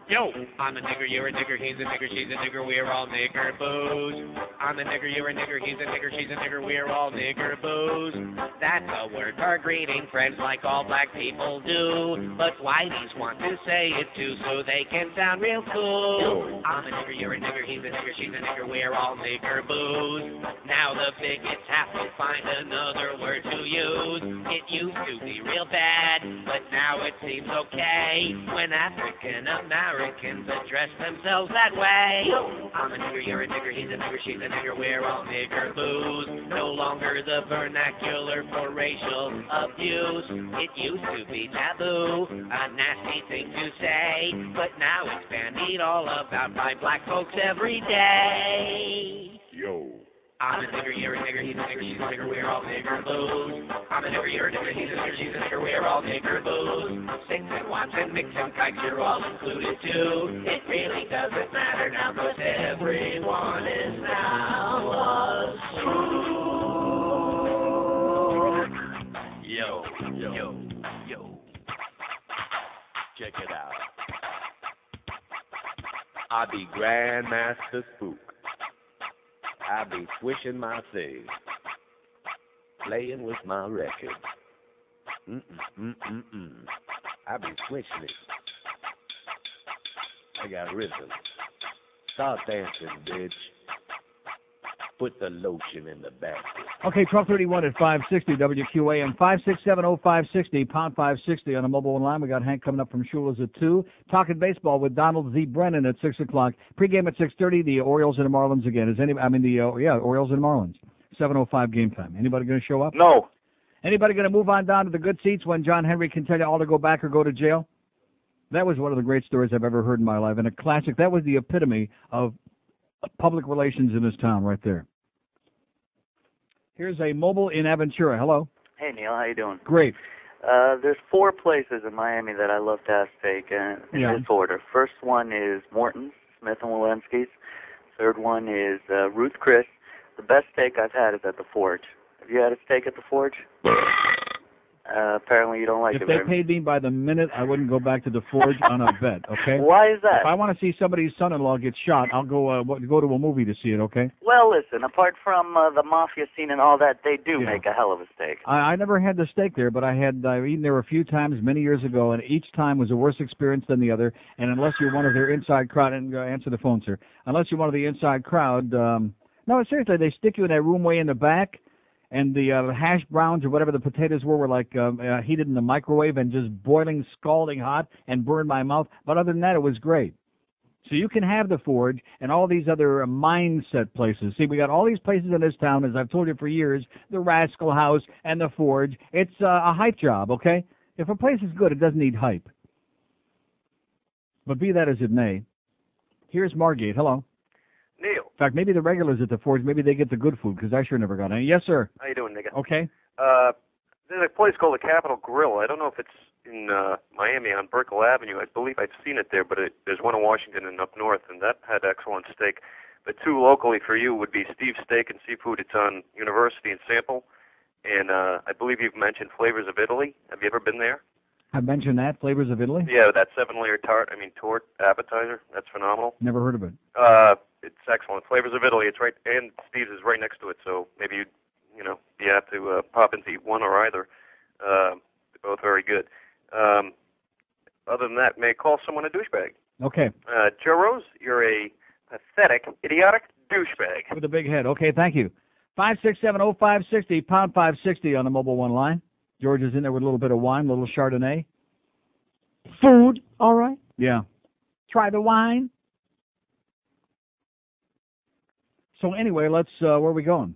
Yo, I'm I'm a nigger, you're a nigger, he's a nigger, she's a nigger, we're all nigger booze. I'm a nigger, you're a nigger, he's a nigger, she's a nigger, we're all nigger booze. That's a word for greeting friends like all black people do. But whiteys want to say it too so they can sound real cool. I'm a nigger, you're a nigger, he's a nigger, she's a nigger, we're all nigger booze. Now the bigots have to find another word to use. It used to be real bad, but now it seems okay when African Americans address themselves that way. I'm a nigger, you're a nigger, he's a nigger, she's a nigger, we're all nigger booze. No longer the vernacular for racial abuse. It used to be taboo, a nasty thing to say, but now it's bandied all about by black folks every day. Yo. I'm a nigger, you're a nigger, he's a nigger, she's a nigger, we're all nigger booze. I'm a nigger, you're a nigger, he's a nigger, she's a nigger, we're all nigger booze. Six and wants and mix and kikes, you're all included too. It really doesn't matter now, 'cause everyone is now a Spook. Yo. Check it out. I be Grandmaster Spook. I be swishing my thing, playing with my record. I be swishing it. I got rhythm. Start dancing, bitch. Put the lotion in the basket. Okay, 1231 at 560 WQAM, 5670560, pound 560 on the mobile line. We got Hank coming up from Shula's at 2. Talking baseball with Donald Z. Brennan at 6 o'clock. Pregame at 6:30, the Orioles and the Marlins again. Orioles and Marlins. 7:05 game time. Anybody going to show up? No. Anybody going to move on down to the good seats when John Henry can tell you all to go back or go to jail? That was one of the great stories I've ever heard in my life, and a classic. That was the epitome of public relations in this town right there. Here's a mobile in Aventura. Hello. Hey, Neil. How you doing? Great. There's 4 places in Miami that I love to have steak in this order. First one is Morton's, Smith & Walensky's. Third one is Ruth Chris. The best steak I've had is at the Forge. Have you had a steak at the Forge? Apparently you don't like if it they very much. paid me by the minute, I wouldn't go back to the Forge on a bet, okay? Why is that? If I want to see somebody's son-in-law get shot, I'll go to a movie to see it, okay? Well, listen, apart from the mafia scene and all that, they do make a hell of a steak. I never had the steak there, but I've eaten there a few times many years ago, and each time was a worse experience than the other. And unless you're one of their inside crowd, and answer the phone, sir. Unless you're one of the inside crowd, no, seriously, they stick you in that room way in the back, and the hash browns or whatever the potatoes were like heated in the microwave and just boiling, scalding hot and burned my mouth. But other than that, it was great. So you can have the Forge and all these other mindset places. See, we got all these places in this town, as I've told you for years, the Rascal House and the Forge. It's a hype job, okay? If a place is good, it doesn't need hype. But be that as it may, here's Margate. Hello. Neil. In fact, maybe the regulars at the Forge, maybe they get the good food, because I sure never got any. Yes, sir. How you doing, nigga? Okay. There's a place called the Capitol Grill. I don't know if it's in Miami on Brickell Avenue. I believe I've seen it there, but there's one in Washington and up north, and that had excellent steak. The 2 locally for you would be Steve's Steak and Seafood. It's on University and Sample. And I believe you've mentioned Flavors of Italy. Have you ever been there? I mentioned that, Flavors of Italy? Yeah, that 7-layer torte appetizer. That's phenomenal. Never heard of it. It's excellent. Flavors of Italy. It's right, and Steve's is right next to it. So maybe you have to pop in to eat one or either. They're both very good. Other than that, may I call someone a douchebag? Okay. Joe Rose, you're a pathetic, idiotic douchebag. With a big head. Okay, thank you. 5670560, pound 560 on the mobile one line. George is in there with a little bit of wine, a little Chardonnay. Food, all right? Yeah. Try the wine. So anyway, let's, where are we going?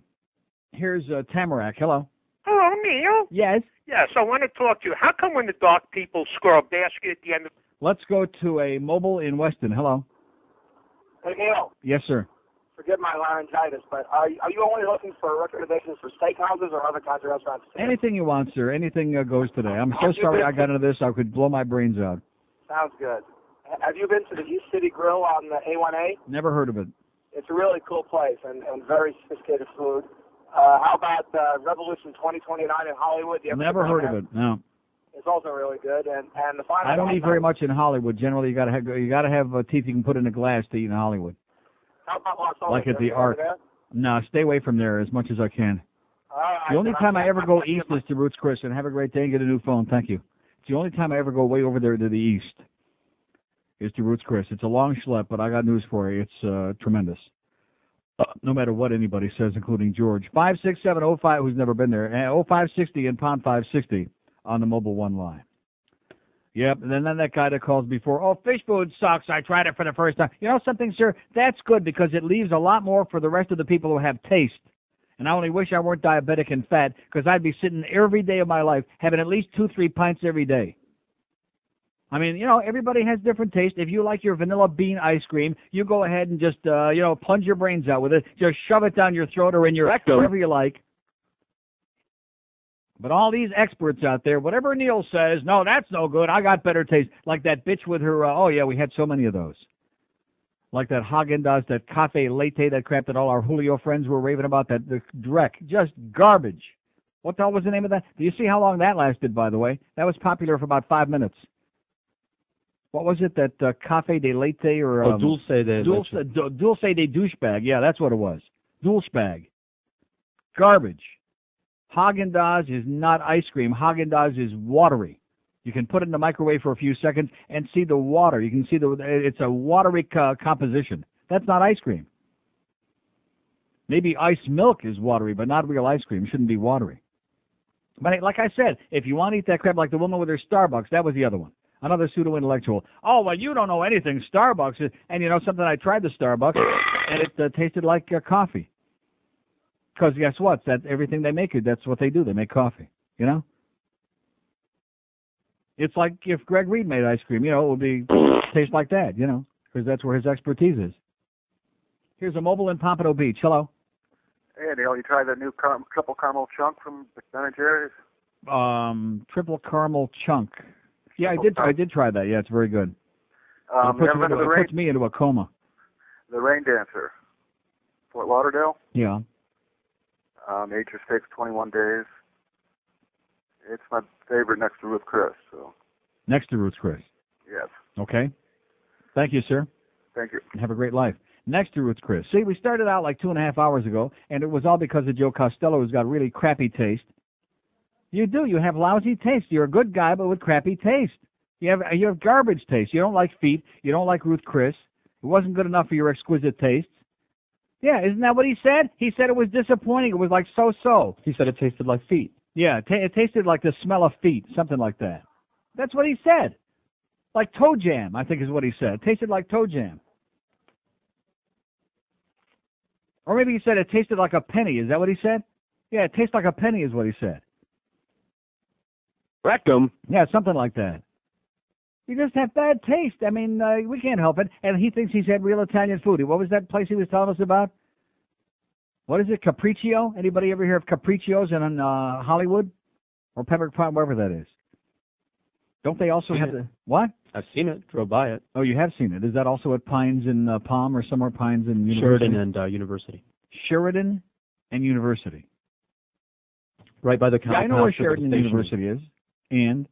Here's Tamarack. Hello. Hello, Neil. Yes? Yes, I want to talk to you. How come when the dark people score a basket at the end of... Let's go to a mobile in Weston. Hello. Hey, Neil. Yes, sir. Forget my laryngitis, but are you only looking for recommendations for steakhouses or other kinds of restaurants? Anything you want, sir. Anything goes today. I'm so sorry I got into this. I could blow my brains out. Sounds good. Have you been to the East City Grill on the A1A? Never heard of it. It's a really cool place and very sophisticated food. How about Revolution 2029 in Hollywood? Never heard of it, no. It's also really good. And the final. I don't eat very much in Hollywood. Generally, you gotta have teeth you can put in a glass to eat in Hollywood. How about Las Vegas? Like at the Have you ever Arc. been No, stay away from there as much as I can. there? All right. The only time I ever go east is to Roots Chris, and have a great day and get a new phone. Thank you. It's the only time I ever go way over there to the east is to Roots Chris. It's a long schlep, but I got news for you. It's tremendous. No matter what anybody says, including George. 56705, who's never been there, 0560 and pound 560 on the Mobile One line. Yep, and then that guy that calls before, oh, fish food sucks. I tried it for the first time. You know something, sir? That's good because it leaves a lot more for the rest of the people who have taste. And I only wish I weren't diabetic and fat because I'd be sitting every day of my life having at least 2-3 pints every day. I mean, you know, everybody has different taste. If you like your vanilla bean ice cream, you go ahead and just, plunge your brains out with it. Just shove it down your throat or in your rectum, wherever you like. But all these experts out there, whatever Neil says, no, that's no good. I got better taste. Like that bitch with her, we had so many of those. Like that Haagen-Dazs, that cafe latte, that crap that all our Julio friends were raving about, the dreck. Just garbage. What the hell was the name of that? Do you see how long that lasted, by the way? That was popular for about 5 minutes. What was it, that cafe de latte or... Dulce de Dulce de douchebag. Yeah, that's what it was. Douchebag. Garbage. Haagen-Dazs is not ice cream. Haagen-Dazs is watery. You can put it in the microwave for a few seconds and see the water. You can see it's a watery composition. That's not ice cream. Maybe ice milk is watery, but not real ice cream. It shouldn't be watery. But like I said, if you want to eat that crap like the woman with her Starbucks, that was the other one. Another pseudo-intellectual. Oh, well, you don't know anything. Starbucks. And you know something? I tried the Starbucks, and it tasted like coffee. Because guess what? Everything they make, that's what they do. They make coffee, you know? It's like if Greg Reed made ice cream, it would taste like that, because that's where his expertise is. Here's a mobile in Pompano Beach. Hello. Hey, Neil, you tried that new triple caramel chunk from Ben & Jerry's? Triple caramel chunk. Yeah, I did try that. Yeah, it's very good. It puts me into a coma. The Rain Dancer, Fort Lauderdale. Yeah. Age your steaks 21 days. It's my favorite next to Ruth Chris. So. Next to Ruth Chris. Yes. Okay. Thank you, sir. Thank you. Have a great life. Next to Ruth Chris. See, we started out like 2.5 hours ago, and it was all because of Joe Costello, who's got really crappy taste. You do. You have lousy taste. You're a good guy, but with crappy taste. You have garbage taste. You don't like feet. You don't like Ruth Chris. It wasn't good enough for your exquisite tastes. Yeah, isn't that what he said? He said it was disappointing. It was like so-so. He said it tasted like feet. Yeah, it tasted like the smell of feet, something like that. That's what he said. Like toe jam, I think is what he said. It tasted like toe jam. Or maybe he said it tasted like a penny. Is that what he said? Yeah, it tastes like a penny is what he said. Rectum. Yeah, something like that. You just have bad taste. I mean, we can't help it. And he thinks he's had real Italian food. What was that place he was telling us about? What is it, Capriccio? Anybody ever hear of Capriccios in Hollywood? Or Pembroke Pines, wherever that is? Don't they also have the... What? I've seen it. Drove by it. Oh, you have seen it. Is that also at Pines in Palm or somewhere Pines in University? Sheridan and University. Sheridan and University. Right by the Yeah, I know where Sheridan University is. And?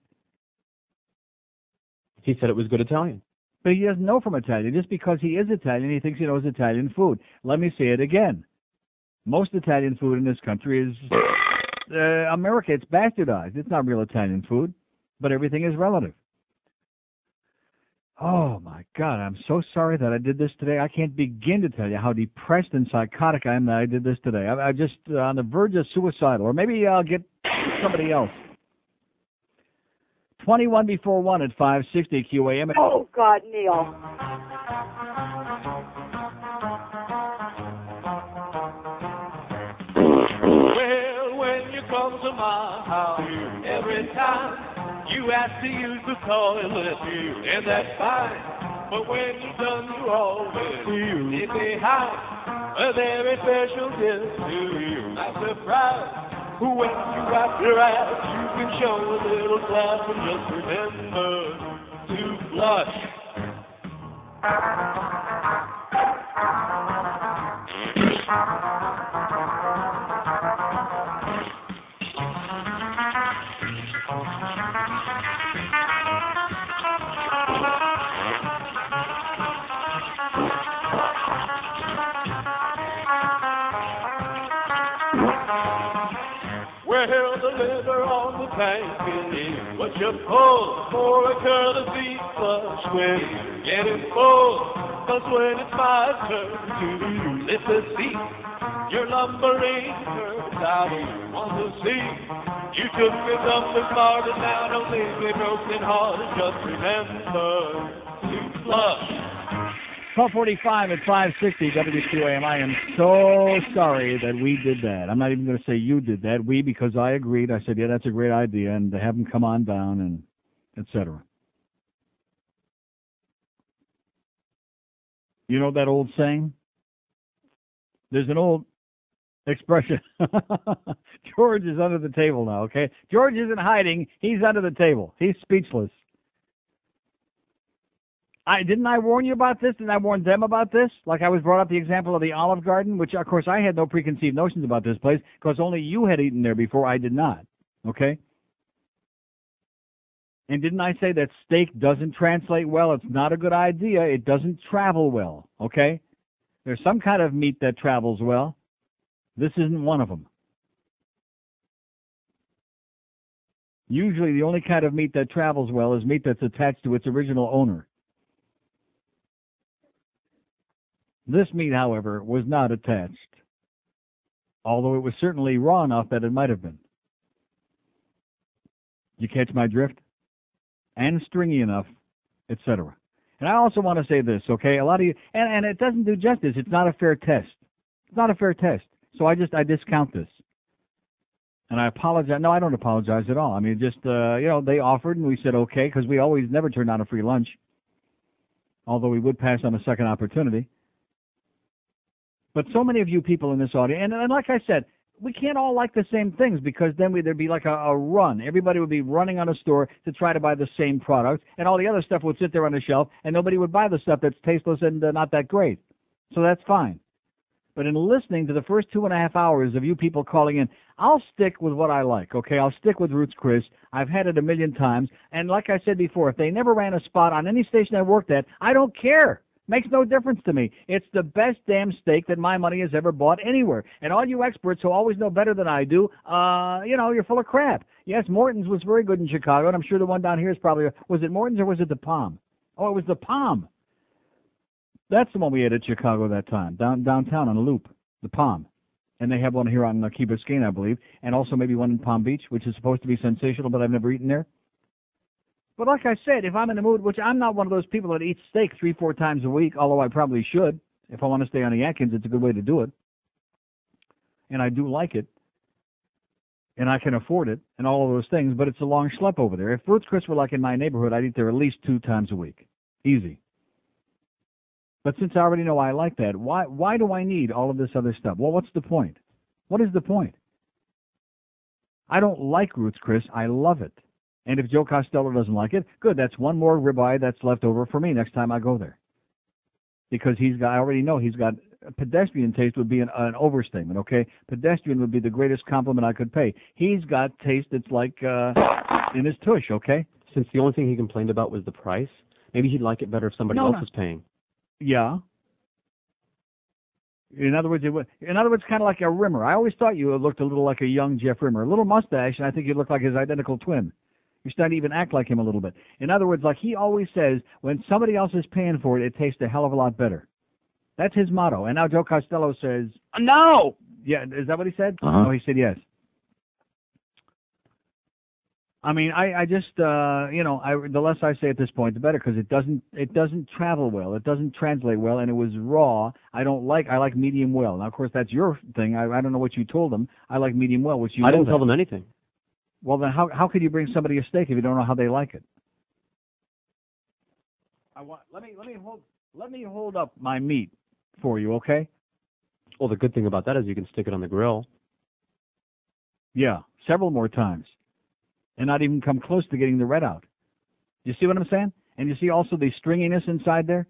He said it was good Italian. But he doesn't know from Italian. Just because he is Italian, he thinks he knows Italian food. Let me say it again. Most Italian food in this country is America. It's bastardized. It's not real Italian food, but everything is relative. Oh, my God. I'm so sorry that I did this today. I can't begin to tell you how depressed and psychotic I am that I did this today. I'm just on the verge of suicidal. Or maybe I'll get somebody else. 21 before 1 at 560 QAM. Oh, God, Neil. Well, when you come to my house, every time you ask to use the toilet, and that's fine. But when you're done, you always leave me house a very special gift to you. I'm surprised. When you wipe your ass, you can show a little class, and just remember to flush. tanking in. But you pull for a courtesy flush when you're getting full. 'Cause when it's my turn to lift the seat, you're lumbering curves I don't want to see. You took me something smart and now don't leave me broken hearted. Just remember to flush. 12:45 at 560 WQAM. I am so sorry that we did that. I'm not even going to say you did that. We, because I agreed. I said, yeah, that's a great idea, and to have them come on down and et cetera. You know that old saying? There's an old expression. George is under the table now, okay? George isn't hiding. He's under the table. He's speechless. Didn't I warn you about this? Didn't I warn them about this? Like I was brought up the example of the Olive Garden, which, of course, I had no preconceived notions about this place because only you had eaten there before. I did not, okay? And didn't I say that steak doesn't translate well? It's not a good idea. It doesn't travel well, okay? There's some kind of meat that travels well. This isn't one of them. Usually the only kind of meat that travels well is meat that's attached to its original owner. This meat, however, was not attached, although it was certainly raw enough that it might have been. You catch my drift? And stringy enough, etc. And I also want to say this, okay? A lot of you, and it doesn't do justice. It's not a fair test. It's not a fair test. So I discount this. And I apologize. No, I don't apologize at all. I mean, just, they offered and we said okay, because we always never turn down a free lunch, although we would pass on a second opportunity. But so many of you people in this audience, and like I said, we can't all like the same things because then there'd be like a run. Everybody would be running on a store to try to buy the same product, and all the other stuff would sit there on the shelf, and nobody would buy the stuff that's tasteless and not that great. So that's fine. But in listening to the first 2.5 hours of you people calling in, I'll stick with what I like, okay? I'll stick with Roots Chris. I've had it a million times, and like I said before, if they never ran a spot on any station I worked at, I don't care. Makes no difference to me. It's the best damn steak that my money has ever bought anywhere. And all you experts who always know better than I do, you're full of crap. Yes, Morton's was very good in Chicago, and I'm sure the one down here is probably, was it Morton's or was it the Palm? Oh, it was the Palm. That's the one we had at Chicago that time, downtown on the Loop, the Palm. And they have one here on Key Biscayne, I believe, and also maybe one in Palm Beach, which is supposed to be sensational, but I've never eaten there. But like I said, if I'm in the mood, which I'm not one of those people that eats steak 3-4 times a week, although I probably should. If I want to stay on the Atkins, it's a good way to do it. And I do like it. And I can afford it and all of those things, but it's a long schlep over there. If Roots Chris were like in my neighborhood, I'd eat there at least 2 times a week. Easy. But since I already know I like that, why do I need all of this other stuff? Well, what's the point? What is the point? I don't like Roots Chris. I love it. And if Joe Costello doesn't like it, good, that's one more ribeye that's left over for me next time I go there. Because I already know he's got, pedestrian taste would be an overstatement, okay? Pedestrian would be the greatest compliment I could pay. He's got taste that's like in his tush, okay? Since the only thing he complained about was the price, maybe he'd like it better if somebody else was paying. Yeah. In other words, kind of like a Rimmer. I always thought you looked a little like a young Jeff Rimmer. A little mustache, and I think you look like his identical twin. You're starting to even act like him a little bit. In other words, like he always says, when somebody else is paying for it, it tastes a hell of a lot better. That's his motto. And now Joe Costello says, no! Yeah, is that what he said? Uh-huh. Oh, he said yes. I mean, I just, the less I say at this point, the better, because it doesn't travel well. It doesn't translate well, and it was raw. I like medium well. Now, of course, that's your thing. I don't know what you told them. I like medium well, which you I didn't tell them anything. Well, then how could you bring somebody a steak if you don't know how they like it? Let me hold up my meat for you, okay? Well, the good thing about that is you can stick it on the grill. Yeah, several more times, and not even come close to getting the red out. You see what I'm saying? And you see also the stringiness inside there?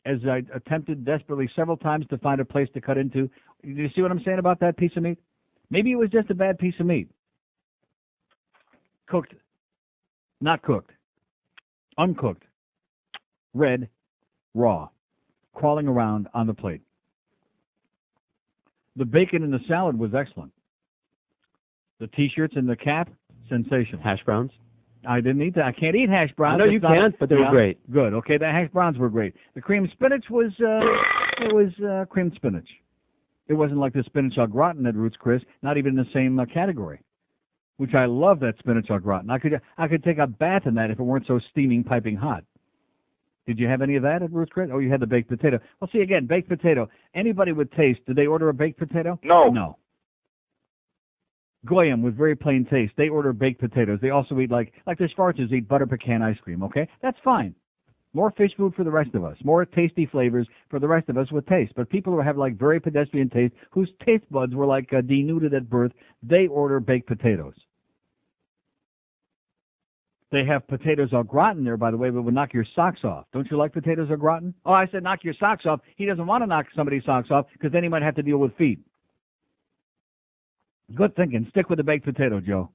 As I attempted desperately several times to find a place to cut into. You see what I'm saying about that piece of meat? Maybe it was just a bad piece of meat. Cooked, not cooked, uncooked, red, raw, crawling around on the plate. The bacon in the salad was excellent. The T-shirts and the cap, Sensational. Hash browns? I didn't eat that. I can't eat hash browns. I know you can't, but they were great. Good. Okay, the hash browns were great. The cream spinach was cream spinach. It wasn't like the spinach au gratin at Ruth's Chris, not even in the same category. Which I love, that spinach au gratin. I could take a bath in that if it weren't so steaming, piping hot. Did you have any of that at Ruth's Chris? Oh, you had the baked potato. Well, see, again, baked potato. Anybody with taste, did they order a baked potato? No. No. Goyim with very plain taste. They order baked potatoes. They also eat like the Schwarzes eat butter pecan ice cream, okay? That's fine. More fish food for the rest of us. More tasty flavors for the rest of us with taste. But people who have like very pedestrian taste, whose taste buds were like denuded at birth, they order baked potatoes. They have potatoes au gratin there, by the way, but would knock your socks off. Don't you like potatoes au gratin? Oh, I said knock your socks off. He doesn't want to knock somebody's socks off because then he might have to deal with feet. Good thinking. Stick with the baked potato, Joe.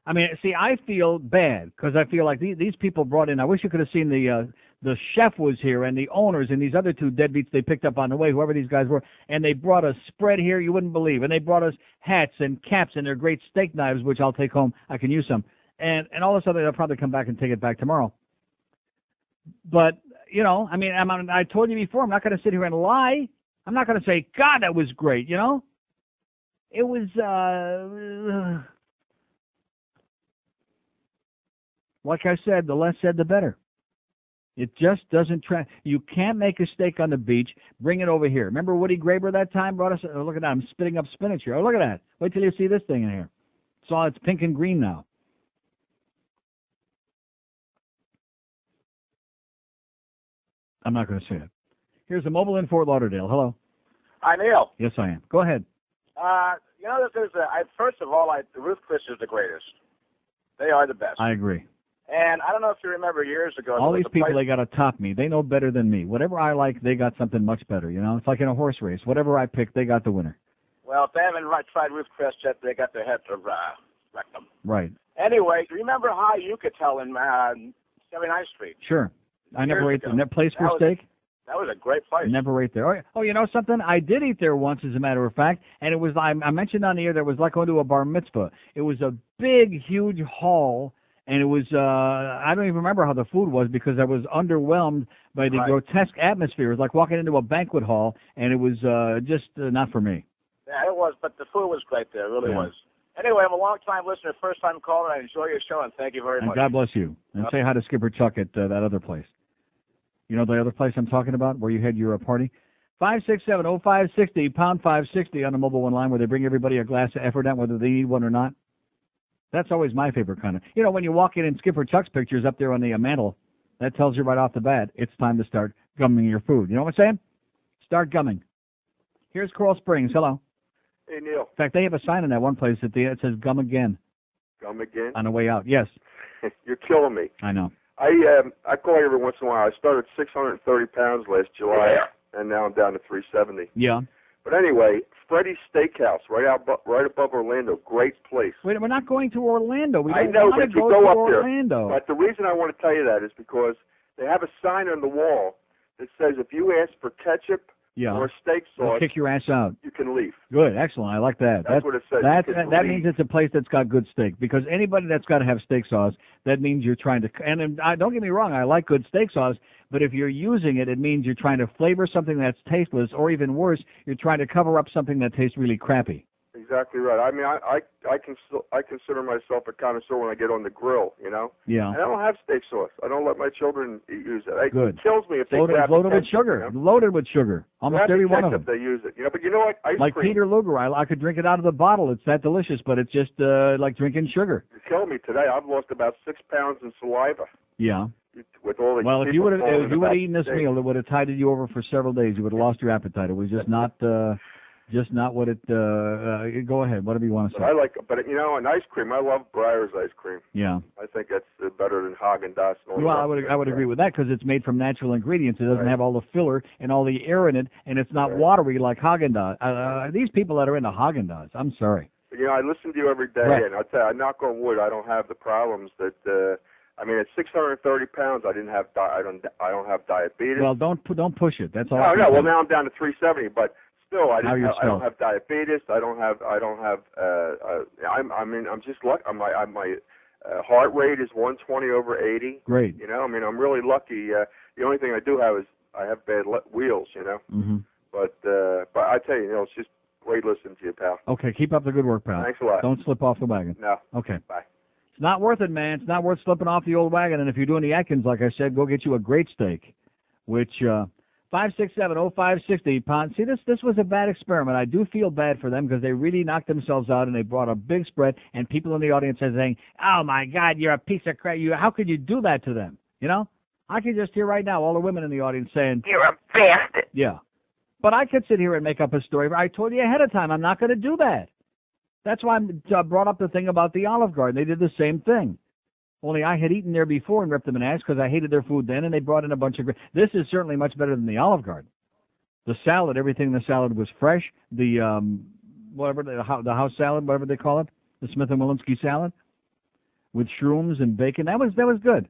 I mean, see, I feel bad because I feel like these people brought in. I wish you could have seen the chef was here and the owners and these other two deadbeats they picked up on the way, whoever these guys were, and they brought us spread here you wouldn't believe, and they brought us hats and caps and their great steak knives, which I'll take home. I can use some, and all this other. They'll probably come back and take it back tomorrow. But you know, I mean, I told you before, I'm not going to sit here and lie. I'm not going to say, God, that was great. You know. It was, like I said, the less said, the better. It just doesn't you can't make a steak on the beach, bring it over here. Remember Woody Graber that time brought us, look at that, I'm spitting up spinach here. Oh, look at that. Wait till you see this thing in here. It's pink and green now. I'm not going to say it. Here's a mobile in Fort Lauderdale. Hello. Hi, Neil. Yes, I am. Go ahead. You know, first of all, the Ruth Chris is the greatest. They are the best. I agree. And I don't know if you remember years ago. All these people, they got to top me. They know better than me. Whatever I like, they got something much better. You know, it's like in a horse race. Whatever I pick, they got the winner. Well, if they haven't tried Ruth Chris yet, they got their head to wreck them. Right. Anyway, remember High Yucatel in 79th Street? Sure. I never ate there. That place for steak? That was a great place. Never ate there. Oh, you know something? I did eat there once, as a matter of fact, and it was, I mentioned on the air that it was like going to a bar mitzvah. It was a big, huge hall, and it was, I don't even remember how the food was because I was underwhelmed by the grotesque atmosphere. It was like walking into a banquet hall, and it was just not for me. Yeah, it was, but the food was great there. It really was. Anyway, I'm a long-time listener, first-time caller. I enjoy your show, and thank you very much. God bless you. And say hi to Skipper Chuck at that other place. You know the other place I'm talking about where you had your party? 567-0560, pound 560 on the mobile one line where they bring everybody a glass of Efferdent, whether they need one or not. That's always my favorite kind of. You know, when you walk in and Skipper Chuck's picture's up there on the mantle, that tells you right off the bat it's time to start gumming your food. You know what I'm saying? Start gumming. Here's Coral Springs. Hello. Hey, Neil. In fact, they have a sign in that one place that it says gum again. Gum again? On the way out, yes. You're killing me. I know. I call you every once in a while. I started 630 pounds last July, and now I'm down to 370. Yeah. But anyway, Freddy's Steakhouse, right above Orlando, great place. Wait, we're not going to Orlando. We I don't know, want but to you go go to up Orlando. there. But the reason I want to tell you that is because they have a sign on the wall that says if you ask for ketchup or steak sauce, they'll kick your ass out. You can leave. Good, excellent. I like that. That's what it says. That means it's a place that's got good steak. Because anybody that's got to have steak sauce, that means you're trying to. And don't get me wrong, I like good steak sauce. But if you're using it, it means you're trying to flavor something that's tasteless, or even worse, you're trying to cover up something that tastes really crappy. Exactly right. I mean, I consider myself a connoisseur when I get on the grill, you know? Yeah. And I don't have steak sauce. I don't let my children use it. Good. It kills me if they grab loaded with ketchup, sugar. You know? Loaded with sugar. Almost every one of them. They use it. You know, but you know what? Ice like cream. Peter Luger, I could drink it out of the bottle. It's that delicious, but it's just like drinking sugar. It's killing me today. I've lost about 6 pounds in saliva. Yeah. With all the well, if you would have eaten this steak. meal, it would have tided you over for several days. You would have lost your appetite. It was just not what it. Go ahead, whatever you want to say. But you know, an ice cream. I love Breyer's ice cream. Yeah. I think that's better than Haagen-Dazs. Well, I would agree with that because it's made from natural ingredients. It doesn't have all the filler and all the air in it, and it's not watery like Haagen-Dazs. These people that are into Haagen-Dazs, I'm sorry. You know, I listen to you every day, and I tell you, I knock on wood, I don't have the problems that. I mean, at 630 pounds, I don't have diabetes. Well, don't push it. That's all. No. Well, now I'm down to 370, but still, I How you don't spell? have diabetes. I don't have. I'm just lucky. My heart rate is 120/80. Great. You know, I mean, I'm really lucky. The only thing I do have is I have bad wheels. You know. Mm-hmm. But I tell you, it's just great listening to you, pal. Okay, keep up the good work, pal. Thanks a lot. Don't slip off the wagon. No. Okay. Bye. It's not worth it, man. It's not worth slipping off the old wagon. And if you're doing the Atkins, like I said, go get you a great steak, which 567-0560 pound. See, this was a bad experiment. I do feel bad for them because they really knocked themselves out and they brought a big spread. And people in the audience are saying, "Oh my God, you're a piece of crap! How could you do that to them?" You know, I can just hear right now all the women in the audience saying, "You're a bastard." Yeah, but I could sit here and make up a story. I told you ahead of time I'm not going to do that. That's why I brought up the thing about the Olive Garden. They did the same thing. Only I had eaten there before and ripped them an ass because I hated their food then, and they brought in a bunch of... This is certainly much better than the Olive Garden. The salad, everything in the salad was fresh. The the house salad, whatever they call it, the Smith & Wollensky salad with shrooms and bacon, that was good.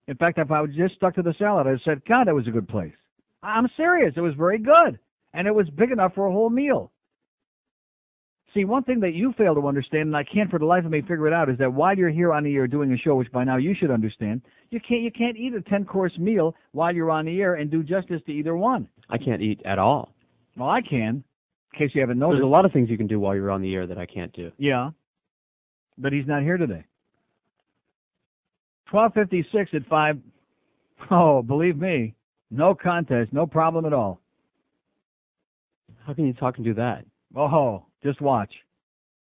In fact, if I was just stuck to the salad, I said, God, that was a good place. I'm serious. It was very good, and it was big enough for a whole meal. See, one thing that you fail to understand, and I can't for the life of me figure it out, is that while you're here on the air doing a show, which by now you should understand, you can't eat a 10-course meal while you're on the air and do justice to either one. I can't eat at all. Well, I can, in case you haven't noticed. There's a lot of things you can do while you're on the air that I can't do. Yeah, but he's not here today. 12:56 at 5. Oh, believe me, no contest, no problem at all. How can you talk and do that? Oh, just watch.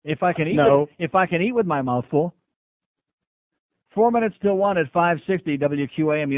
If I can eat, No. if I can eat with my mouth full. 4 minutes till 1 at 560 WQAM.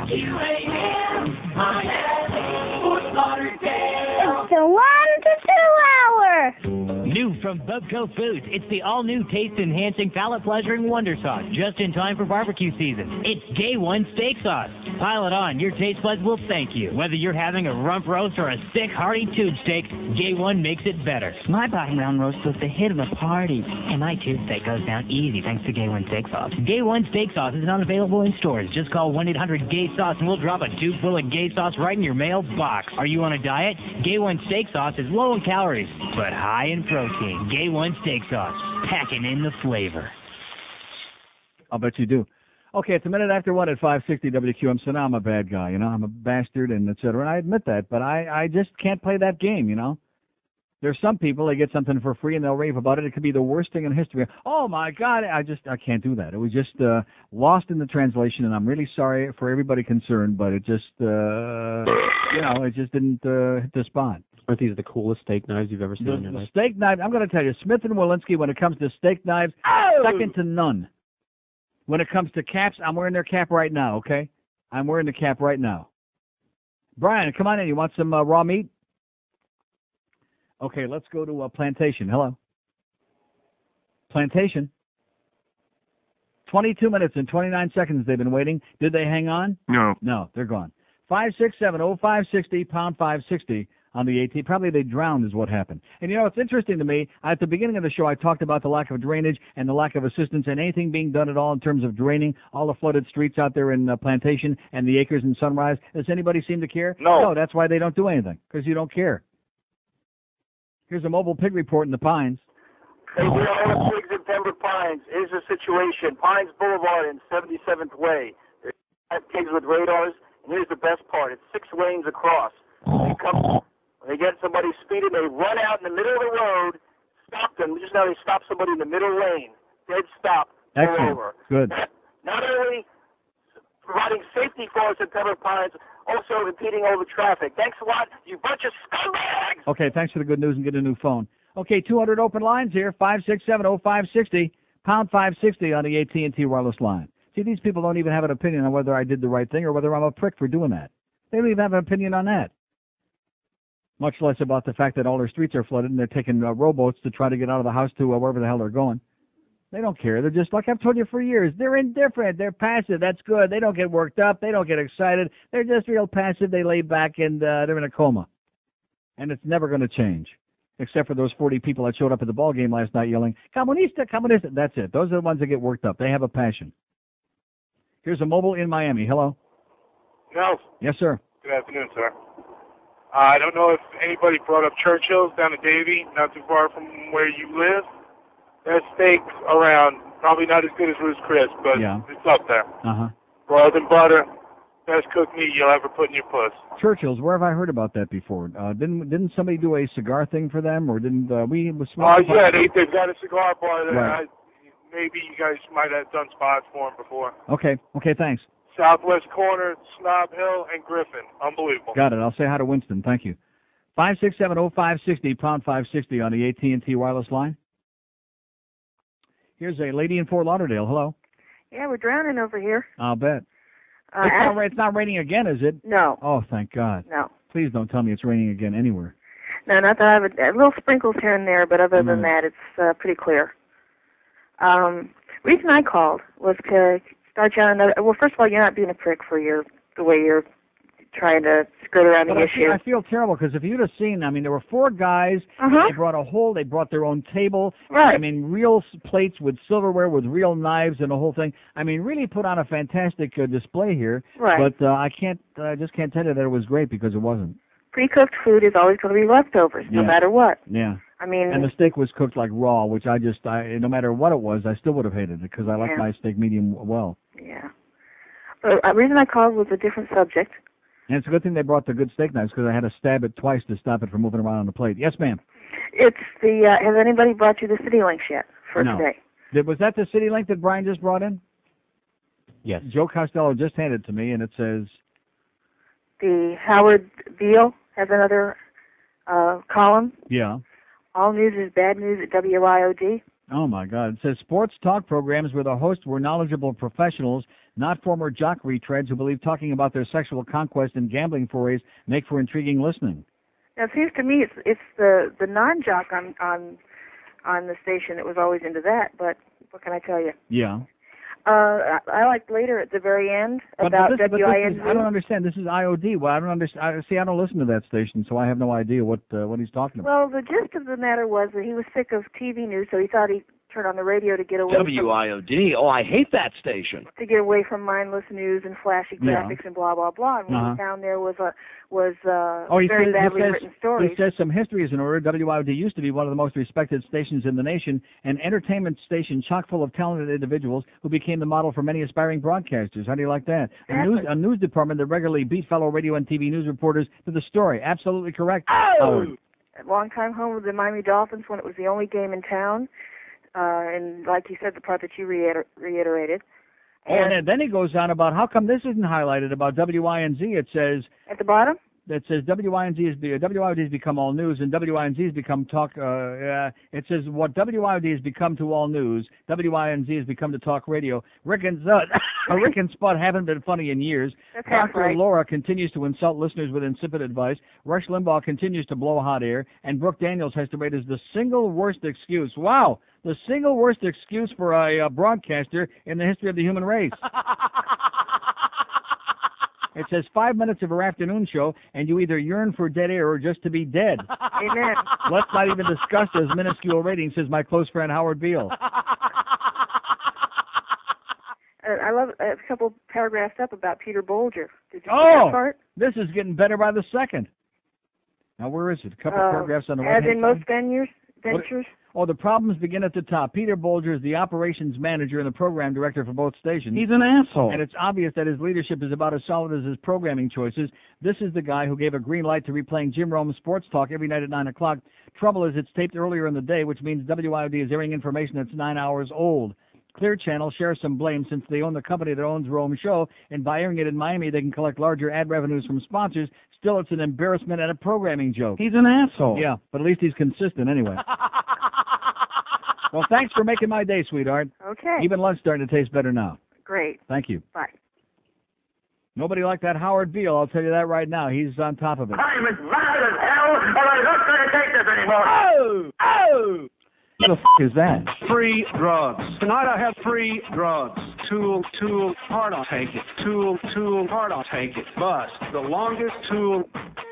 WQAM, Miami, Fort Lauderdale. It's a 1 to 2 hour. New from Bubco Foods, it's the all-new taste-enhancing, palate-pleasuring Wonder Sauce, just in time for barbecue season. It's Day 1 steak sauce. Pile it on, your taste buds will thank you. Whether you're having a rump roast or a thick, hearty tube steak, Day 1 makes it better. My black and brown roast was the hit of the party, and my tube steak goes down easy thanks to Day 1 steak sauce. Day 1 steak sauce is not available in stores. Just call 1-800-GAY-SAUCE and we'll drop a tube full of gay sauce right in your mailbox. Are you on a diet? Day 1 steak sauce is low in calories, but high in protein. Day 1 steak sauce, packing in the flavor. I'll bet you do. Okay, it's a minute after 1 at 560 WQAM, so now I'm a bad guy, I'm a bastard and et cetera, and I admit that, but I just can't play that game, There's some people, they get something for free and they'll rave about it. It could be the worst thing in history. Oh my God, I can't do that. It was just lost in the translation, and I'm really sorry for everybody concerned, but it just, it just didn't hit the spot. Aren't these the coolest steak knives you've ever seen in your The life? steak knife, I'm going to tell you, Smith & Wollensky, when it comes to steak knives, second to none. When it comes to caps, I'm wearing their cap right now, okay? I'm wearing the cap right now. Brian, come on in. You want some raw meat? Okay, let's go to Plantation. Hello. Plantation. 22 minutes and 29 seconds they've been waiting. Did they hang on? No. No, they're gone. 567-0560, pound 560 on the AT. Probably they drowned is what happened. And it's interesting to me, at the beginning of the show I talked about the lack of drainage and the lack of assistance and anything being done at all in terms of draining all the flooded streets out there in Plantation and the Acres and Sunrise. Does anybody seem to care? No, that's why they don't do anything, because you don't care. Here's a mobile pig report in the Pines. Hey, we are all pigs in Pembroke Pines. Here's the situation. Pines Boulevard and 77th Way. There's 5 pigs with radars, and here's the best part. It's 6 lanes across. They get somebody speeding, they run out in the middle of the road, stop them. Just now they stop somebody in the middle lane. Dead stop. Pull Excellent. over. Good. Not only providing safety for us in Pembroke Pines, also impeding all the traffic. Thanks a lot, you bunch of scumbags! Okay, thanks for the good news and get a new phone. Okay, 200 open lines here, 567-0560, pound 560 on the AT&T wireless line. See, these people don't even have an opinion on whether I did the right thing or whether I'm a prick for doing that. They don't even have an opinion on that. Much less about the fact that all their streets are flooded and they're taking rowboats to try to get out of the house to wherever the hell they're going. They don't care. They're just, like I've told you for years, they're indifferent. They're passive. That's good. They don't get worked up. They don't get excited. They're just real passive. They lay back and they're in a coma. And it's never going to change, except for those 40 people that showed up at the ball game last night yelling, Comunista, Comunista. That's it. Those are the ones that get worked up. They have a passion. Here's a mobile in Miami. Hello. No. Yes, sir. Good afternoon, sir. I don't know if anybody brought up Churchill's down at Davie, not too far from where you live. That steak around, probably not as good as Ruth's Chris, but it's up there. Broiled in butter, best cooked meat you'll ever put in your puss. Churchill's, where have I heard about that before? Didn't somebody do a cigar thing for them, or didn't we? Yeah, they've got a cigar bar there. Right. Maybe you guys might have done spots for them before. Okay, thanks. Southwest corner, Snob Hill, and Griffin. Unbelievable. Got it. I'll say hi to Winston. Thank you. 5670560, pound 560 on the AT&T wireless line. Here's a lady in Fort Lauderdale. Hello. Yeah, we're drowning over here. I'll bet. It's not raining again, is it? No. Oh, thank God. No. Please don't tell me it's raining again anywhere. No, not that I have a little sprinkles here and there, but other than that, it's pretty clear. Reason I called was to start you on another. Well, first of all, you're not being a prick for the way you're trying to skirt around the issue. I feel terrible because if you'd have seen, I mean, there were 4 guys. They brought their own table. Right. I mean, real plates with silverware with real knives and the whole thing. I mean, really put on a fantastic display here. Right. But I just can't tell you that it was great because it wasn't. Pre-cooked food is always going to be leftovers, no matter what. Yeah. I mean, and the steak was cooked like raw, which no matter what it was, I still would have hated it because I like my steak medium well. Yeah. But the reason I called was a different subject. And it's a good thing they brought the good steak knives because I had to stab it twice to stop it from moving around on the plate. Yes, ma'am. It's has anybody brought you the City Links yet for today? Was that the City Link that Brian just brought in? Yes. Joe Costello just handed it to me, and it says... The Howard Beale has another column. Yeah. All news is bad news at WIOD. Oh, my God. It says sports talk programs where the hosts were knowledgeable professionals, not former jock retreads who believe talking about their sexual conquest and gambling forays make for intriguing listening. Now, it seems to me it's the non-jock on the station that was always into that, but what can I tell you? Yeah. I liked later at the very end about WINZ. I don't understand. This is IOD. Well, I don't understand. I don't listen to that station, so I have no idea what he's talking about. Well, the gist of the matter was that he was sick of TV news, so he thought he'd turn on the radio to get away WIOD. Oh, I hate that station. To get away from mindless news and flashy graphics and blah blah blah. And what he found there was very badly written stories. He says some history is in order. WIOD used to be one of the most respected stations in the nation, an entertainment station chock full of talented individuals who became the model for many aspiring broadcasters. How do you like that? A news department that regularly beat fellow radio and TV news reporters to the story. Absolutely correct. Oh! A long-time home of the Miami Dolphins when it was the only game in town. And like you said, the part that you reiterated. And then he goes on about how come this isn't highlighted about WINZ. It says... At the bottom? That says WIOD has become all news and WINZ has become talk. It says what WIOD has become to all news, WINZ has become to talk radio. Rick and Spud haven't been funny in years. Dr. Laura continues to insult listeners with insipid advice. Rush Limbaugh continues to blow hot air, and Brooke Daniels has to rate as the single worst excuse. Wow, the single worst excuse for a broadcaster in the history of the human race. It says 5 minutes of her afternoon show, and you either yearn for dead air or just to be dead. Amen. Let's not even discuss those minuscule ratings, says my close friend Howard Beale. I love a couple paragraphs up about Peter Bolger. Did you see that part? This is getting better by the second. Now, where is it? A couple paragraphs on the right. As in most ventures? The problems begin at the top. Peter Bolger is the operations manager and the program director for both stations. He's an asshole. And it's obvious that his leadership is about as solid as his programming choices. This is the guy who gave a green light to replaying Jim Rome's Sports Talk every night at 9 o'clock. Trouble is it's taped earlier in the day, which means WIOD is airing information that's 9 hours old. Clear Channel shares some blame since they own the company that owns Rome's show, and by airing it in Miami, they can collect larger ad revenues from sponsors. Still, it's an embarrassment and a programming joke. He's an asshole. Yeah, but at least he's consistent anyway. Well, thanks for making my day, sweetheart. Okay. Even lunch starting to taste better now. Great. Thank you. Bye. Nobody like that Howard Beale, I'll tell you that right now. He's on top of it. I'm as mad as hell, but I'm not going to take this anymore. Oh! What the f*** is that? Free drugs. Tonight I have free drugs. Tool, hard I'll take it. Tool, hard I'll take it. Bust. The longest tool,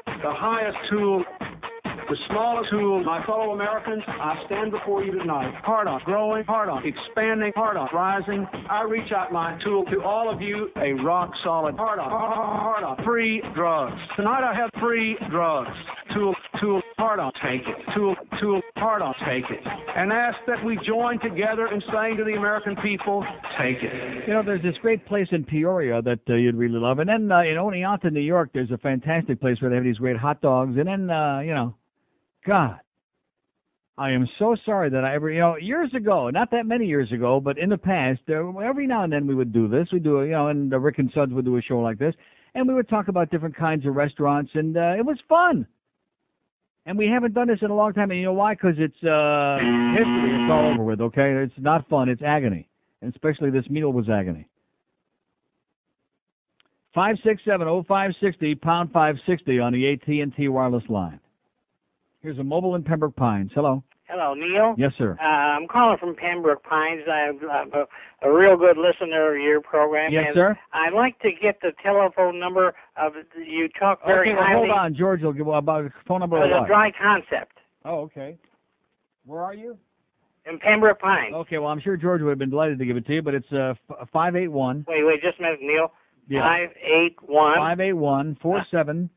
the highest tool, The smallest tool, my fellow Americans, I stand before you tonight. Hard on, growing, hard on, expanding, hard on, rising. I reach out my tool to all of you, a rock solid, hard on, free drugs. Tonight I have free drugs. Tool, hard on, take it. Tool, hard on, take it. And ask that we join together in saying to the American people, take it. You know, there's this great place in Peoria that you'd really love. And then in Oneonta, New York, there's a fantastic place where they have these great hot dogs. And then, God, I am so sorry that I ever, years ago, not that many years ago, but in the past, every now and then we would do this. We do, and Rick and Suds would do a show like this. And we would talk about different kinds of restaurants, and it was fun. And we haven't done this in a long time, and you know why? Because it's history. It's all over with, okay? It's not fun. It's agony. And especially this meal was agony. 567-0560, pound 560 on the AT&T wireless line. Here's a mobile in Pembroke Pines. Hello. Hello, Neil. Yes, sir. I'm calling from Pembroke Pines. I'm a real good listener of your program. Yes, and sir. I'd like to get the telephone number of you talk very well, highly. hold on. George will give about the phone number of The what? Dry Concept. Oh, okay. Where are you? In Pembroke Pines. Okay, well, I'm sure George would have been delighted to give it to you, but it's 581. Wait, just a minute, Neil. Yeah. 581. 581-47.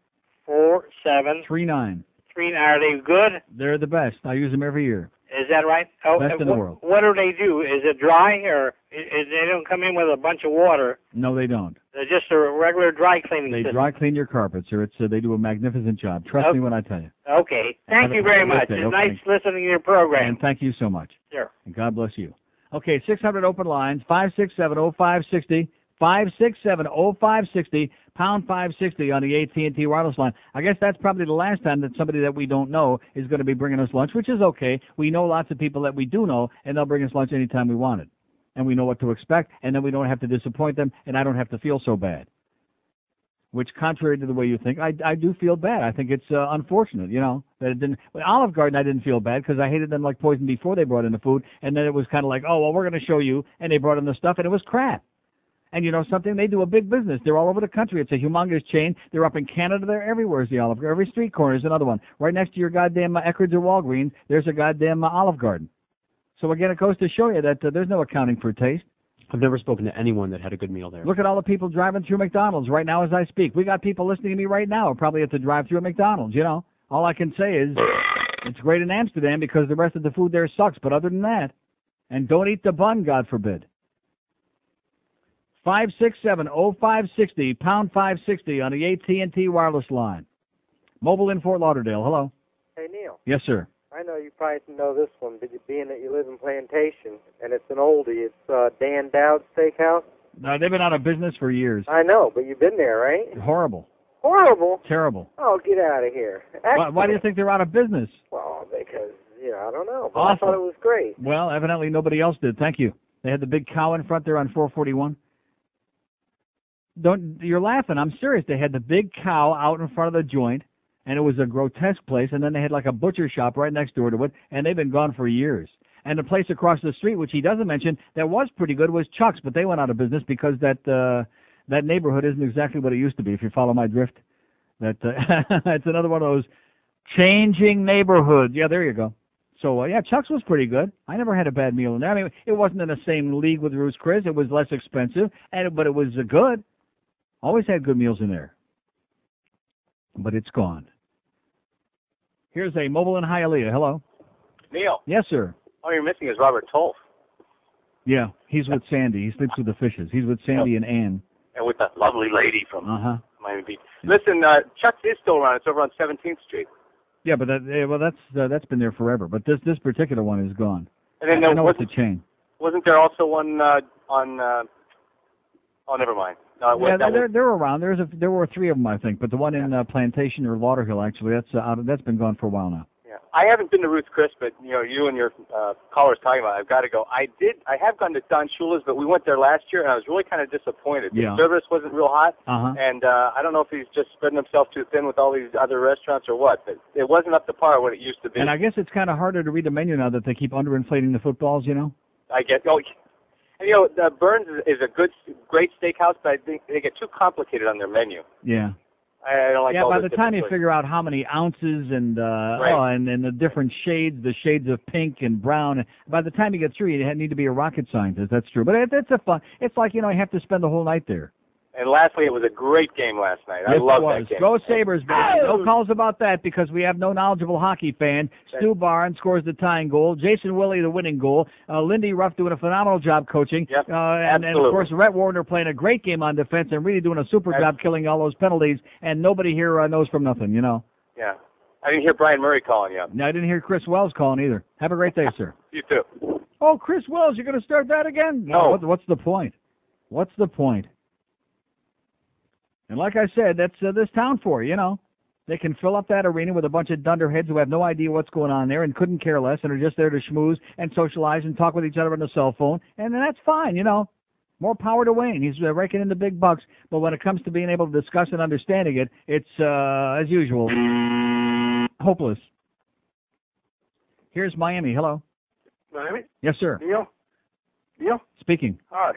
4739. Are they good? They're the best. I use them every year. Is that right? Oh, best in the world. What do they do? Is it dry, or they don't come in with a bunch of water? No, they don't. They're just a regular dry cleaning They system. dry clean your carpets, or they do a magnificent job. Trust me when I tell you. Okay. Thank you very much. It's nice listening to your program. And thank you so much. Sure. And God bless you. Okay, 600 open lines, 567-0560, 567-0560, pound 560 on the AT&T wireless line. I guess that's probably the last time that somebody that we don't know is going to be bringing us lunch, which is okay. We know lots of people that we do know, and they'll bring us lunch anytime we want it. And we know what to expect, and then we don't have to disappoint them, and I don't have to feel so bad. Which, contrary to the way you think, I do feel bad. I think it's unfortunate, that it didn't. With Olive Garden, I didn't feel bad because I hated them like poison before they brought in the food, and then it was kind of like, oh, well, we're going to show you, and they brought in the stuff, and it was crap. And you know something? They do a big business. They're all over the country. It's a humongous chain. They're up in Canada. They're everywhere is the Olive Garden. Every street corner is another one. Right next to your goddamn Eckerd's or Walgreens, there's a goddamn Olive Garden. So again, it goes to show you that there's no accounting for taste. I've never spoken to anyone that had a good meal there. Look at all the people driving through McDonald's right now as I speak. We got people listening to me right now, probably at the drive-through at McDonald's, All I can say is it's great in Amsterdam because the rest of the food there sucks. But other than that, and don't eat the bun, God forbid. 567-0560, pound 560 on the AT&T wireless line. Mobile in Fort Lauderdale. Hello. Hey, Neil. Yes, sir. I know you probably know this one, but being that you live in Plantation, and it's an oldie, it's Dan Dowd Steakhouse. No, they've been out of business for years. I know, but you've been there, right? Horrible. Horrible? Terrible. Oh, get out of here. Why do you think they're out of business? Well, because, I don't know. But Awful. I thought it was great. Well, evidently nobody else did. Thank you. They had the big cow in front there on 441. You're laughing. I'm serious. They had the big cow out in front of the joint, and it was a grotesque place, and then they had like a butcher shop right next door to it, and they've been gone for years. And the place across the street, which he doesn't mention, that was pretty good, was Chuck's, but they went out of business because that neighborhood isn't exactly what it used to be, if you follow my drift. It's another one of those changing neighborhoods. Yeah, there you go. So, Chuck's was pretty good. I never had a bad meal in there. I mean, it wasn't in the same league with Ruth's Chris. It was less expensive, but it was good. Always had good meals in there. But it's gone. Here's a mobile in Hialeah. Hello. Neil. Yes, sir. All you're missing is Robert Tolf. Yeah, he's with Sandy. He sleeps with the fishes. He's with Sandy and Ann. And with that lovely lady from Miami Beach. Yeah. Listen, Chuck's is still around. It's over on 17th Street. Yeah, but that's been there forever. But this particular one is gone. And then I know it's a chain. Wasn't there also one on? Oh, never mind. They're around. There were three of them, I think. But the one in Plantation or Lauderhill, actually, that's been gone for a while now. Yeah, I haven't been to Ruth's Chris, but you and your callers talking about it, I've got to go. I have gone to Don Shula's, but we went there last year, and I was really kind of disappointed. The service wasn't real hot, and I don't know if he's just spreading himself too thin with all these other restaurants or what, but it wasn't up to par what it used to be. And I guess it's kind of harder to read the menu now that they keep underinflating the footballs, I get. And Burns is a great steakhouse, but I think they get too complicated on their menu. Yeah. I don't like all by those the time you different figure out how many ounces and and the different shades, the shades of pink and brown, by the time you get through, you need to be a rocket scientist. That's true. But it's a fun. It's like, you have to spend the whole night there. And lastly, it was a great game last night. I love that game. Go Sabres, baby. No calls about that because we have no knowledgeable hockey fan. Stu Barnes scores the tying goal. Jason Willie the winning goal. Lindy Ruff doing a phenomenal job coaching. Yep, and of course, Rhett Warner playing a great game on defense and really doing a super job killing all those penalties. And nobody here knows from nothing, Yeah. I didn't hear Brian Murray calling you. No, I didn't hear Chris Wells calling either. Have a great day, sir. You too. Oh, Chris Wells, you're going to start that again? No. What's the point? What's the point? And like I said, that's this town for you, They can fill up that arena with a bunch of dunderheads who have no idea what's going on there and couldn't care less and are just there to schmooze and socialize and talk with each other on the cell phone. And then that's fine, More power to Wayne. He's raking in the big bucks. But when it comes to being able to discuss and understanding it, it's, as usual, hopeless. Here's Miami. Hello. Miami? Yes, sir. Neil? Speaking. Hi.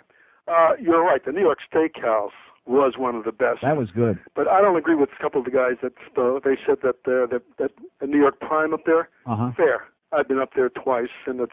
You're right. The New York Steakhouse was one of the best. That was good. But I don't agree with a couple of the guys that they said that the New York Prime up there, fair. I've been up there twice, and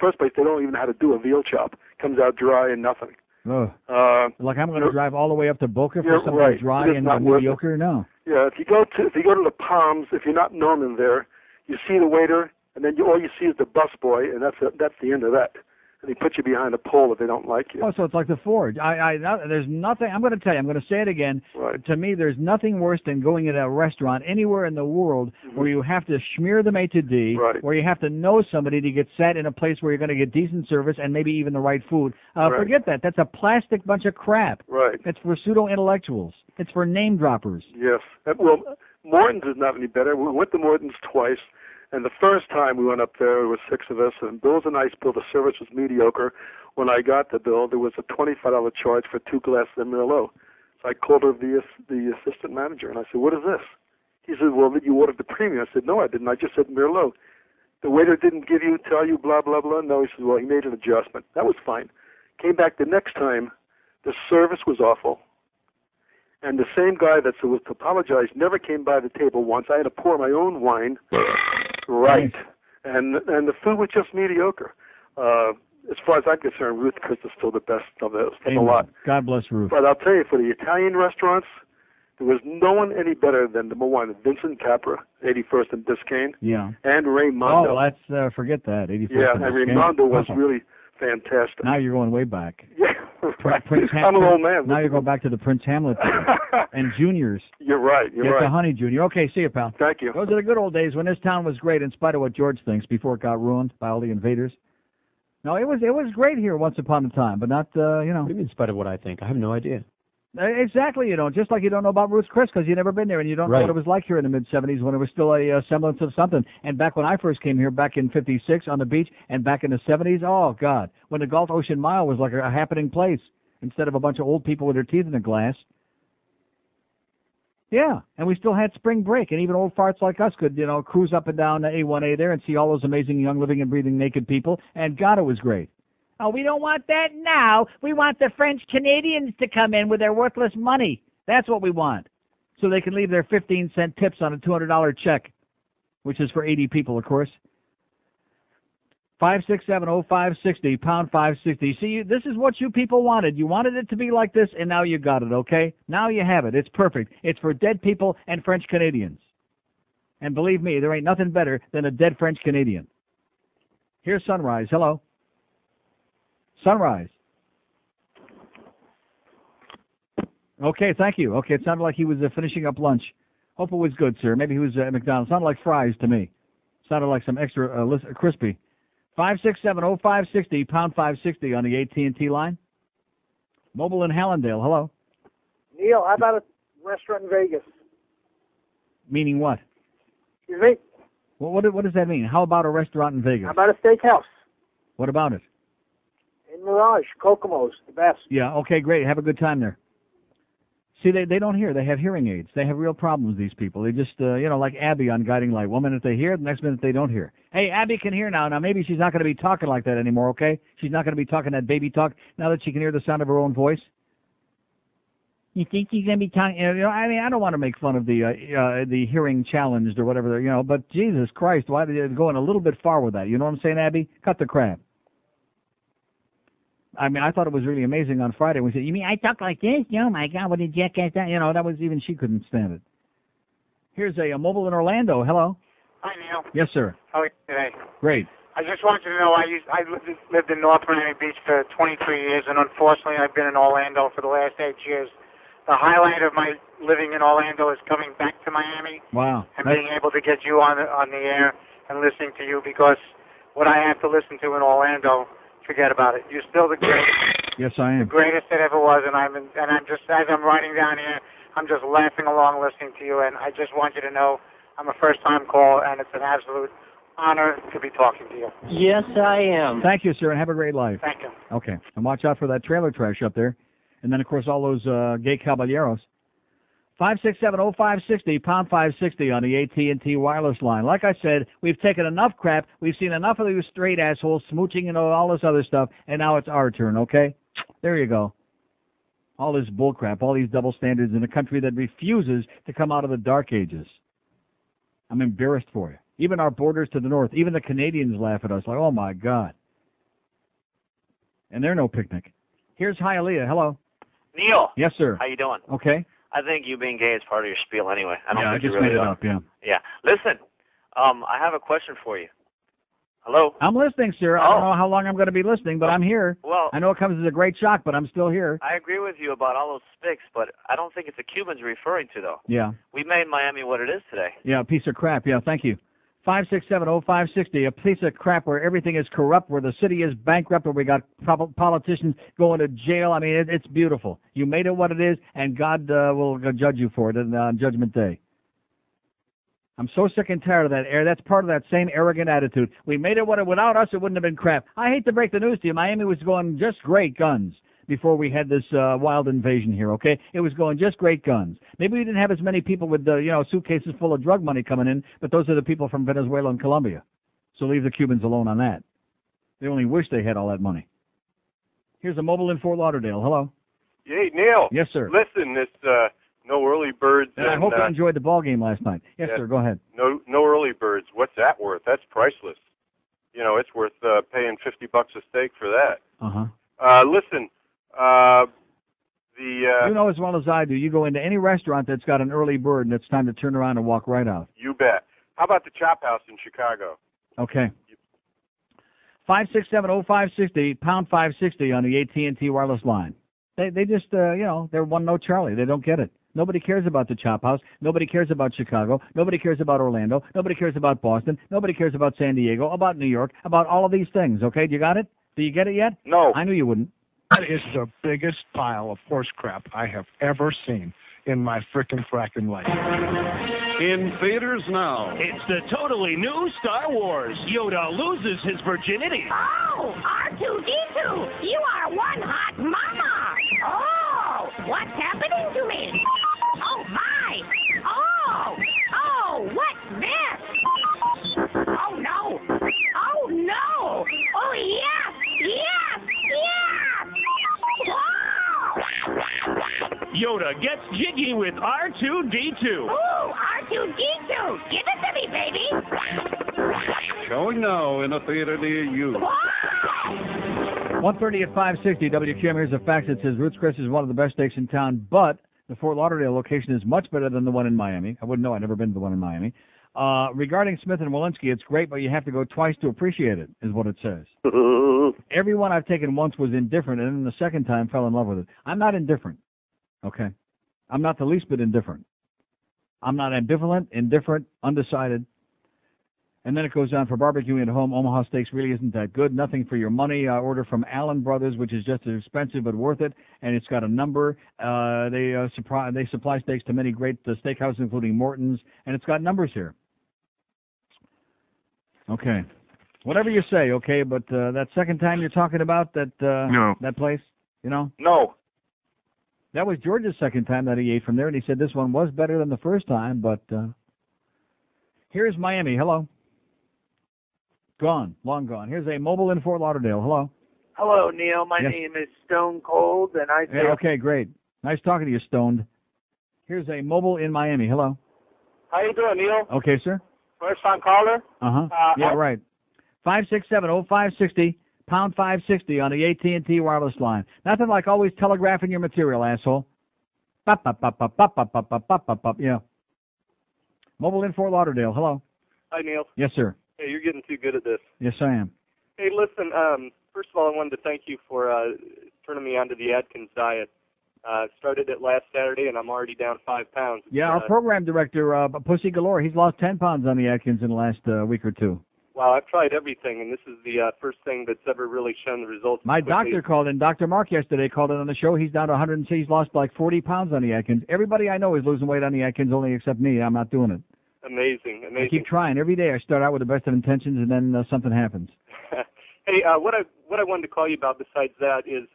first place, they don't even know how to do a veal chop. Comes out dry and nothing. Like I'm going to drive all the way up to Boca for something dry and mediocre? No. Yeah, if you go to the Palms, if you're not Norman there, you see the waiter, and then all you see is the busboy, and that's the end of that. And they put you behind a pole if they don't like you. Oh, so it's like the Forge. There's nothing. I'm going to tell you. I'm going to say it again. Right. To me, there's nothing worse than going into a restaurant anywhere in the world where you have to smear the maitre d', where you have to know somebody to get sat in a place where you're going to get decent service and maybe even the right food. Forget that. That's a plastic bunch of crap. Right. It's for pseudo-intellectuals. It's for name droppers. Yes. Well, Morton's is not any better. We went to Morton's twice. And the first time we went up there, there were 6 of us, and Bill was a nice bill. The service was mediocre. When I got the bill, there was a $25 charge for 2 glasses of Merlot. So I called her the assistant manager, and I said, "What is this?" He said, "Well, you ordered the premium." I said, "No, I didn't. I just said Merlot." The waiter didn't tell you, blah, blah, blah. No, he said, "Well, he made an adjustment." That was fine. Came back the next time. The service was awful. And the same guy that was to apologize never came by the table once. I had to pour my own wine. Right. And the food was just mediocre. As far as I'm concerned, Ruth Chris is still the best of those. A lot. God bless Ruth. But I'll tell you, for the Italian restaurants, there was no one any better than number 1, Vincent Capra, 81st and Biscayne. Yeah. And Raimondo. Oh, let's forget that. 81st yeah, and Raimondo was really fantastic. Now you're going way back. Yeah. Right. I'm an old man. Now you're going back to the Prince Hamlet and juniors. You're right. Get the Honey Junior. Okay, see you, pal. Thank you. Those are the good old days when this town was great, in spite of what George thinks, before it got ruined by all the invaders. No, it was great here once upon a time, but not What do you mean, in spite of what I think? I have no idea. Exactly, just like you don't know about Ruth's Chris because you've never been there and you don't know what it was like here in the mid-'70s when it was still a semblance of something. And back when I first came here, back in '56 on the beach, and back in the '70s, oh, God, when the Gulf Ocean Mile was like a happening place instead of a bunch of old people with their teeth in a glass. Yeah, and we still had spring break, and even old farts like us could, cruise up and down the A1A there and see all those amazing young living and breathing naked people, and God, it was great. Oh, we don't want that now. We want the French Canadians to come in with their worthless money. That's what we want. So they can leave their 15-cent tips on a $200 check, which is for 80 people, of course. 5670560, pound 560. See, this is what you people wanted. You wanted it to be like this, and now you got it, okay? Now you have it. It's perfect. It's for dead people and French Canadians. And believe me, there ain't nothing better than a dead French Canadian. Here's Sunrise. Hello. Sunrise. Okay, thank you. Okay, it sounded like he was finishing up lunch. Hope it was good, sir. Maybe he was at McDonald's. Sounded like fries to me. Sounded like some extra crispy. 5670560, pound 560 on the AT&T line. Mobile in Hallandale. Hello. Neil, how about a restaurant in Vegas? Meaning what? Excuse me? Well, what does that mean? How about a restaurant in Vegas? How about a steakhouse? What about it? In Mirage, Kokomo's, the best. Yeah, okay, great. Have a good time there. See, they don't hear. They have hearing aids. They have real problems, these people. They just, like Abby on Guiding Light. 1 minute they hear, the next minute they don't hear. Hey, Abby can hear now. Now, maybe she's not going to be talking like that anymore, okay? She's not going to be talking that baby talk now that she can hear the sound of her own voice. You think he's going to be talking? You know, I mean, I don't want to make fun of the hearing challenged or whatever, you know. But Jesus Christ, why are they going a little bit far with that? You know what I'm saying, Abby? Cut the crap. I mean, I thought it was really amazing on Friday. We said, "You mean I talk like this? Oh my God, what a jackass!" You know, that was even she couldn't stand it. Here's a mobile in Orlando. Hello. Hi, Neil. Yes, sir. How are you today? Great. I just wanted to know, I lived in North Miami Beach for 23 years, and unfortunately I've been in Orlando for the last 8 years. The highlight of my living in Orlando is coming back to Miami. Wow. And being able to get you on the air and listening to you, because what I have to listen to in Orlando, forget about it. You're still the greatest. Yes, I am. The greatest that ever was, and I'm just, as I'm writing down here, I'm just laughing along listening to you, and I just want you to know I'm a first-time caller, and it's an absolute honor to be talking to you. Yes, I am. Thank you, sir, and have a great life. Thank you. Okay. And watch out for that trailer trash up there. And then, of course, all those gay caballeros. 567-0560, pound 560 on the AT&T wireless line. Like I said, we've taken enough crap. We've seen enough of these straight assholes smooching and all this other stuff, and now it's our turn, okay? There you go. All this bullcrap, all these double standards in a country that refuses to come out of the dark ages. I'm embarrassed for you. Even our borders to the north, even the Canadians laugh at us like, oh, my God. And they're no picnic. Here's Hialeah. Hello. Neil. Yes, sir. How you doing? Okay. I think you being gay is part of your spiel anyway. I don't I think just you really made it are. up, yeah. Yeah. Listen, I have a question for you. Hello? I'm listening, sir. I don't know how long I'm going to be listening, but I'm here. Well, I know it comes as a great shock, but I'm still here. I agree with you about all those sticks, but I don't think it's the Cubans you're referring to, though. Yeah. We made Miami what it is today. Yeah, a piece of crap. Yeah, thank you. 567-0560, a piece of crap where everything is corrupt, where the city is bankrupt, where we got politicians going to jail. I mean, it's beautiful. You made it what it is, and God will judge you for it on Judgment Day. I'm so sick and tired of that air. That's part of that same arrogant attitude. We made it without us, it wouldn't have been crap. I hate to break the news to you. Miami was going just great guns before we had this wild invasion here, okay? It was going just great guns. Maybe we didn't have as many people with, suitcases full of drug money coming in, but those are the people from Venezuela and Colombia. So leave the Cubans alone on that. They only wish they had all that money. Here's a mobile in Fort Lauderdale. Hello. Hey, Neil. Yes, sir. Listen, this no early birds. And I hope you enjoyed the ball game last night. Yes, sir. Go ahead. No early birds. What's that worth? That's priceless. You know, it's worth paying $50 a steak for that. Listen, you know as well as I do, you go into any restaurant that's got an early bird and it's time to turn around and walk right out. You bet. How about the Chop House in Chicago? Okay. 567-0560, pound 560 on the AT&T wireless line. They just, they're one-note Charlie. They don't get it. Nobody cares about the Chop House. Nobody cares about Chicago. Nobody cares about Orlando. Nobody cares about Boston. Nobody cares about San Diego, about New York, about all of these things, okay? You got it? Do you get it yet? No. I knew you wouldn't. That is the biggest pile of horse crap I have ever seen in my frickin' frackin' life. In theaters now. It's the totally new Star Wars. Yoda loses his virginity. Oh, R2-D2, you are one hot mama. Oh, what's happening to me? Oh, my. Oh, what's this? Oh, no. Oh, no. Oh, yes. Yoda gets jiggy with R2-D2. Ooh, R2-D2. Give it to me, baby. Showing now in a theater near you. 1:30 at 560 WQAM. Here's a fax that says Ruth's Chris is one of the best steaks in town, but the Fort Lauderdale location is much better than the one in Miami. I wouldn't know. I've never been to the one in Miami. Regarding Smith and Walensky, it's great, but you have to go twice to appreciate it, is what it says. Everyone I've taken once was indifferent, and then the second time fell in love with it. I'm not indifferent, okay? I'm not the least bit indifferent. I'm not ambivalent, indifferent, undecided. And then it goes on, for barbecuing at home, Omaha Steaks really isn't that good. Nothing for your money. Order from Allen Brothers, which is just as expensive but worth it, and it's got a number. They supply steaks to many great steakhouses, including Morton's, and it's got numbers here. Okay. Whatever you say, okay, but that second time you're talking about, that place, you know? No. That was George's second time that he ate from there, and he said this one was better than the first time, but here's Miami. Hello. Gone. Long gone. Here's a mobile in Fort Lauderdale. Hello. Hello, Neil. My Yes. name is Stone Cold, and I Yeah, okay, great. Nice talking to you, Stoned. Here's a mobile in Miami. Hello. How you doing, Neil? Okay, sir. First time caller? Yeah, right. 567-0560, pound 560 on the AT&T wireless line. Nothing like always telegraphing your material, asshole. Bop, bop, bop, bop, bop, bop, bop, bop, bop, bop. Yeah. Mobile in Fort Lauderdale. Hello. Hi, Neil. Yes, sir. Hey, you're getting too good at this. Yes, I am. Hey, listen, first of all, I wanted to thank you for turning me onto the Atkins diet. Started it last Saturday, and I'm already down 5 pounds. Yeah, our program director, Pussy Galore, he's lost 10 pounds on the Atkins in the last week or two. Wow, I've tried everything, and this is the first thing that's ever really shown the results. My quickly. doctor called in. Dr. Mark yesterday called in on the show. He's down to 106. He's lost like 40 pounds on the Atkins. Everybody I know is losing weight on the Atkins, only except me. I'm not doing it. Amazing. I keep trying. Every day I start out with the best of intentions, and then something happens. Hey, what I wanted to call you about besides that is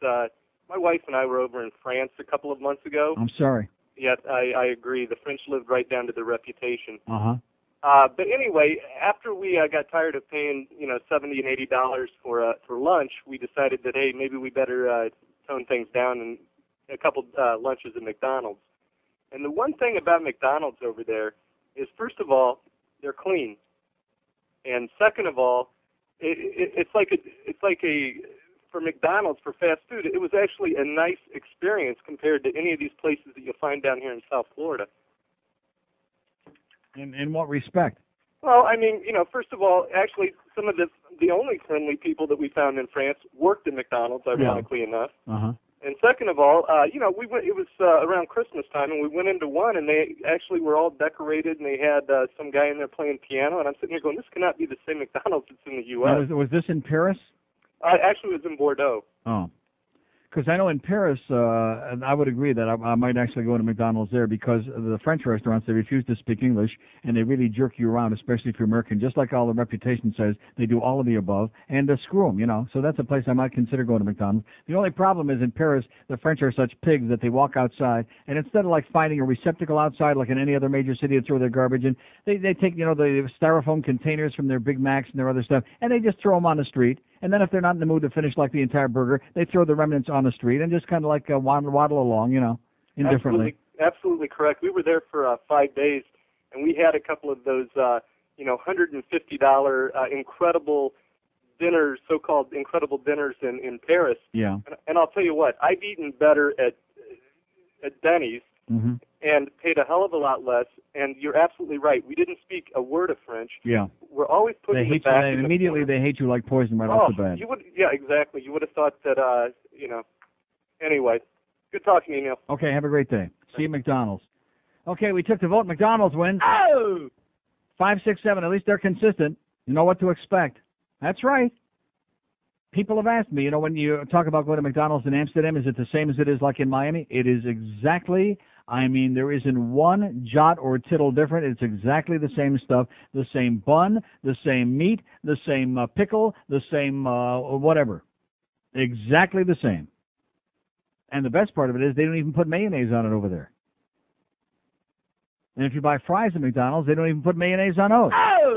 my wife and I were over in France a couple of months ago. I'm sorry. Yeah, I agree. The French lived right down to their reputation. Uh-huh. But anyway, after we got tired of paying, $70 and $80 for lunch, we decided that, hey, maybe we better tone things down and a couple lunches at McDonald's. And the one thing about McDonald's over there is, first of all, they're clean, and second of all, it's like for McDonald's, for fast food, it was actually a nice experience compared to any of these places that you'll find down here in South Florida. In what respect? Well, I mean, first of all, actually, some of the only friendly people that we found in France worked at McDonald's, ironically enough. Uh-huh. And second of all, we went. It was around Christmas time, and we went into one, and they actually were all decorated, and they had some guy in there playing piano, and I'm sitting here going, this cannot be the same McDonald's that's in the U.S. Was this in Paris? Actually, it was in Bordeaux. Oh. Because I know in Paris, I would agree that I might actually go to McDonald's there because the French restaurants, they refuse to speak English, and they really jerk you around, especially if you're American. Just like all the reputation says, they do all of the above, and screw them, So that's a place I might consider going to McDonald's. The only problem is in Paris, the French are such pigs that they walk outside, and instead of like finding a receptacle outside like in any other major city to throw their garbage in, they take, the styrofoam containers from their Big Macs and their other stuff, and they just throw them on the street. And then if they're not in the mood to finish like the entire burger, they throw the remnants on the street and just kind of like waddle along, indifferently. Absolutely correct. We were there for 5 days, and we had a couple of those, $150 incredible dinners, so-called incredible dinners in Paris. Yeah. And I'll tell you what, I've eaten better at Denny's. Mm-hmm. And paid a hell of a lot less. And you're absolutely right. We didn't speak a word of French. Yeah. We're always putting they hate back. you. Immediately, they hate you like poison right off the bat. Yeah, exactly. You would have thought that. Anyway, good talking to you, Neil. Okay, have a great day. See you at McDonald's. Okay, we took the vote. McDonald's wins. Oh! 5, 6, 7. At least they're consistent. You know what to expect. That's right. People have asked me, when you talk about going to McDonald's in Amsterdam, is it the same as it is like in Miami? It is exactly, there isn't one jot or tittle different. It's exactly the same stuff, the same bun, the same meat, the same pickle, the same whatever. Exactly the same. And the best part of it is they don't even put mayonnaise on it over there. And if you buy fries at McDonald's, they don't even put mayonnaise on those.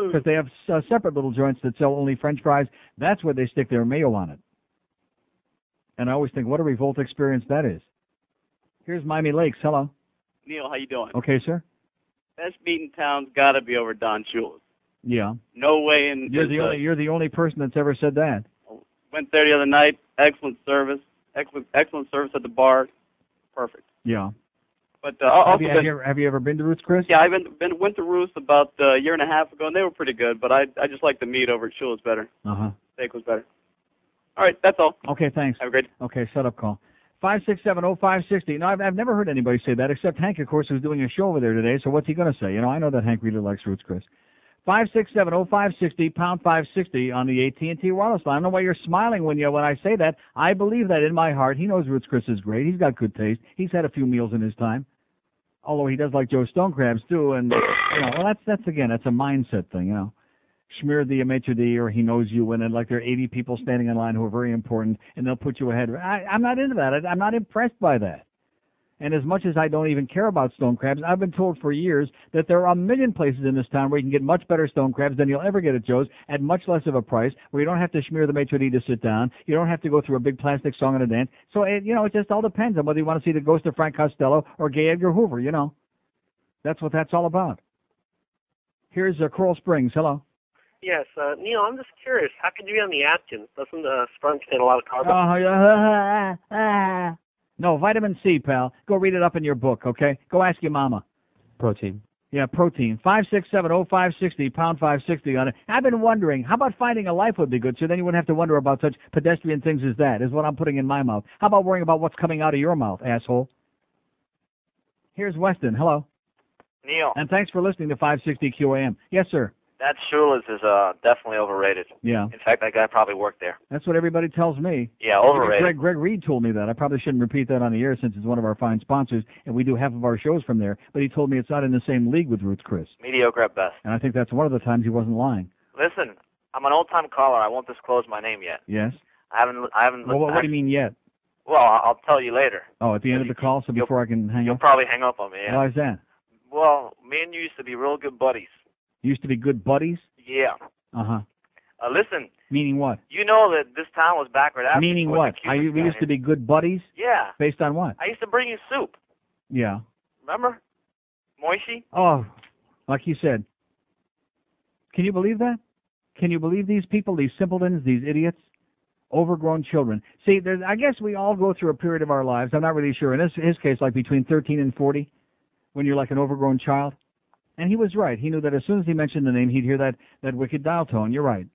Because they have separate little joints that sell only French fries. That's where they stick their mayo on it. And I always think, what a revolt experience that is. Here's Miami Lakes. Hello. Neil, how you doing? Okay, sir. Best meat in town's got to be over Don Shula's. Yeah. No way in. You're the only person that's ever said that. Went there the other night. Excellent service. Excellent service at the bar. Perfect. Yeah. But have you ever been to Ruth's, Chris? Yeah, I went to Ruth's about a year and a half ago, and they were pretty good. But I just like the meat over at Shula's better. Steak was better. All right, that's all. Okay, thanks. Have a great day. Okay, set up call. 5670560. Now I've never heard anybody say that except Hank, of course, who's doing a show over there today. So what's he going to say? I know that Hank really likes Ruth's, Chris. 5670560 pound 560 on the AT&T wireless line. I don't know why you're smiling when I say that. I believe that in my heart. He knows Ruth's Chris is great. He's got good taste. He's had a few meals in his time. Although he does like Joe Stone crabs too, and that's a mindset thing, Schmear the maitre d', or he knows you, and then like there are 80 people standing in line who are very important, and they'll put you ahead. I'm not into that. I'm not impressed by that. And as much as I don't even care about stone crabs, I've been told for years that there are a million places in this town where you can get much better stone crabs than you'll ever get at Joe's at much less of a price, where you don't have to smear the maitre d' to sit down. You don't have to go through a big plastic song and a dance. So, it just all depends on whether you want to see the ghost of Frank Costello or Gay Edgar Hoover, That's what that's all about. Here's Coral Springs. Hello. Yes, Neil, I'm just curious. How could you be on the Atkins? Doesn't sperm contain a lot of carbon? No, vitamin C, pal. Go read it up in your book, okay? Go ask your mama. Protein. Yeah, protein. 567-0560, pound 560 on it. I've been wondering, how about finding a life would be good, so then you wouldn't have to wonder about such pedestrian things as that, is what I'm putting in my mouth. How about worrying about what's coming out of your mouth, asshole? Here's Weston. Hello. Neil. And thanks for listening to 560 QAM. Yes, sir. That Shula's is definitely overrated. Yeah. In fact, that guy probably worked there. That's what everybody tells me. Yeah, overrated. Greg Reed told me that. I probably shouldn't repeat that on the air since it's one of our fine sponsors, and we do half of our shows from there. But he told me it's not in the same league with Ruth's Chris. Mediocre at best. And I think that's one of the times he wasn't lying. Listen, I'm an old-time caller. I won't disclose my name yet. Yes? I haven't. Well, what do you mean yet? Well, I'll tell you later. Oh, at the end of the call, so before I can hang up? You'll probably hang up on me, yeah. Why is that? Well, me and you used to be real good buddies. Used to be good buddies? Yeah. Uh-huh. Listen. Meaning what? You know that this town was backward after. Meaning what? We used to be good buddies? Yeah. Based on what? I used to bring you soup. Yeah. Remember? Moishi? Oh, like you said. Can you believe that? Can you believe these people, these simpletons, these idiots? Overgrown children. See, I guess we all go through a period of our lives, I'm not really sure, in his case, like between 13 and 40, when you're like an overgrown child. And he was right. He knew that as soon as he mentioned the name, he'd hear that wicked dial tone. You're right.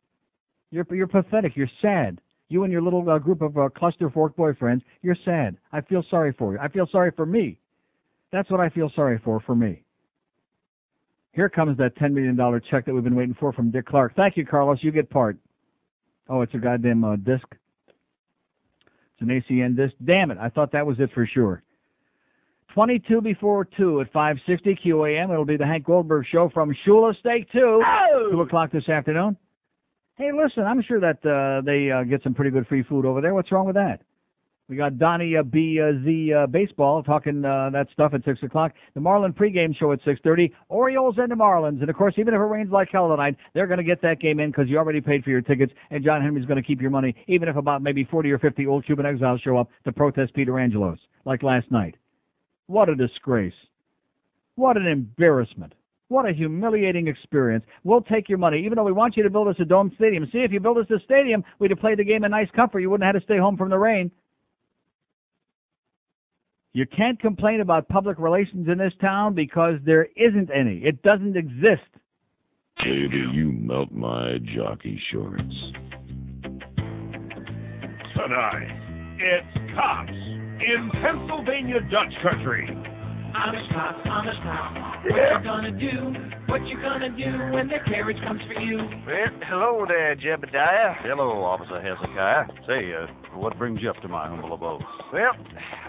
You're pathetic. You're sad. You and your little group of cluster fork boyfriends, you're sad. I feel sorry for you. I feel sorry for me. That's what I feel sorry for me. Here comes that $10 million check that we've been waiting for from Dick Clark. Thank you, Carlos. You get part. Oh, it's a goddamn disc. It's an ACN disc. Damn it. I thought that was it for sure. 22 before 2 at 560 QAM. It'll be the Hank Goldberg Show from Shula Steak 2. 2 o'clock this afternoon. Hey, listen, I'm sure that they get some pretty good free food over there. What's wrong with that? We got Donnie BZ Baseball talking that stuff at 6 o'clock. The Marlin pregame show at 6:30. Orioles and the Marlins. And, of course, even if it rains like hell tonight, they're going to get that game in because you already paid for your tickets, and John Henry's going to keep your money, even if about maybe 40 or 50 old Cuban exiles show up to protest Peter Angelos, like last night. What a disgrace. What an embarrassment. What a humiliating experience. We'll take your money, even though we want you to build us a dome stadium. See, if you build us a stadium, we'd have played the game in nice comfort. You wouldn't have had to stay home from the rain. You can't complain about public relations in this town because there isn't any. It doesn't exist. Baby, you melt my jockey shorts. Tonight, it's Cops in Pennsylvania Dutch Country. Amish cops, what you gonna do? What you gonna do when their carriage comes for you? Well, hello there, Jebediah. Hello, Officer Hezekiah. Say, what brings you up to my humble abode? Well,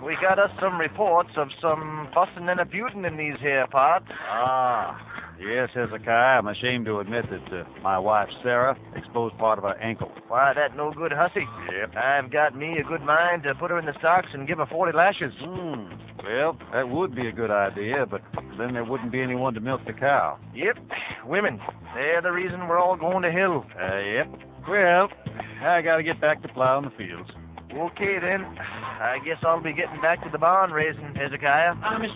we got us some reports of some fussing and abusing in these here parts. Ah, yes, Hezekiah. I'm ashamed to admit that my wife, Sarah, exposed part of her ankle. Why, that no good hussy. Yep. I've got me a good mind to put her in the stocks and give her 40 lashes. Well, that would be a good idea, but then there wouldn't be anyone to milk the cow. Yep, women. They're the reason we're all going to hell. Yep. Well, I got to get back to plowing the fields. Okay, then. I guess I'll be getting back to the barn raising, Hezekiah. Amish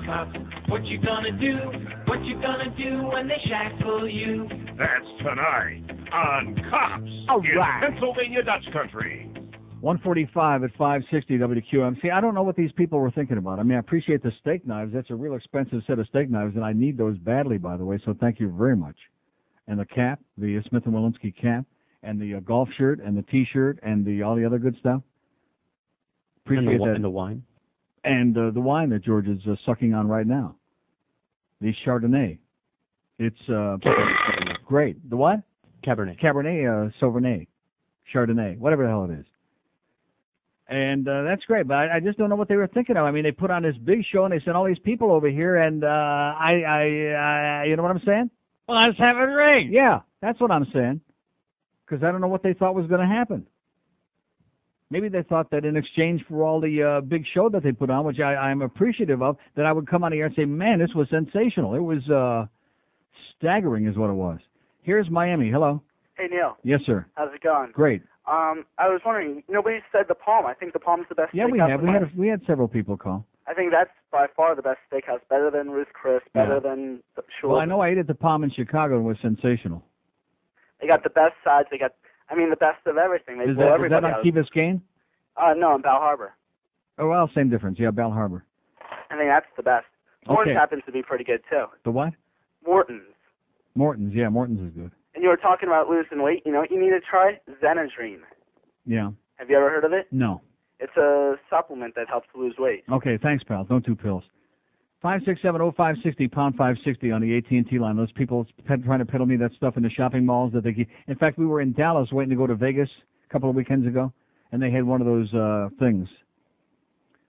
cops, what you gonna do? What you gonna do when they shackle you? That's tonight on Cops in Pennsylvania Dutch Country. 145 at 560 WQM. See, I don't know what these people were thinking about. I mean, I appreciate the steak knives. That's a real expensive set of steak knives, and I need those badly, by the way, so thank you very much. And the cap, the Smith & Walensky cap, and the golf shirt, and the T-shirt, and all the other good stuff. Appreciate that. And the wine? And the wine that George is sucking on right now. The Chardonnay. It's great. The what? Cabernet. Cabernet Sauvignon. Chardonnay. Whatever the hell it is. And that's great, but I just don't know what they were thinking of. I mean, they put on this big show, and they sent all these people over here, and I you know what I'm saying? Well, let's have it rain. Yeah, that's what I'm saying. Because I don't know what they thought was going to happen. Maybe they thought that in exchange for all the big show that they put on, which I'm appreciative of, that I would come on here and say, man, this was sensational. It was staggering is what it was. Here's Miami. Hello. Hey, Neil. Yes, sir. How's it going? Great. I was wondering, nobody said the Palm. I think the Palm's the best Yeah, steakhouse. we had several people call. I think that's by far the best steakhouse, better than Ruth's Chris, better than Shul. Well, I know I ate at the Palm in Chicago and it was sensational. They got the best sides. They got, the best of everything. They Is blow that everybody on out. Key Biscayne? No, in Bal Harbor. Oh, well, same difference. Yeah, Bal Harbor. I think that's the best. Morton's Okay. happens to be pretty good, too. The what? Morton's. Morton's. Yeah, Morton's is good. And you were talking about losing weight. You know what you need to try? Xenadrine. Yeah. Have you ever heard of it? No. It's a supplement that helps lose weight. Okay, thanks, pal. Don't do pills. 567-0560, pound 560 on the AT&T line. Those people trying to peddle me that stuff in the shopping malls that they keep. In fact, we were in Dallas waiting to go to Vegas a couple of weekends ago, and they had one of those things,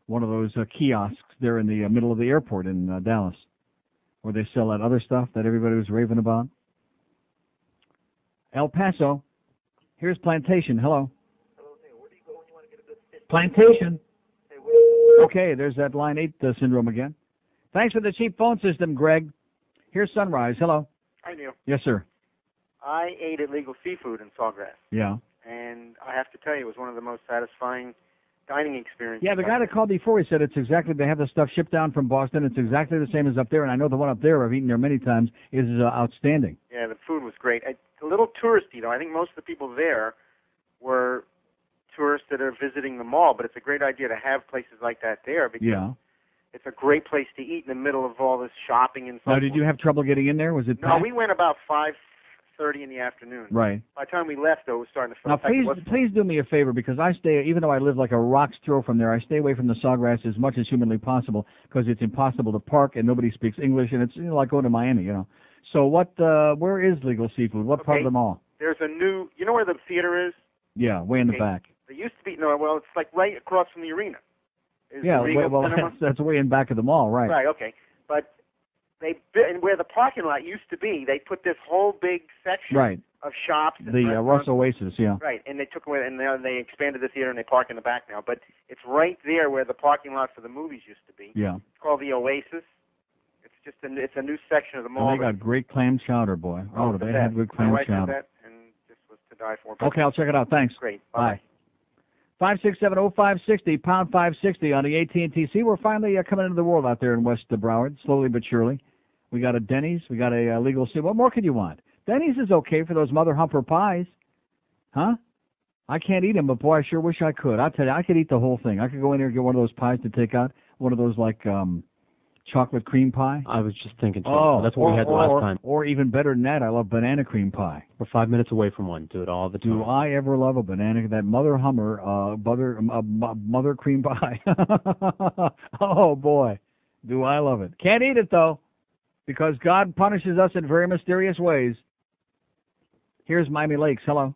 one of those kiosks there in the middle of the airport in Dallas, where they sell that other stuff that everybody was raving about. El Paso. Here's Plantation. Hello. Plantation. Okay, there's that line 8 syndrome again. Thanks for the cheap phone system, Greg. Here's Sunrise. Hello. Hi, Neil. Yes, sir. I ate at Legal Seafood in Sawgrass, Yeah. and I have to tell you, it was one of the most satisfying dining experiences. Yeah, the guy that called before, he said it's exactly, they have the stuff shipped down from Boston. It's exactly the same as up there, and I know the one up there, I've eaten there many times, is outstanding. Yeah, the food was great. It's a little touristy, though. I think most of the people there were tourists that are visiting the mall, but it's a great idea to have places like that there because it's a great place to eat in the middle of all this shopping and stuff. Now, did you have trouble getting in there? Was it No, packed? we went about 5:30 in the afternoon. Right. By the time we left, though, it was starting to feel Now, please do me a favor, because I stay, even though I live like a rock's throw from there, I stay away from the Sawgrass as much as humanly possible because it's impossible to park and nobody speaks English, and it's like going to Miami, So where is Legal Seafood? What part of the mall? There's a new, you know where the theater is? Yeah, way in the back. They used to be, well, it's like right across from the arena. Is Yeah, the Regal well, Cinema? that's way in back of the mall, right? Right, okay. But and where the parking lot used to be, they put this whole big section Right. of shops. and The restaurants. Russ Oasis, yeah. Right, and they took away, and now they expanded the theater and they park in the back now. But it's right there where the parking lot for the movies used to be. Yeah. It's called the Oasis. It's just it's a new section of the mall. And they got great clam chowder, boy. Oh, the they best. had good My clam wife had chowder. that, and this was to die for. But Okay, I'll check it out. Thanks. Great. Bye. 567-0560, pound 560 on the AT&T. See, we're finally coming into the world out there in West Broward, slowly but surely. We got a Denny's. We got a Legal Seafood. What more could you want? Denny's is okay for those Mother Humper pies. Huh? I can't eat them, but boy, I sure wish I could. I'll tell you, I could eat the whole thing. I could go in there and get one of those pies to take out, one of those like chocolate cream pie. I was just thinking, that's what we had the last time. Or even better than that, I love banana cream pie. We're 5 minutes away from one. Do it all the time. Do I ever love a banana? That Mother Hummer, mother cream pie. Oh boy, do I love it. Can't eat it though, because God punishes us in very mysterious ways. Here's Miami Lakes. Hello.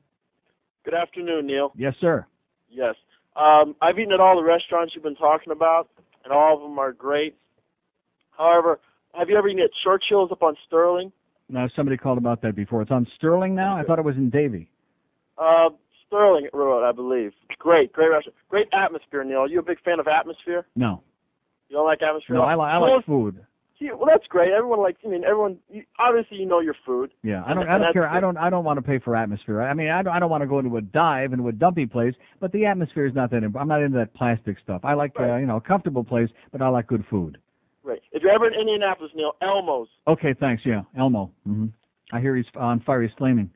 Good afternoon, Neil. Yes, sir. Yes. I've eaten at all the restaurants you've been talking about, and all of them are great. However, have you ever eaten at Churchill's up on Sterling? No, somebody called about that before. It's on Sterling now? I thought it was in Davie. Sterling Road, I believe. Great restaurant. Great atmosphere, Neil. Are you a big fan of atmosphere? No. You don't like atmosphere? No, I like food. Well, that's great. Obviously you know your food. Yeah, I don't care. I don't want to pay for atmosphere. I mean, I don't want to go into a dive, into a dumpy place, but the atmosphere is not that important. I'm not into that plastic stuff. I like, a comfortable place, but I like good food. Right. If you're ever in Indianapolis, Neil, Elmo's. Okay, thanks. Yeah, Elmo. I hear he's on fire. He's flaming.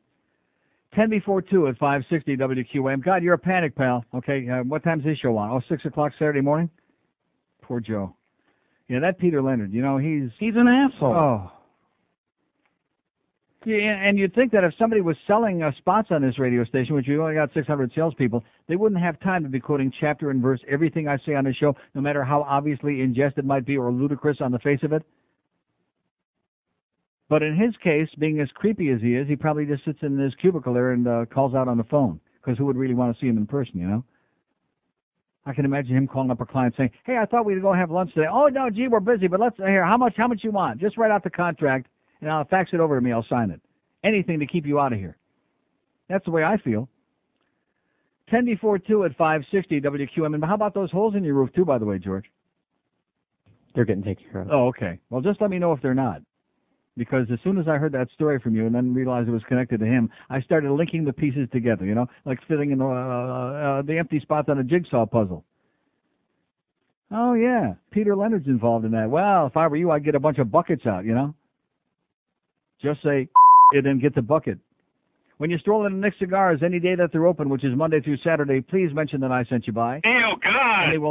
10 before 2 at 560 WQAM. God, you're a panic, pal. Okay, what time's his show on? Oh, 6 o'clock Saturday morning? Poor Joe. Yeah, that Peter Leonard, he's an asshole. Oh. Yeah, and you'd think that if somebody was selling spots on this radio station, which we only got 600 salespeople, they wouldn't have time to be quoting chapter and verse everything I say on the show, no matter how obviously ingest it might be or ludicrous on the face of it. But in his case, being as creepy as he is, he probably just sits in his cubicle there and calls out on the phone, because who would really want to see him in person, I can imagine him calling up a client saying, hey, I thought we'd go have lunch today. Oh, no, gee, we're busy, but let's hear, how much you want? Just write out the contract, and I'll fax it over to me. I'll sign it. Anything to keep you out of here. That's the way I feel. 10 before 2 at 560 WQM. And how about those holes in your roof, too, by the way, George? They're getting taken care of. Oh, okay. Well, just let me know if they're not. Because as soon as I heard that story from you and then realized it was connected to him, I started linking the pieces together, you know, like fitting in the empty spots on a jigsaw puzzle. Oh, yeah. Peter Leonard's involved in that. Well, if I were you, I'd get a bunch of buckets out, you know. Just say it and get the bucket. When you stroll into Nick Cigars any day that they're open, which is Monday through Saturday, please mention that I sent you by. Oh, God! And they will